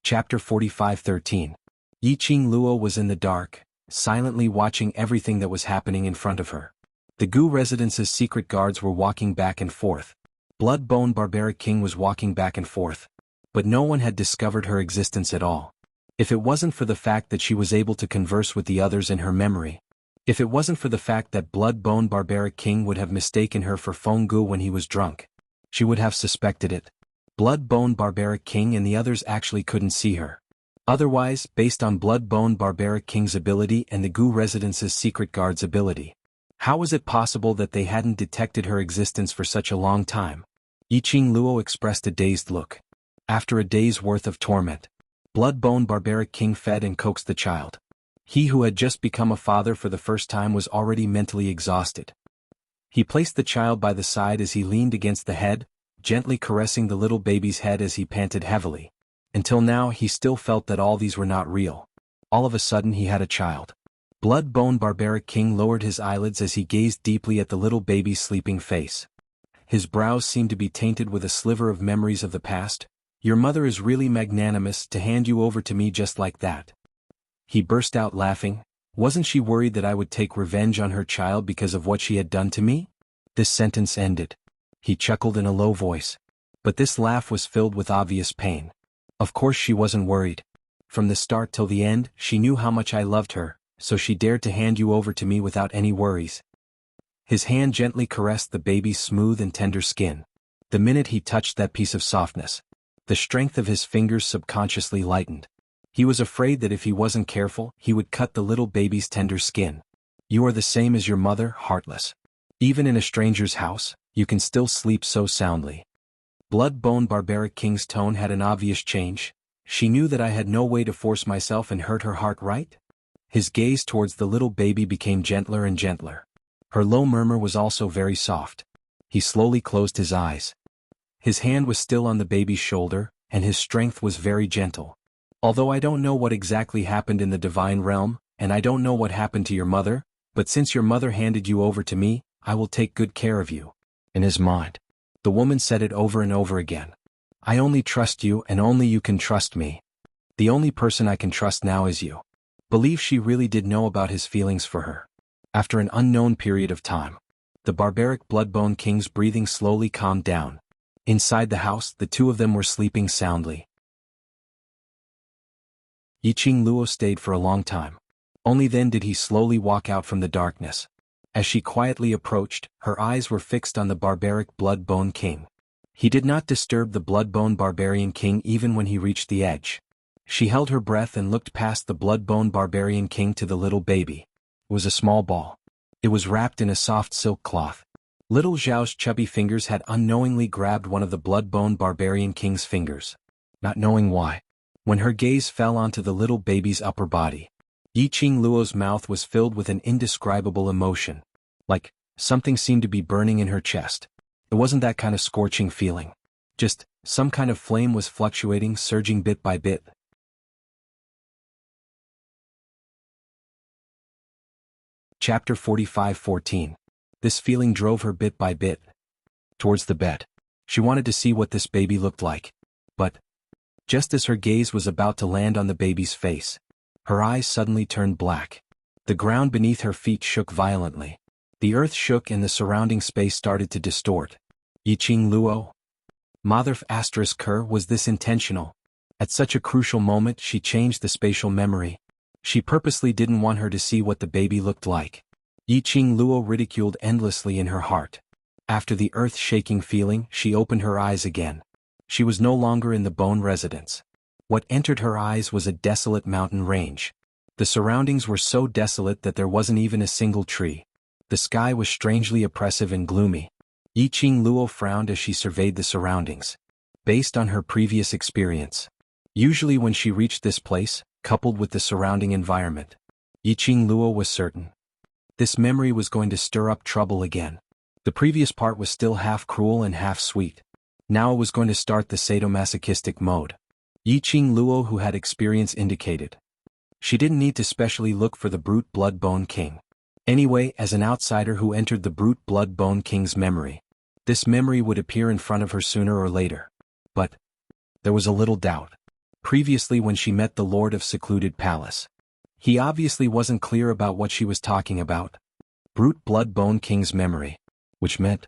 Chapter 45:13. Yiqing Luo was in the dark, silently watching everything that was happening in front of her. The Gu residence's secret guards were walking back and forth. Bloodbone Barbaric King was walking back and forth. But no one had discovered her existence at all. If it wasn't for the fact that she was able to converse with the others in her memory. If it wasn't for the fact that Bloodbone Barbaric King would have mistaken her for Feng Gu when he was drunk, she would have suspected it. Bloodbone Barbaric King and the others actually couldn't see her. Otherwise, based on Bloodbone Barbaric King's ability and the Gu residence's secret guard's ability, how was it possible that they hadn't detected her existence for such a long time? Yiqing Luo expressed a dazed look. After a day's worth of torment, Bloodbone Barbaric King fed and coaxed the child. He who had just become a father for the first time was already mentally exhausted. He placed the child by the side as he leaned against the head, gently caressing the little baby's head as he panted heavily. Until now he still felt that all these were not real. All of a sudden he had a child. Bloodbone Barbaric King lowered his eyelids as he gazed deeply at the little baby's sleeping face. His brows seemed to be tainted with a sliver of memories of the past. "Your mother is really magnanimous to hand you over to me just like that." He burst out laughing. Wasn't she worried that I would take revenge on her child because of what she had done to me? This sentence ended. He chuckled in a low voice. But this laugh was filled with obvious pain. Of course she wasn't worried. From the start till the end, she knew how much I loved her, so she dared to hand you over to me without any worries. His hand gently caressed the baby's smooth and tender skin. The minute he touched that piece of softness, the strength of his fingers subconsciously lightened. He was afraid that if he wasn't careful, he would cut the little baby's tender skin. "You are the same as your mother, heartless. Even in a stranger's house, you can still sleep so soundly." Bloodbone Barbaric King's tone had an obvious change. She knew that I had no way to force myself and hurt her heart, right? His gaze towards the little baby became gentler and gentler. Her low murmur was also very soft. He slowly closed his eyes. His hand was still on the baby's shoulder, and his strength was very gentle. "Although I don't know what exactly happened in the divine realm, and I don't know what happened to your mother, but since your mother handed you over to me, I will take good care of you." In his mind, the woman said it over and over again. "I only trust you and only you can trust me. The only person I can trust now is you." Believe she really did know about his feelings for her. After an unknown period of time, the barbaric Bloodbone King's breathing slowly calmed down. Inside the house, the two of them were sleeping soundly. Yiqing Luo stayed for a long time. Only then did he slowly walk out from the darkness. As she quietly approached, her eyes were fixed on the barbaric Bloodbone King. He did not disturb the Bloodbone Barbarian King even when he reached the edge. She held her breath and looked past the Bloodbone Barbarian King to the little baby. It was a small ball. It was wrapped in a soft silk cloth. Little Zhao's chubby fingers had unknowingly grabbed one of the Bloodbone Barbarian King's fingers. Not knowing why, when her gaze fell onto the little baby's upper body, Yiqing Luo's mouth was filled with an indescribable emotion. Like, something seemed to be burning in her chest. It wasn't that kind of scorching feeling. Just, some kind of flame was fluctuating, surging bit by bit. Chapter 45:14. This feeling drove her bit by bit towards the bed. She wanted to see what this baby looked like. But, just as her gaze was about to land on the baby's face, her eyes suddenly turned black. The ground beneath her feet shook violently. The earth shook and the surrounding space started to distort. Yiqing Luo? Mother***, was this intentional? At such a crucial moment she changed the spatial memory. She purposely didn't want her to see what the baby looked like. Yiqing Luo ridiculed endlessly in her heart. After the earth-shaking feeling, she opened her eyes again. She was no longer in the bone residence. What entered her eyes was a desolate mountain range. The surroundings were so desolate that there wasn't even a single tree. The sky was strangely oppressive and gloomy. Yiqing Luo frowned as she surveyed the surroundings. Based on her previous experience, usually when she reached this place, coupled with the surrounding environment, Yiqing Luo was certain this memory was going to stir up trouble again. The previous part was still half cruel and half sweet. Now it was going to start the sadomasochistic mode. Yiqing Luo, who had experience, indicated she didn't need to specially look for the brute blood bone king. Anyway, as an outsider who entered the brute blood bone king's memory, this memory would appear in front of her sooner or later. But there was a little doubt. Previously, when she met the Lord of Secluded Palace, he obviously wasn't clear about what she was talking about. Brute blood bone king's memory. Which meant,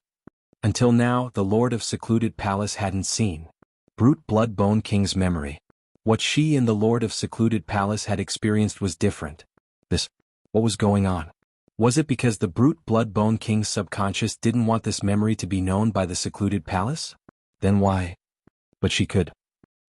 until now, the Lord of Secluded Palace hadn't seen brute blood bone king's memory. What she and the Lord of Secluded Palace had experienced was different. What was going on? Was it because the brute blood bone king's subconscious didn't want this memory to be known by the Secluded Palace? Then why? But she could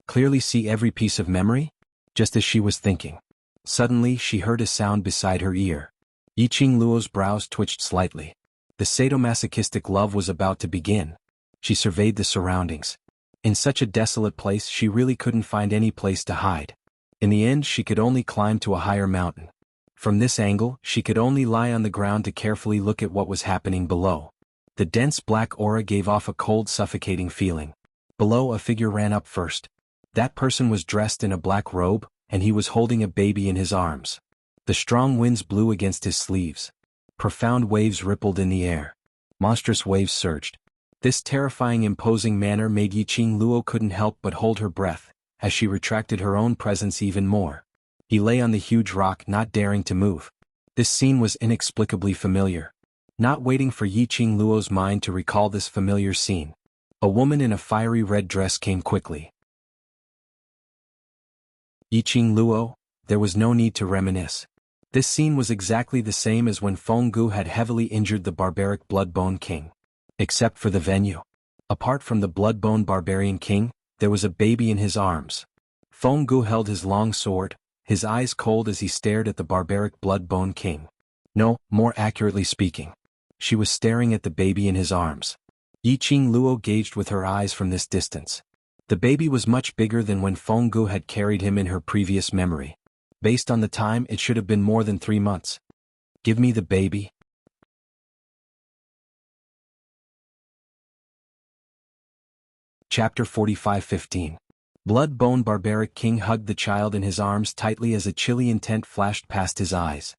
clearly see every piece of memory, just as she was thinking. Suddenly she heard a sound beside her ear. Yiqing Luo's brows twitched slightly. The sadomasochistic love was about to begin. She surveyed the surroundings. In such a desolate place she really couldn't find any place to hide. In the end she could only climb to a higher mountain. From this angle she could only lie on the ground to carefully look at what was happening below. The dense black aura gave off a cold, suffocating feeling. Below, a figure ran up first. That person was dressed in a black robe, and he was holding a baby in his arms. The strong winds blew against his sleeves. Profound waves rippled in the air. Monstrous waves surged. This terrifying, imposing manner made Yiqing Luo couldn't help but hold her breath, as she retracted her own presence even more. He lay on the huge rock, not daring to move. This scene was inexplicably familiar. Not waiting for Yiqing Luo's mind to recall this familiar scene, a woman in a fiery red dress came quickly. Yiqing Luo, there was no need to reminisce. This scene was exactly the same as when Fenggu had heavily injured the barbaric Bloodbone King. Except for the venue. Apart from the Bloodbone Barbarian King, there was a baby in his arms. Fenggu held his long sword, his eyes cold as he stared at the barbaric Bloodbone King. No, more accurately speaking, she was staring at the baby in his arms. Yiqing Luo gauged with her eyes from this distance. The baby was much bigger than when Fenggu had carried him in her previous memory. Based on the time, it should have been more than 3 months. Give me the baby. Chapter 45:15. Bloodbone Barbaric King hugged the child in his arms tightly as a chilly intent flashed past his eyes.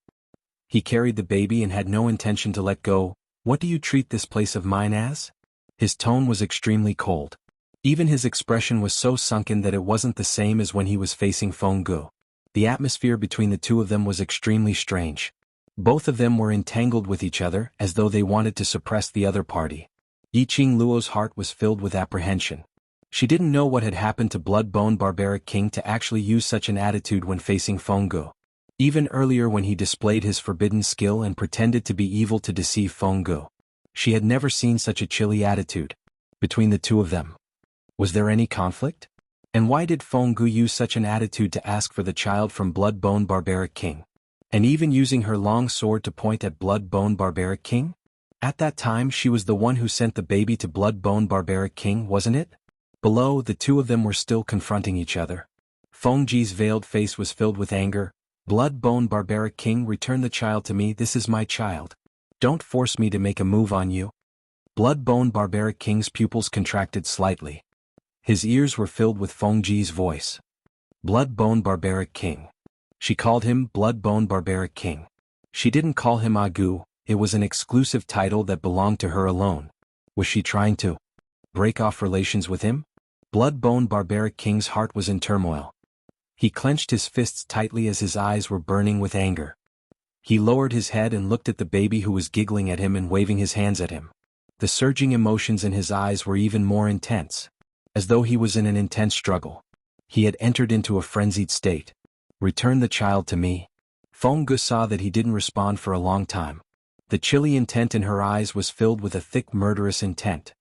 He carried the baby and had no intention to let go. What do you treat this place of mine as? His tone was extremely cold. Even his expression was so sunken that it wasn't the same as when he was facing Fenggu. The atmosphere between the two of them was extremely strange. Both of them were entangled with each other as though they wanted to suppress the other party. Yiqing Luo's heart was filled with apprehension. She didn't know what had happened to Bloodbone Barbaric King to actually use such an attitude when facing Fenggu. Even earlier when he displayed his forbidden skill and pretended to be evil to deceive Fenggu. She had never seen such a chilly attitude. Between the two of them, was there any conflict? And why did Fenggu use such an attitude to ask for the child from Bloodbone Barbaric King? And even using her long sword to point at Bloodbone Barbaric King? At that time she was the one who sent the baby to Bloodbone Barbaric King, wasn't it? Below, the two of them were still confronting each other. Fengji's veiled face was filled with anger. Bloodbone Barbaric King, return the child to me. This is my child. Don't force me to make a move on you. Bloodbone Barbaric King's pupils contracted slightly. His ears were filled with Fengji's voice. Bloodbone Barbaric King. She called him Bloodbone Barbaric King. She didn't call him Agu, it was an exclusive title that belonged to her alone. Was she trying to break off relations with him? Bloodbone Barbaric King's heart was in turmoil. He clenched his fists tightly as his eyes were burning with anger. He lowered his head and looked at the baby who was giggling at him and waving his hands at him. The surging emotions in his eyes were even more intense, as though he was in an intense struggle. He had entered into a frenzied state. "Return the child to me." Feng Gu saw that he didn't respond for a long time. The chilly intent in her eyes was filled with a thick murderous intent.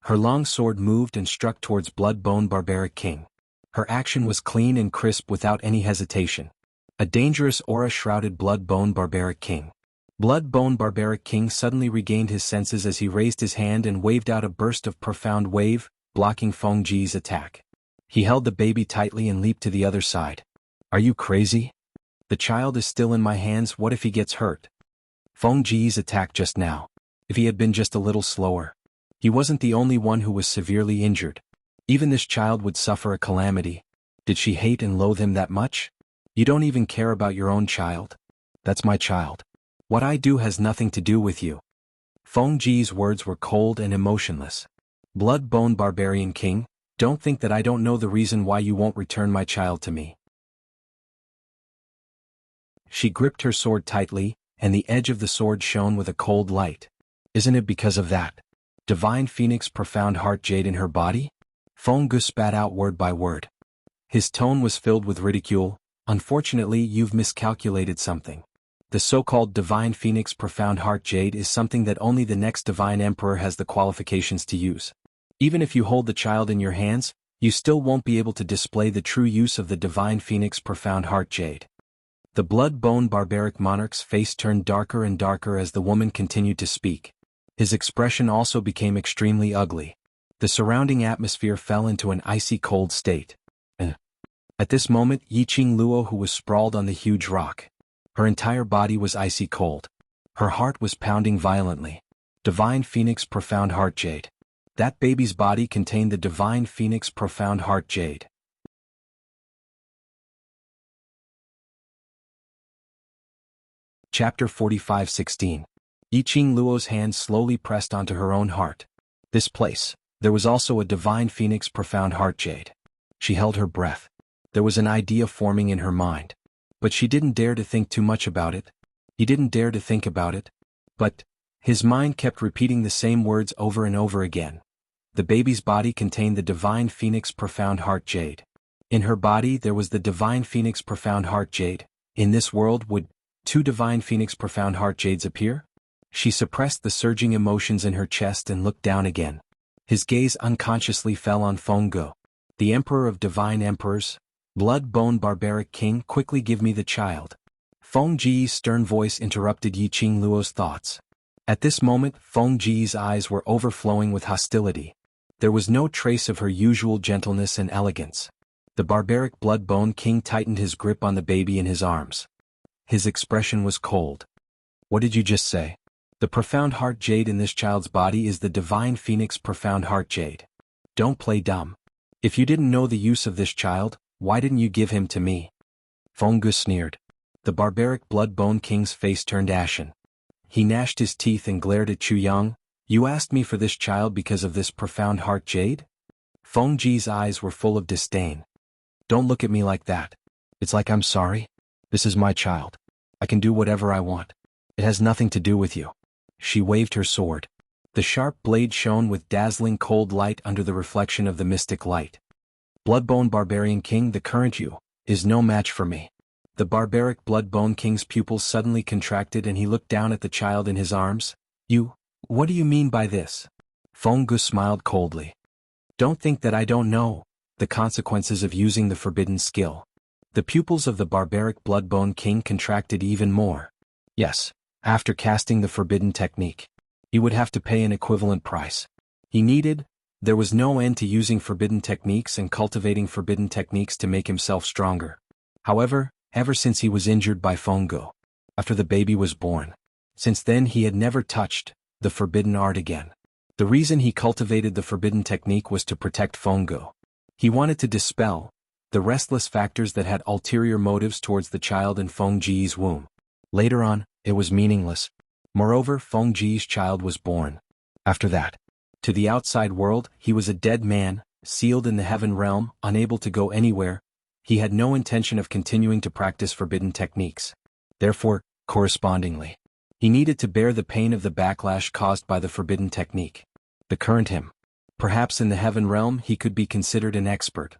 Her long sword moved and struck towards Blood-Bone Barbaric King. Her action was clean and crisp without any hesitation. A dangerous aura shrouded Blood-Bone Barbaric King. Blood-Bone Barbaric King suddenly regained his senses as he raised his hand and waved out a burst of profound wave, blocking Feng Ji's attack. He held the baby tightly and leaped to the other side. "Are you crazy? The child is still in my hands. What if he gets hurt?" Feng Ji's attack just now. If he had been just a little slower. He wasn't the only one who was severely injured. Even this child would suffer a calamity. Did she hate and loathe him that much? "You don't even care about your own child?" "That's my child. What I do has nothing to do with you." Feng Ji's words were cold and emotionless. "Blood-Bone Barbarian King, don't think that I don't know the reason why you won't return my child to me." She gripped her sword tightly, and the edge of the sword shone with a cold light. "Isn't it because of that Divine Phoenix profound heart jade in her body?" Feng Gu spat out word by word. His tone was filled with ridicule. "Unfortunately, you've miscalculated something. The so-called Divine Phoenix profound heart jade is something that only the next Divine Emperor has the qualifications to use. Even if you hold the child in your hands, you still won't be able to display the true use of the Divine Phoenix profound heart jade." The Blood-Bone Barbaric Monarch's face turned darker and darker as the woman continued to speak. His expression also became extremely ugly. The surrounding atmosphere fell into an icy cold state. At this moment, Yiqing Luo, who was sprawled on the huge rock. Her entire body was icy cold. Her heart was pounding violently. Divine Phoenix profound heart jade. That baby's body contained the Divine Phoenix profound heart jade. Chapter 45:16. Yiqing Luo's hand slowly pressed onto her own heart. This place, there was also a Divine Phoenix profound heart jade. She held her breath. There was an idea forming in her mind. But she didn't dare to think too much about it. He didn't dare to think about it. But his mind kept repeating the same words over and over again. The baby's body contained the Divine Phoenix profound heart jade. In her body there was the Divine Phoenix profound heart jade. In this world would 2 Divine Phoenix profound heart jades appear? She suppressed the surging emotions in her chest and looked down again. His gaze unconsciously fell on Feng Gu. "The Emperor of Divine Emperors, Blood-Bone Barbaric King, quickly give me the child." Feng Ji's stern voice interrupted Yiqing Luo's thoughts. At this moment, Feng Ji's eyes were overflowing with hostility. There was no trace of her usual gentleness and elegance. The barbaric Blood-Bone King tightened his grip on the baby in his arms. His expression was cold. "What did you just say?" "The profound heart jade in this child's body is the Divine Phoenix profound heart jade. Don't play dumb. If you didn't know the use of this child, why didn't you give him to me?" Feng Gu sneered. The barbaric Blood-Bone King's face turned ashen. He gnashed his teeth and glared at Chu Yang. "You asked me for this child because of this profound heart jade?" Feng Ji's eyes were full of disdain. "Don't look at me like that. It's like I'm sorry. This is my child. I can do whatever I want. It has nothing to do with you." She waved her sword. The sharp blade shone with dazzling cold light under the reflection of the mystic light. "Blood-Bone Barbarian King, the current you, is no match for me." The barbaric Blood-Bone King's pupils suddenly contracted and he looked down at the child in his arms. What do you mean by this?" Feng Gu smiled coldly. "Don't think that I don't know the consequences of using the forbidden skill." The pupils of the barbaric Blood-Bone King contracted even more. Yes, after casting the forbidden technique, he would have to pay an equivalent price. There was no end to using forbidden techniques and cultivating forbidden techniques to make himself stronger. However, ever since he was injured by Feng Gu, after the baby was born, since then he had never touched the forbidden art again. The reason he cultivated the forbidden technique was to protect Feng Gu. He wanted to dispel the restless factors that had ulterior motives towards the child in Feng Ji's womb. Later on, it was meaningless. Moreover, Feng Ji's child was born. After that, to the outside world, he was a dead man, sealed in the heaven realm, unable to go anywhere. He had no intention of continuing to practice forbidden techniques. Therefore, correspondingly, he needed to bear the pain of the backlash caused by the forbidden technique. The current him. Perhaps in the heaven realm he could be considered an expert.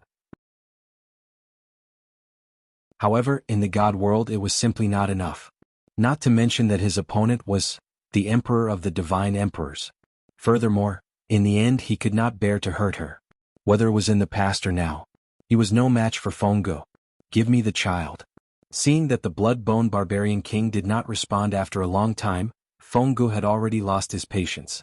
However, in the god world it was simply not enough. Not to mention that his opponent was the emperor of the divine emperors. Furthermore, in the end he could not bear to hurt her. Whether it was in the past or now, he was no match for Fenggu. Give me the child. Seeing that the blood-bone barbarian king did not respond after a long time, Fenggu had already lost his patience.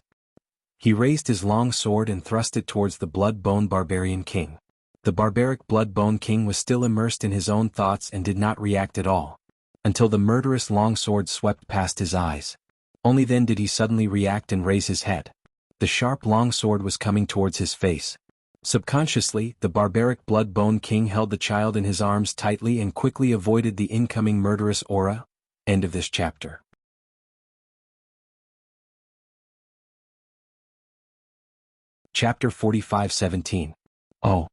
He raised his long sword and thrust it towards the blood-bone barbarian king. The barbaric blood-bone king was still immersed in his own thoughts and did not react at all, until the murderous long sword swept past his eyes. Only then did he suddenly react and raise his head. The sharp long sword was coming towards his face. Subconsciously, the barbaric blood-bone king held the child in his arms tightly and quickly avoided the incoming murderous aura. End of this chapter. Chapter 45:17. Oh.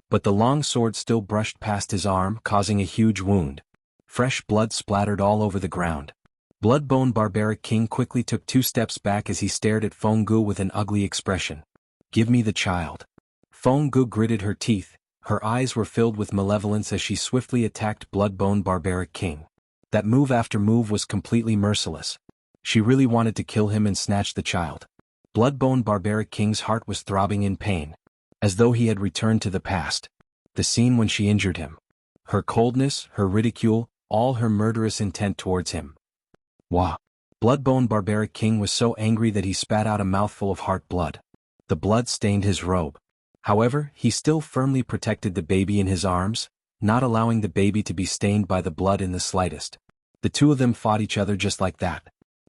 But the long sword still brushed past his arm, causing a huge wound. Fresh blood splattered all over the ground. Blood-bone barbaric king quickly took 2 steps back as he stared at Fenggu with an ugly expression. Give me the child. Fenggu gritted her teeth, her eyes were filled with malevolence as she swiftly attacked blood-bone barbaric king. That move after move was completely merciless. She really wanted to kill him and snatch the child. Blood-bone barbaric king's heart was throbbing in pain, as though he had returned to the past. The scene when she injured him. Her coldness, her ridicule, all her murderous intent towards him. Wah! Blood-bone barbaric king was so angry that he spat out a mouthful of heart blood. The blood stained his robe. However, he still firmly protected the baby in his arms, not allowing the baby to be stained by the blood in the slightest. The two of them fought each other just like that,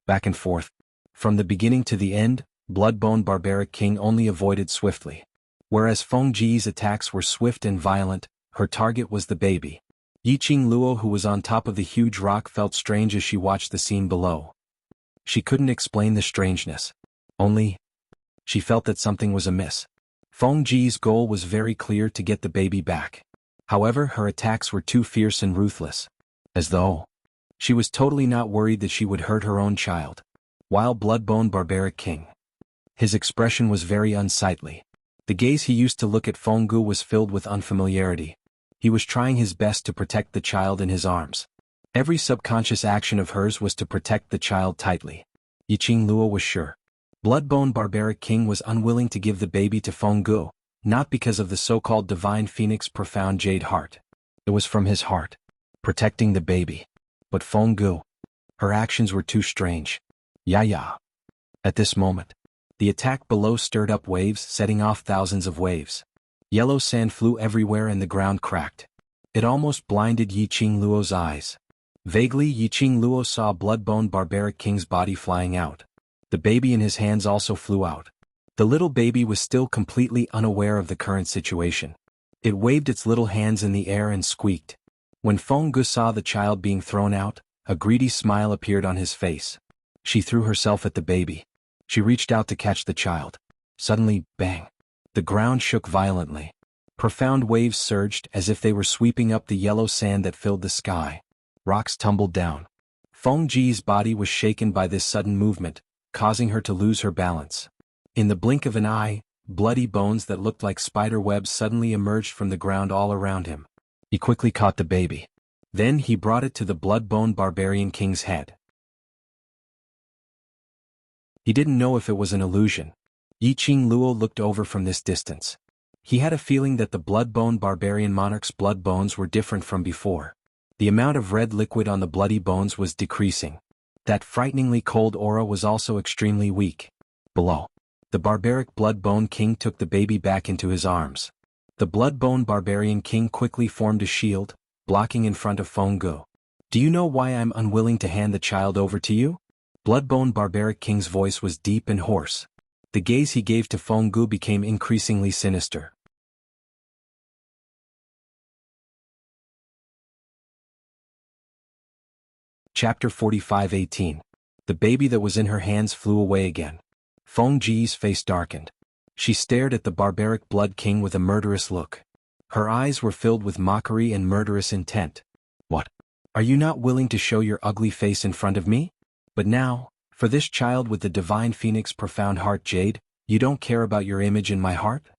back and forth. From the beginning to the end, blood-bone barbaric king only avoided swiftly. Whereas Fengji's attacks were swift and violent, her target was the baby. Yiqing Luo, who was on top of the huge rock, felt strange as she watched the scene below. She couldn't explain the strangeness. Only, she felt that something was amiss. Fengji's goal was very clear: to get the baby back. However, her attacks were too fierce and ruthless. As though she was totally not worried that she would hurt her own child. While blood-bone barbaric king, his expression was very unsightly. The gaze he used to look at Fenggu was filled with unfamiliarity. He was trying his best to protect the child in his arms. Every subconscious action of hers was to protect the child tightly. Yiqing Luo was sure. Blood-bone barbaric king was unwilling to give the baby to Fenggu, not because of the so-called divine phoenix profound jade heart. It was from his heart, protecting the baby. But Fenggu, her actions were too strange. Yeah. At this moment, the attack below stirred up waves, setting off thousands of waves. Yellow sand flew everywhere and the ground cracked. It almost blinded Yiqing Luo's eyes. Vaguely, Yiqing Luo saw blood-bone barbaric king's body flying out. The baby in his hands also flew out. The little baby was still completely unaware of the current situation. It waved its little hands in the air and squeaked. When Fenggu saw the child being thrown out, a greedy smile appeared on his face. She threw herself at the baby. She reached out to catch the child. Suddenly, bang! The ground shook violently. Profound waves surged as if they were sweeping up the yellow sand that filled the sky. Rocks tumbled down. Fengji's body was shaken by this sudden movement, causing her to lose her balance. In the blink of an eye, bloody bones that looked like spider webs suddenly emerged from the ground all around him. He quickly caught the baby. Then he brought it to the blood-bone barbarian king's head. He didn't know if it was an illusion. Yiqing Luo looked over from this distance. He had a feeling that the blood-bone barbarian monarch's blood bones were different from before. The amount of red liquid on the bloody bones was decreasing. That frighteningly cold aura was also extremely weak. Below, the barbaric blood-bone king took the baby back into his arms. The blood-bone barbarian king quickly formed a shield, blocking in front of Fenggu. Do you know why I'm unwilling to hand the child over to you? Blood-bone barbaric king's voice was deep and hoarse. The gaze he gave to Fenggu became increasingly sinister. Chapter 45:18. The baby that was in her hands flew away again. Fengji's face darkened. She stared at the barbaric blood king with a murderous look. Her eyes were filled with mockery and murderous intent. What? Are you not willing to show your ugly face in front of me? But now, for this child with the divine phoenix profound heart jade, you don't care about your image in my heart?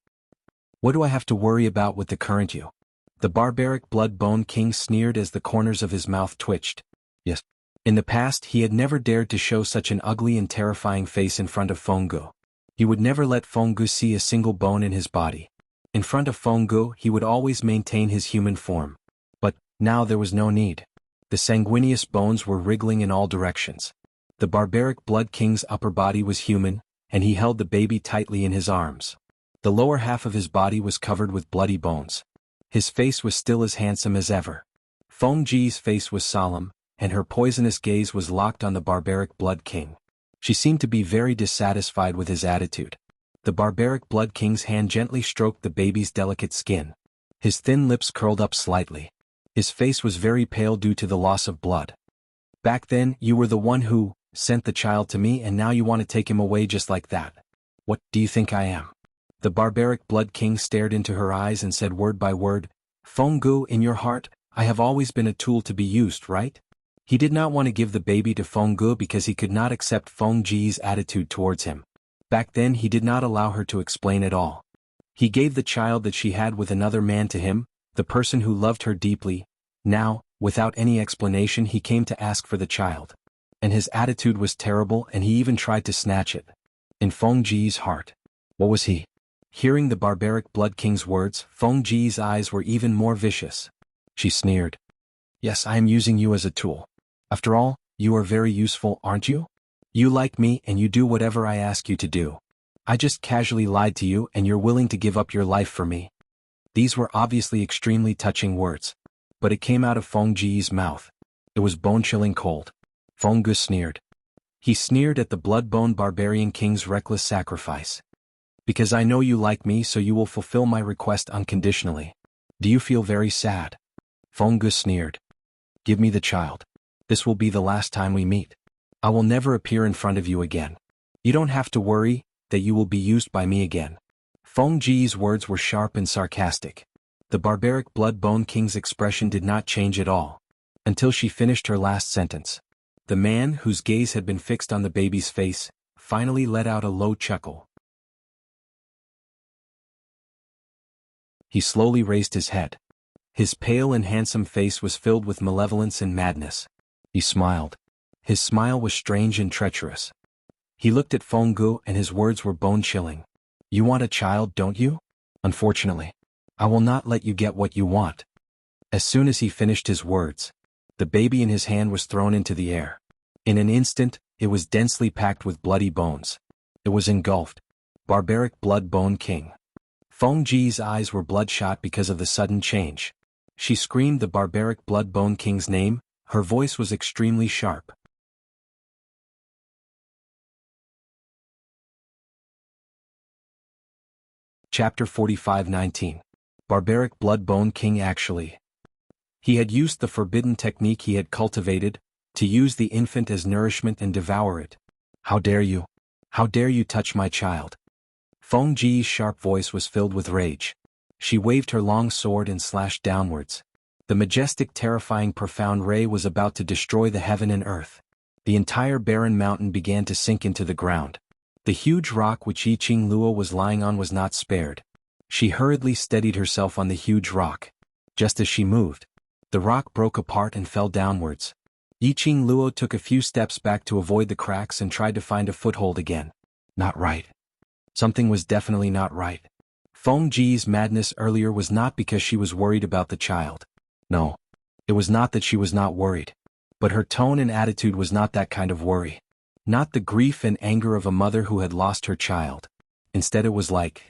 What do I have to worry about with the current you? The barbaric blood-bone king sneered as the corners of his mouth twitched. Yes. In the past he had never dared to show such an ugly and terrifying face in front of Fenggu. He would never let Fenggu see a single bone in his body. In front of Fenggu he would always maintain his human form. But, now there was no need. The sanguineous bones were wriggling in all directions. The barbaric blood king's upper body was human, and he held the baby tightly in his arms. The lower half of his body was covered with bloody bones. His face was still as handsome as ever. Fengji's face was solemn, and her poisonous gaze was locked on the barbaric blood king. She seemed to be very dissatisfied with his attitude. The barbaric blood king's hand gently stroked the baby's delicate skin. His thin lips curled up slightly. His face was very pale due to the loss of blood. Back then, you were the one who sent the child to me, and now you want to take him away just like that. What do you think I am? The barbaric blood king stared into her eyes and said word by word, Fenggu, in your heart, I have always been a tool to be used, right? He did not want to give the baby to Fenggu because he could not accept Fengji's attitude towards him. Back then he did not allow her to explain at all. He gave the child that she had with another man to him, the person who loved her deeply. Now, without any explanation, he came to ask for the child. And his attitude was terrible, and he even tried to snatch it. In Fengji's heart. What was he? Hearing the barbaric blood king's words, Fengji's eyes were even more vicious. She sneered. Yes, I am using you as a tool. After all, you are very useful, aren't you? You like me and you do whatever I ask you to do. I just casually lied to you and you're willing to give up your life for me. These were obviously extremely touching words. But it came out of Fengji's mouth. It was bone-chilling cold. Fenggu sneered. He sneered at the blood-bone barbarian king's reckless sacrifice. Because I know you like me, so you will fulfill my request unconditionally. Do you feel very sad? Fenggu sneered. Give me the child. This will be the last time we meet. I will never appear in front of you again. You don't have to worry that you will be used by me again. Fengji's words were sharp and sarcastic. The barbaric blood-bone king's expression did not change at all. Until she finished her last sentence. The man, whose gaze had been fixed on the baby's face, finally let out a low chuckle. He slowly raised his head. His pale and handsome face was filled with malevolence and madness. He smiled. His smile was strange and treacherous. He looked at Fenggu and his words were bone-chilling. You want a child, don't you? Unfortunately, I will not let you get what you want. As soon as he finished his words, the baby in his hand was thrown into the air. In an instant, it was densely packed with bloody bones. It was engulfed. Barbaric blood-bone king. Fengji's eyes were bloodshot because of the sudden change. She screamed the barbaric blood-bone king's name. Her voice was extremely sharp. Chapter 45:19. Barbaric blood-bone king actually. He had used the forbidden technique he had cultivated, to use the infant as nourishment and devour it. How dare you? How dare you touch my child? Fengji's sharp voice was filled with rage. She waved her long sword and slashed downwards. The majestic, terrifying, profound ray was about to destroy the heaven and earth. The entire barren mountain began to sink into the ground. The huge rock which Yiqing Luo was lying on was not spared. She hurriedly steadied herself on the huge rock. Just as she moved, the rock broke apart and fell downwards. Yiqing Luo took a few steps back to avoid the cracks and tried to find a foothold again. Not right. Something was definitely not right. Fengji's madness earlier was not because she was worried about the child. No, it was not that she was not worried. But her tone and attitude was not that kind of worry. Not the grief and anger of a mother who had lost her child. Instead it was like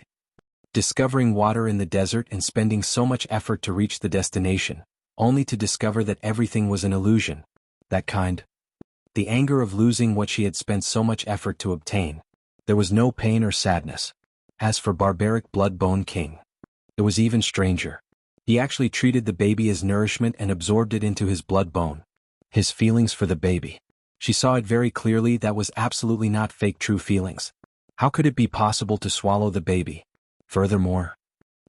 discovering water in the desert and spending so much effort to reach the destination, only to discover that everything was an illusion. That kind. The anger of losing what she had spent so much effort to obtain. There was no pain or sadness. As for barbaric blood-bone king, it was even stranger. He actually treated the baby as nourishment and absorbed it into his blood-bone. His feelings for the baby. She saw it very clearly. That was absolutely not fake true feelings. How could it be possible to swallow the baby? Furthermore,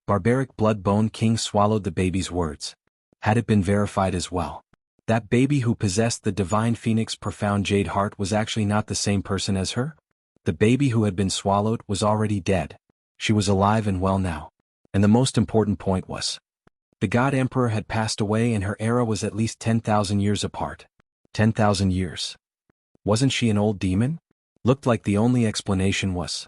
barbaric blood-bone king swallowed the baby's words. Had it been verified as well? That baby who possessed the divine phoenix profound jade heart was actually not the same person as her? The baby who had been swallowed was already dead. She was alive and well now. And the most important point was, The God Emperor had passed away and her era was at least 10,000 years apart. 10,000 years. Wasn't she an old demon? Looked like the only explanation was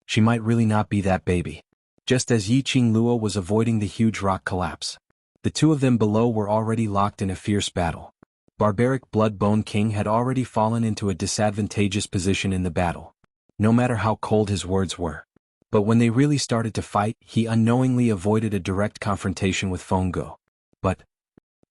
she might really not be that baby. Just as Yiqing Luo was avoiding the huge rock collapse, the two of them below were already locked in a fierce battle. Barbaric Blood-Bone King had already fallen into a disadvantageous position in the battle, no matter how cold his words were. But when they really started to fight, he unknowingly avoided a direct confrontation with Fenggu. But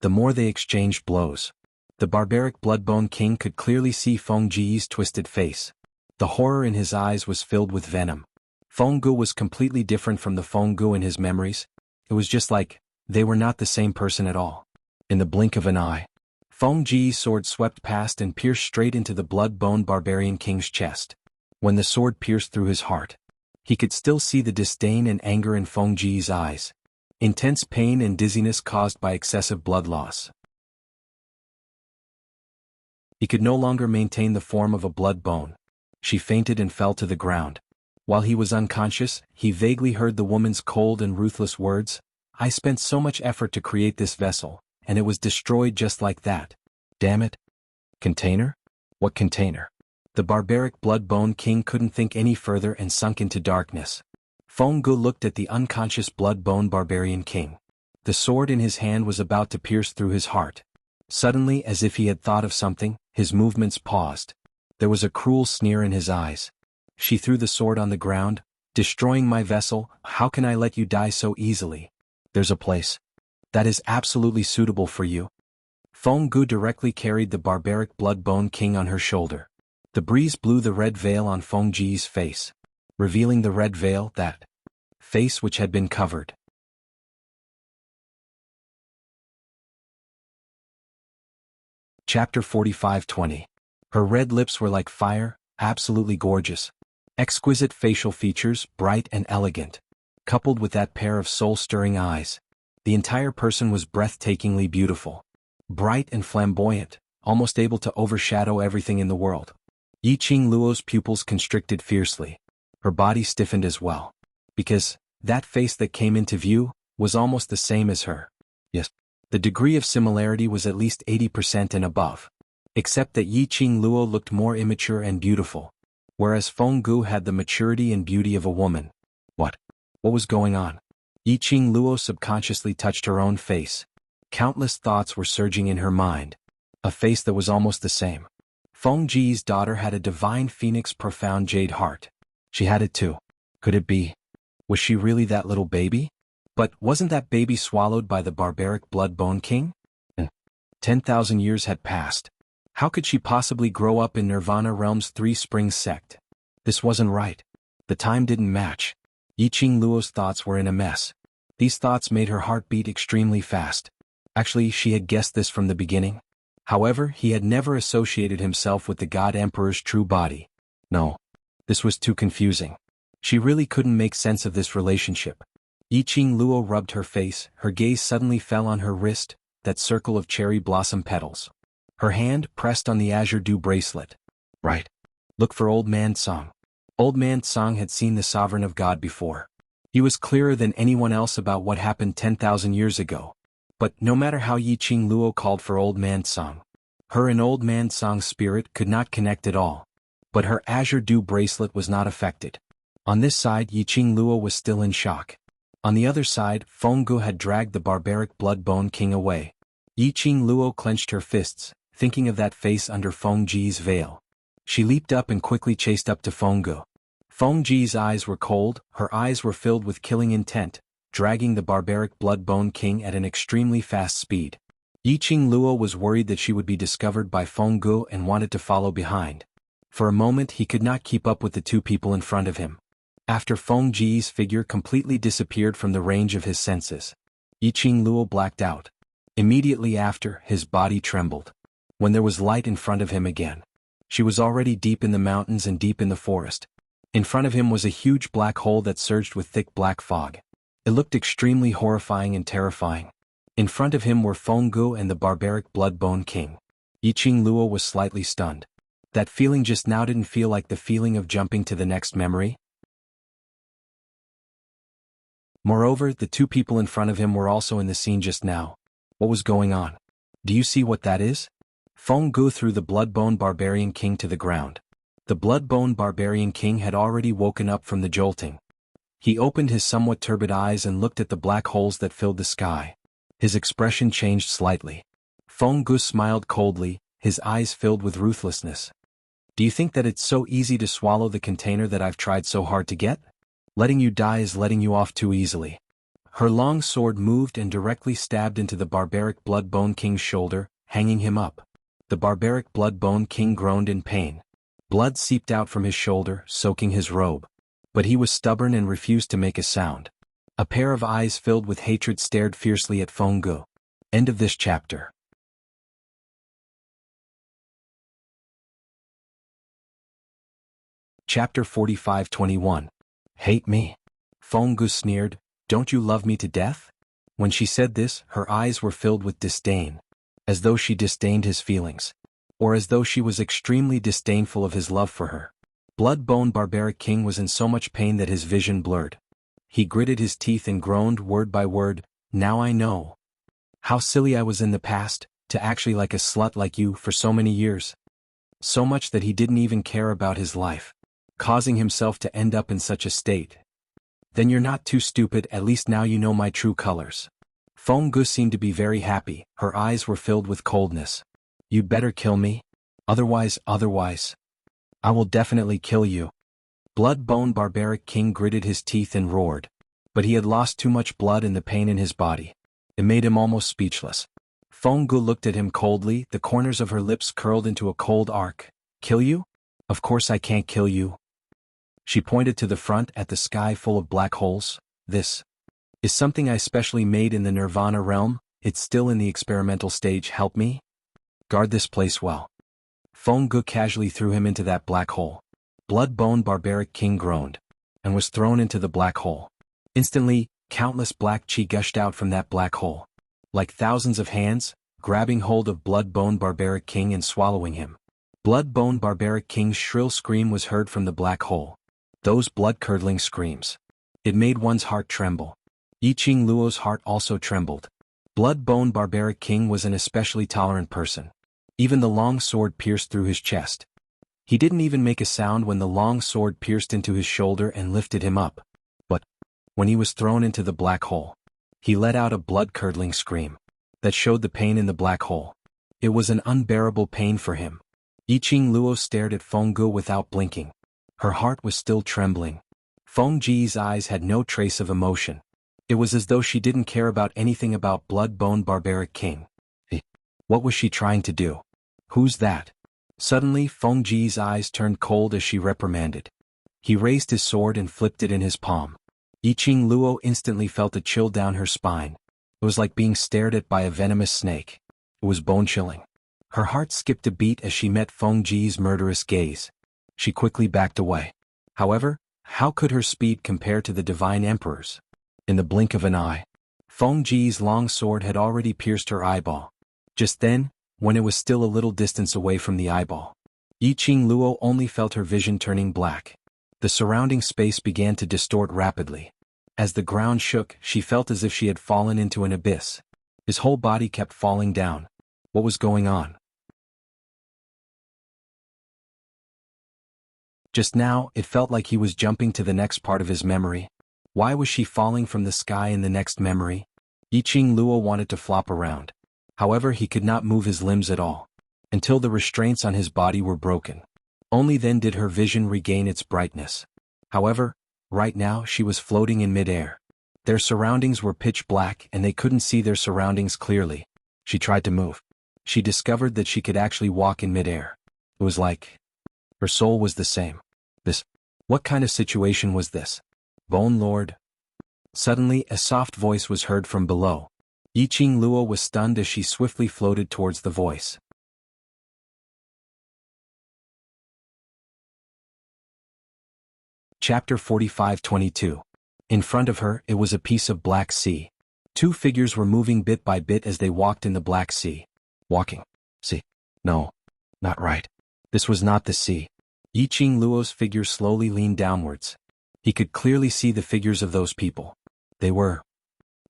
the more they exchanged blows, the barbaric Blood-Bone King could clearly see Fengji's twisted face. The horror in his eyes was filled with venom. Fenggu was completely different from the Fenggu in his memories. It was just like they were not the same person at all. In the blink of an eye, Fengji's sword swept past and pierced straight into the Blood-Bone Barbarian King's chest. When the sword pierced through his heart, he could still see the disdain and anger in Fengji's eyes. Intense pain and dizziness caused by excessive blood loss. He could no longer maintain the form of a blood bone. She fainted and fell to the ground. While he was unconscious, he vaguely heard the woman's cold and ruthless words, "I spent so much effort to create this vessel, and it was destroyed just like that. Damn it." Container? What container? The barbaric Blood-Bone King couldn't think any further and sunk into darkness. Fenggu looked at the unconscious Blood-Bone Barbarian King. The sword in his hand was about to pierce through his heart. Suddenly, as if he had thought of something, his movements paused. There was a cruel sneer in his eyes. She threw the sword on the ground. "Destroying my vessel, how can I let you die so easily? There's a place that is absolutely suitable for you." Fenggu directly carried the barbaric Blood-Bone King on her shoulder. The breeze blew the red veil on Fengji's face, revealing the red veil, that face which had been covered. Chapter 45-20. Her red lips were like fire, absolutely gorgeous. Exquisite facial features, bright and elegant. Coupled with that pair of soul-stirring eyes, the entire person was breathtakingly beautiful. Bright and flamboyant, almost able to overshadow everything in the world. Yiqing Luo's pupils constricted fiercely. Her body stiffened as well. Because that face that came into view was almost the same as her. Yes, the degree of similarity was at least 80% and above. Except that Yiqing Luo looked more immature and beautiful, whereas Fenggu had the maturity and beauty of a woman. What was going on? Yiqing Luo subconsciously touched her own face. Countless thoughts were surging in her mind. A face that was almost the same. Fengji's daughter had a divine phoenix profound jade heart. She had it too. Could it be? Was she really that little baby? But wasn't that baby swallowed by the barbaric Blood-Bone King? 10,000 years had passed. How could she possibly grow up in Nirvana Realm's Three Springs sect? This wasn't right. The time didn't match. Yiqing Luo's thoughts were in a mess. These thoughts made her heart beat extremely fast. Actually, she had guessed this from the beginning. However, he had never associated himself with the God Emperor's true body. No. This was too confusing. She really couldn't make sense of this relationship. Yiqing Luo rubbed her face. Her gaze suddenly fell on her wrist, that circle of cherry blossom petals. Her hand pressed on the azure dew bracelet. Right. Look for Old Man Song. Old Man Song had seen the Sovereign of God before. He was clearer than anyone else about what happened 10,000 years ago. But no matter how Yiqing Luo called for Old Man Song, her and Old Man Song's spirit could not connect at all. But her azure dew bracelet was not affected. On this side, Yiqing Luo was still in shock. On the other side, Fenggu had dragged the barbaric Blood-Bone King away. Yiqing Luo clenched her fists, thinking of that face under Fengji's veil. She leaped up and quickly chased up to Fenggu. Fengji's eyes were cold, her eyes were filled with killing intent, dragging the barbaric Blood-Bone King at an extremely fast speed. Yiqing Luo was worried that she would be discovered by Fenggu and wanted to follow behind. For a moment he could not keep up with the two people in front of him. After Fengji's figure completely disappeared from the range of his senses, Yiqing Luo blacked out. Immediately after, his body trembled. When there was light in front of him again, she was already deep in the mountains and deep in the forest. In front of him was a huge black hole that surged with thick black fog. It looked extremely horrifying and terrifying. In front of him were Fenggu and the barbaric Blood-Bone King. Yiqing Luo was slightly stunned. That feeling just now didn't feel like the feeling of jumping to the next memory. Moreover, the two people in front of him were also in the scene just now. What was going on? Do you see what that is? Feng Gu threw the Bloodbone Barbarian King to the ground. The Bloodbone Barbarian King had already woken up from the jolting. He opened his somewhat turbid eyes and looked at the black holes that filled the sky. His expression changed slightly. Feng Gu smiled coldly, his eyes filled with ruthlessness. Do you think that it's so easy to swallow the container that I've tried so hard to get? Letting you die is letting you off too easily. Her long sword moved and directly stabbed into the barbaric Bloodbone King's shoulder, hanging him up. The barbaric Bloodbone King groaned in pain. Blood seeped out from his shoulder, soaking his robe. But he was stubborn and refused to make a sound. A pair of eyes filled with hatred stared fiercely at Feng Gu. End of this chapter. Chapter 45-21. Hate me? Feng Gu sneered, don't you love me to death? When she said this, her eyes were filled with disdain. As though she disdained his feelings. Or as though she was extremely disdainful of his love for her. Bloodbone Barbaric King was in so much pain that his vision blurred. He gritted his teeth and groaned word by word, now I know. How silly I was in the past, to actually like a slut like you for so many years. So much that he didn't even care about his life. Causing himself to end up in such a state. Then you're not too stupid, at least now you know my true colors. Feng Gu seemed to be very happy, her eyes were filled with coldness. You'd better kill me. Otherwise, I will definitely kill you. Bloodbone Barbaric King gritted his teeth and roared. But he had lost too much blood and the pain in his body. It made him almost speechless. Feng Gu looked at him coldly, the corners of her lips curled into a cold arc. Kill you? Of course I can't kill you. She pointed to the front at the sky full of black holes. This is something I specially made in the Nirvana realm, it's still in the experimental stage, help me? Guard this place well. Feng Gu casually threw him into that black hole. Bloodbone Barbaric King groaned. And was thrown into the black hole. Instantly, countless black chi gushed out from that black hole. Like thousands of hands, grabbing hold of Bloodbone Barbaric King and swallowing him. Bloodbone Barbaric King's shrill scream was heard from the black hole. Those blood-curdling screams. It made one's heart tremble. Yiqing Luo's heart also trembled. Bloodbone Barbaric King was an especially tolerant person. Even the long sword pierced through his chest. He didn't even make a sound when the long sword pierced into his shoulder and lifted him up. But, when he was thrown into the black hole, he let out a blood-curdling scream. That showed the pain in the black hole. It was an unbearable pain for him. Yiqing Luo stared at Feng Gu without blinking. Her heart was still trembling. Feng Ji's eyes had no trace of emotion. It was as though she didn't care about anything about Bloodbone Barbaric King. What was she trying to do? Who's that? Suddenly Feng Ji's eyes turned cold as she reprimanded. He raised his sword and flipped it in his palm. Yiqing Luo instantly felt a chill down her spine. It was like being stared at by a venomous snake. It was bone-chilling. Her heart skipped a beat as she met Feng Ji's murderous gaze. She quickly backed away. However, how could her speed compare to the Divine Emperor's? In the blink of an eye, Feng Ji's long sword had already pierced her eyeball. Just then, when it was still a little distance away from the eyeball, Yiqing Luo only felt her vision turning black. The surrounding space began to distort rapidly. As the ground shook, she felt as if she had fallen into an abyss. His whole body kept falling down. What was going on? Just now, it felt like he was jumping to the next part of his memory. Why was she falling from the sky in the next memory? Yiqing Luo wanted to flop around. However, he could not move his limbs at all. Until the restraints on his body were broken. Only then did her vision regain its brightness. However, right now she was floating in midair. Their surroundings were pitch black and they couldn't see their surroundings clearly. She tried to move. She discovered that she could actually walk in midair. It was like her soul was the same. What kind of situation was this? Bone Lord? Suddenly, a soft voice was heard from below. Yiqing Luo was stunned as she swiftly floated towards the voice. Chapter 45-22. In front of her, it was a piece of black sea. Two figures were moving bit by bit as they walked in the black sea. Walking. See? No. Not right. This was not the sea. Yiqing Luo's figure slowly leaned downwards. He could clearly see the figures of those people. They were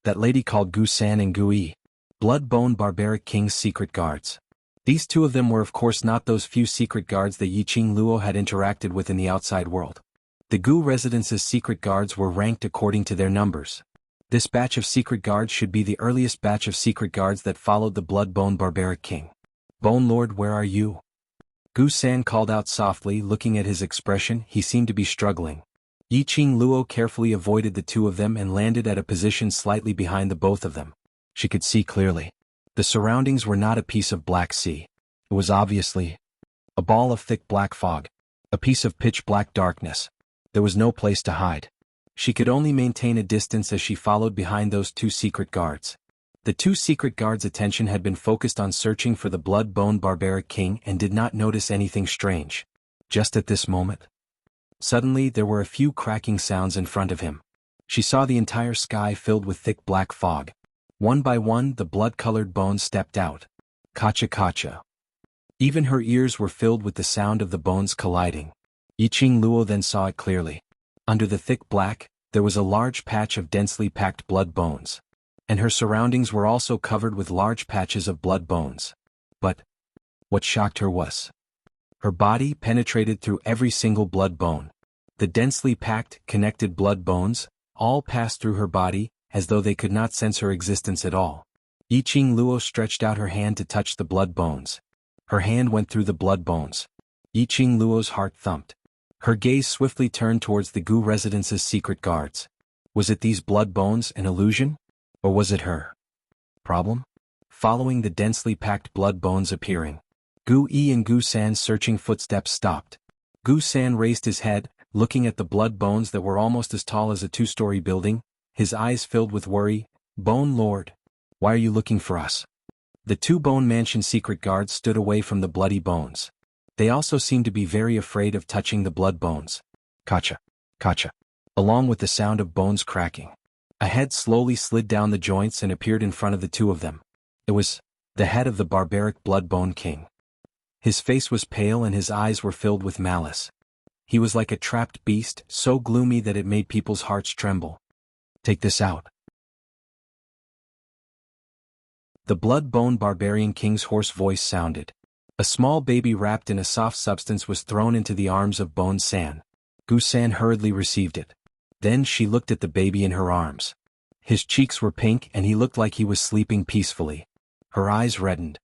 that lady called Gu San and Gu Yi, blood-bone barbaric king's secret guards. These two of them were of course not those few secret guards that Yiqing Luo had interacted with in the outside world. The Gu residence's secret guards were ranked according to their numbers. This batch of secret guards should be the earliest batch of secret guards that followed the blood-bone barbaric king. Bone Lord, where are you? Gu San called out softly. Looking at his expression, he seemed to be struggling. Yiqing Luo carefully avoided the two of them and landed at a position slightly behind the both of them. She could see clearly. The surroundings were not a piece of black sea. It was obviously a ball of thick black fog, a piece of pitch-black darkness. There was no place to hide. She could only maintain a distance as she followed behind those two secret guards. The two secret guards' attention had been focused on searching for the blood-bone barbaric king and did not notice anything strange. Just at this moment, suddenly there were a few cracking sounds in front of him. She saw the entire sky filled with thick black fog. One by one, the blood-colored bones stepped out. Kacha-kacha. Even her ears were filled with the sound of the bones colliding. Yiqing Luo then saw it clearly. Under the thick black, there was a large patch of densely packed blood bones. And her surroundings were also covered with large patches of blood bones. But what shocked her was her body penetrated through every single blood bone. The densely packed, connected blood bones all passed through her body, as though they could not sense her existence at all. Yiqing Luo stretched out her hand to touch the blood bones. Her hand went through the blood bones. Yiqing Luo's heart thumped. Her gaze swiftly turned towards the Gu residence's secret guards. Was it these blood bones an illusion? Or was it her problem? Following the densely packed blood bones appearing, Gu Yi and Gu San's searching footsteps stopped. Gu San raised his head, looking at the blood bones that were almost as tall as a two-story building, his eyes filled with worry. Bone Lord, why are you looking for us? The two Bone Mansion secret guards stood away from the bloody bones. They also seemed to be very afraid of touching the blood bones. Kacha, kacha. Along with the sound of bones cracking, a head slowly slid down the joints and appeared in front of the two of them. It was the head of the barbaric blood-bone king. His face was pale and his eyes were filled with malice. He was like a trapped beast, so gloomy that it made people's hearts tremble. Take this out. The blood-bone barbarian king's hoarse voice sounded. A small baby wrapped in a soft substance was thrown into the arms of Bone San. Gu San hurriedly received it. Then she looked at the baby in her arms. His cheeks were pink and he looked like he was sleeping peacefully. Her eyes reddened.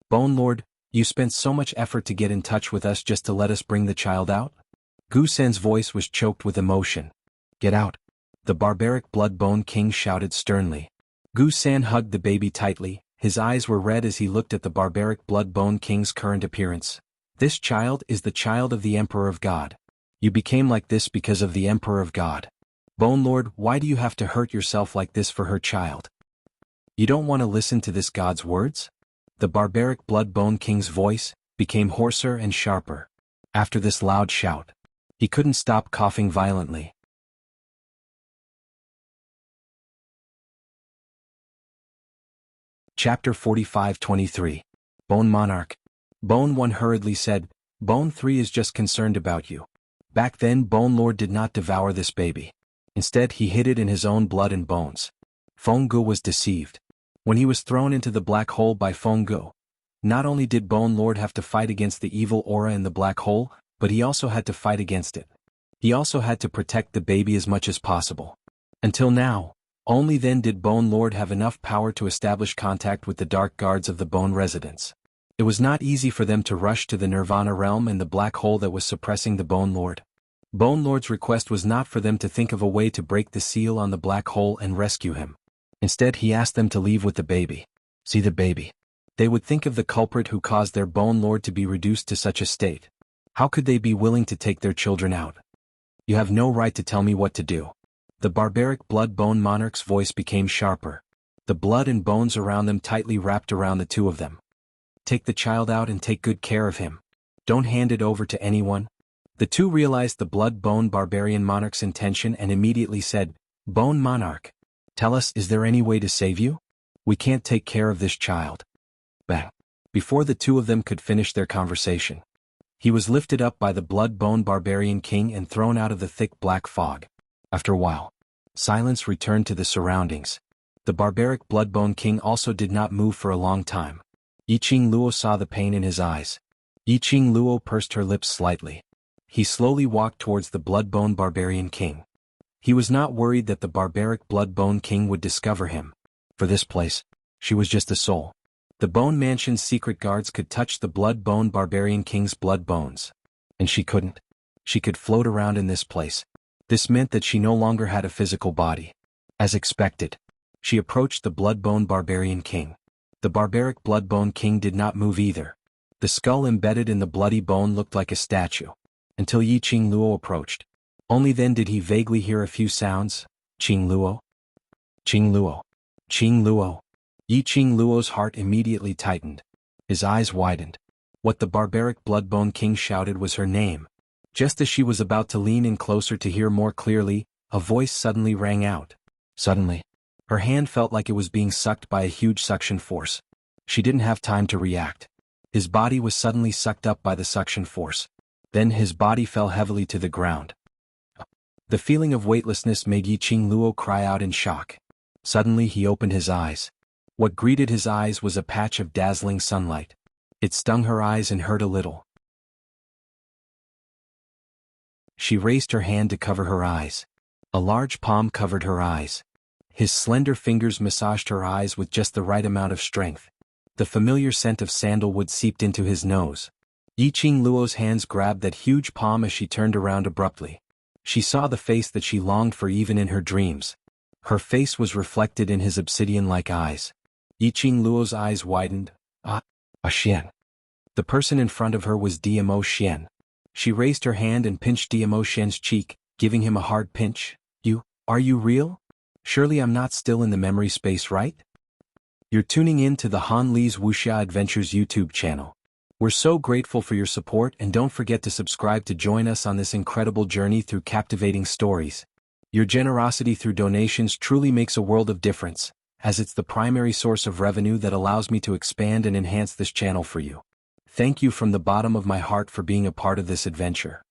Bone Lord, you spent so much effort to get in touch with us just to let us bring the child out? Gu San's voice was choked with emotion. Get out. The barbaric blood-bone king shouted sternly. Gu San hugged the baby tightly. His eyes were red as he looked at the barbaric blood-bone king's current appearance. This child is the child of the Emperor of God. You became like this because of the Emperor of God. Bone Lord, why do you have to hurt yourself like this for her child? You don't want to listen to this God's words? The barbaric blood-bone king's voice became hoarser and sharper. After this loud shout, he couldn't stop coughing violently. Chapter 45-23. Bone Monarch. Bone 1 hurriedly said, Bone 3 is just concerned about you. Back then Bone Lord did not devour this baby. Instead he hid it in his own blood and bones. Fenggu was deceived. When he was thrown into the black hole by Fenggu, not only did Bone Lord have to fight against the evil aura in the black hole, but he also had to fight against it. He also had to protect the baby as much as possible. Until now, only then did Bone Lord have enough power to establish contact with the dark guards of the Bone Residence. It was not easy for them to rush to the Nirvana realm and the black hole that was suppressing the Bone Lord. Bone Lord's request was not for them to think of a way to break the seal on the black hole and rescue him. Instead he asked them to leave with the baby. See the baby. They would think of the culprit who caused their Bone Lord to be reduced to such a state. How could they be willing to take their children out? You have no right to tell me what to do. The barbaric blood-bone monarch's voice became sharper. The blood and bones around them tightly wrapped around the two of them. Take the child out and take good care of him. Don't hand it over to anyone. The two realized the blood-bone barbarian monarch's intention and immediately said, Bone Monarch, tell us, is there any way to save you? We can't take care of this child. Bang. Before the two of them could finish their conversation, he was lifted up by the blood-bone barbarian king and thrown out of the thick black fog. After a while, Silence returned to the surroundings. The barbaric Bloodbone King also did not move for a long time. Yiqing Luo saw the pain in his eyes. Yiqing Luo pursed her lips slightly. He slowly walked towards the Bloodbone Barbarian King. He was not worried that the barbaric Bloodbone King would discover him. For this place, she was just a soul. The Bone Mansion's secret guards could touch the Bloodbone Barbarian King's blood bones. And she couldn't. She could float around in this place. This meant that she no longer had a physical body. As expected, she approached the Bloodbone Barbarian King. The barbaric Bloodbone King did not move either. The skull embedded in the bloody bone looked like a statue. Until Yiqing Luo approached. Only then did he vaguely hear a few sounds. Qing Luo? Qing Luo? Qing Luo? Yiqing Luo's heart immediately tightened. His eyes widened. What the barbaric Bloodbone King shouted was her name. Just as she was about to lean in closer to hear more clearly, a voice suddenly rang out. Suddenly, her hand felt like it was being sucked by a huge suction force. She didn't have time to react. His body was suddenly sucked up by the suction force. Then his body fell heavily to the ground. The feeling of weightlessness made Yiqing Luo cry out in shock. Suddenly he opened his eyes. What greeted his eyes was a patch of dazzling sunlight. It stung her eyes and hurt a little. She raised her hand to cover her eyes. A large palm covered her eyes. His slender fingers massaged her eyes with just the right amount of strength. The familiar scent of sandalwood seeped into his nose. Yiqing Luo's hands grabbed that huge palm as she turned around abruptly. She saw the face that she longed for even in her dreams. Her face was reflected in his obsidian-like eyes. Yiqing Luo's eyes widened. Xian. The person in front of her was DMO Xian. She raised her hand and pinched DMO Xian's cheek, giving him a hard pinch. Are you real? Surely I'm not still in the memory space, right? You're tuning in to the Han Li's Wuxia Adventures YouTube channel. We're so grateful for your support, and don't forget to subscribe to join us on this incredible journey through captivating stories. Your generosity through donations truly makes a world of difference, as it's the primary source of revenue that allows me to expand and enhance this channel for you. Thank you from the bottom of my heart for being a part of this adventure.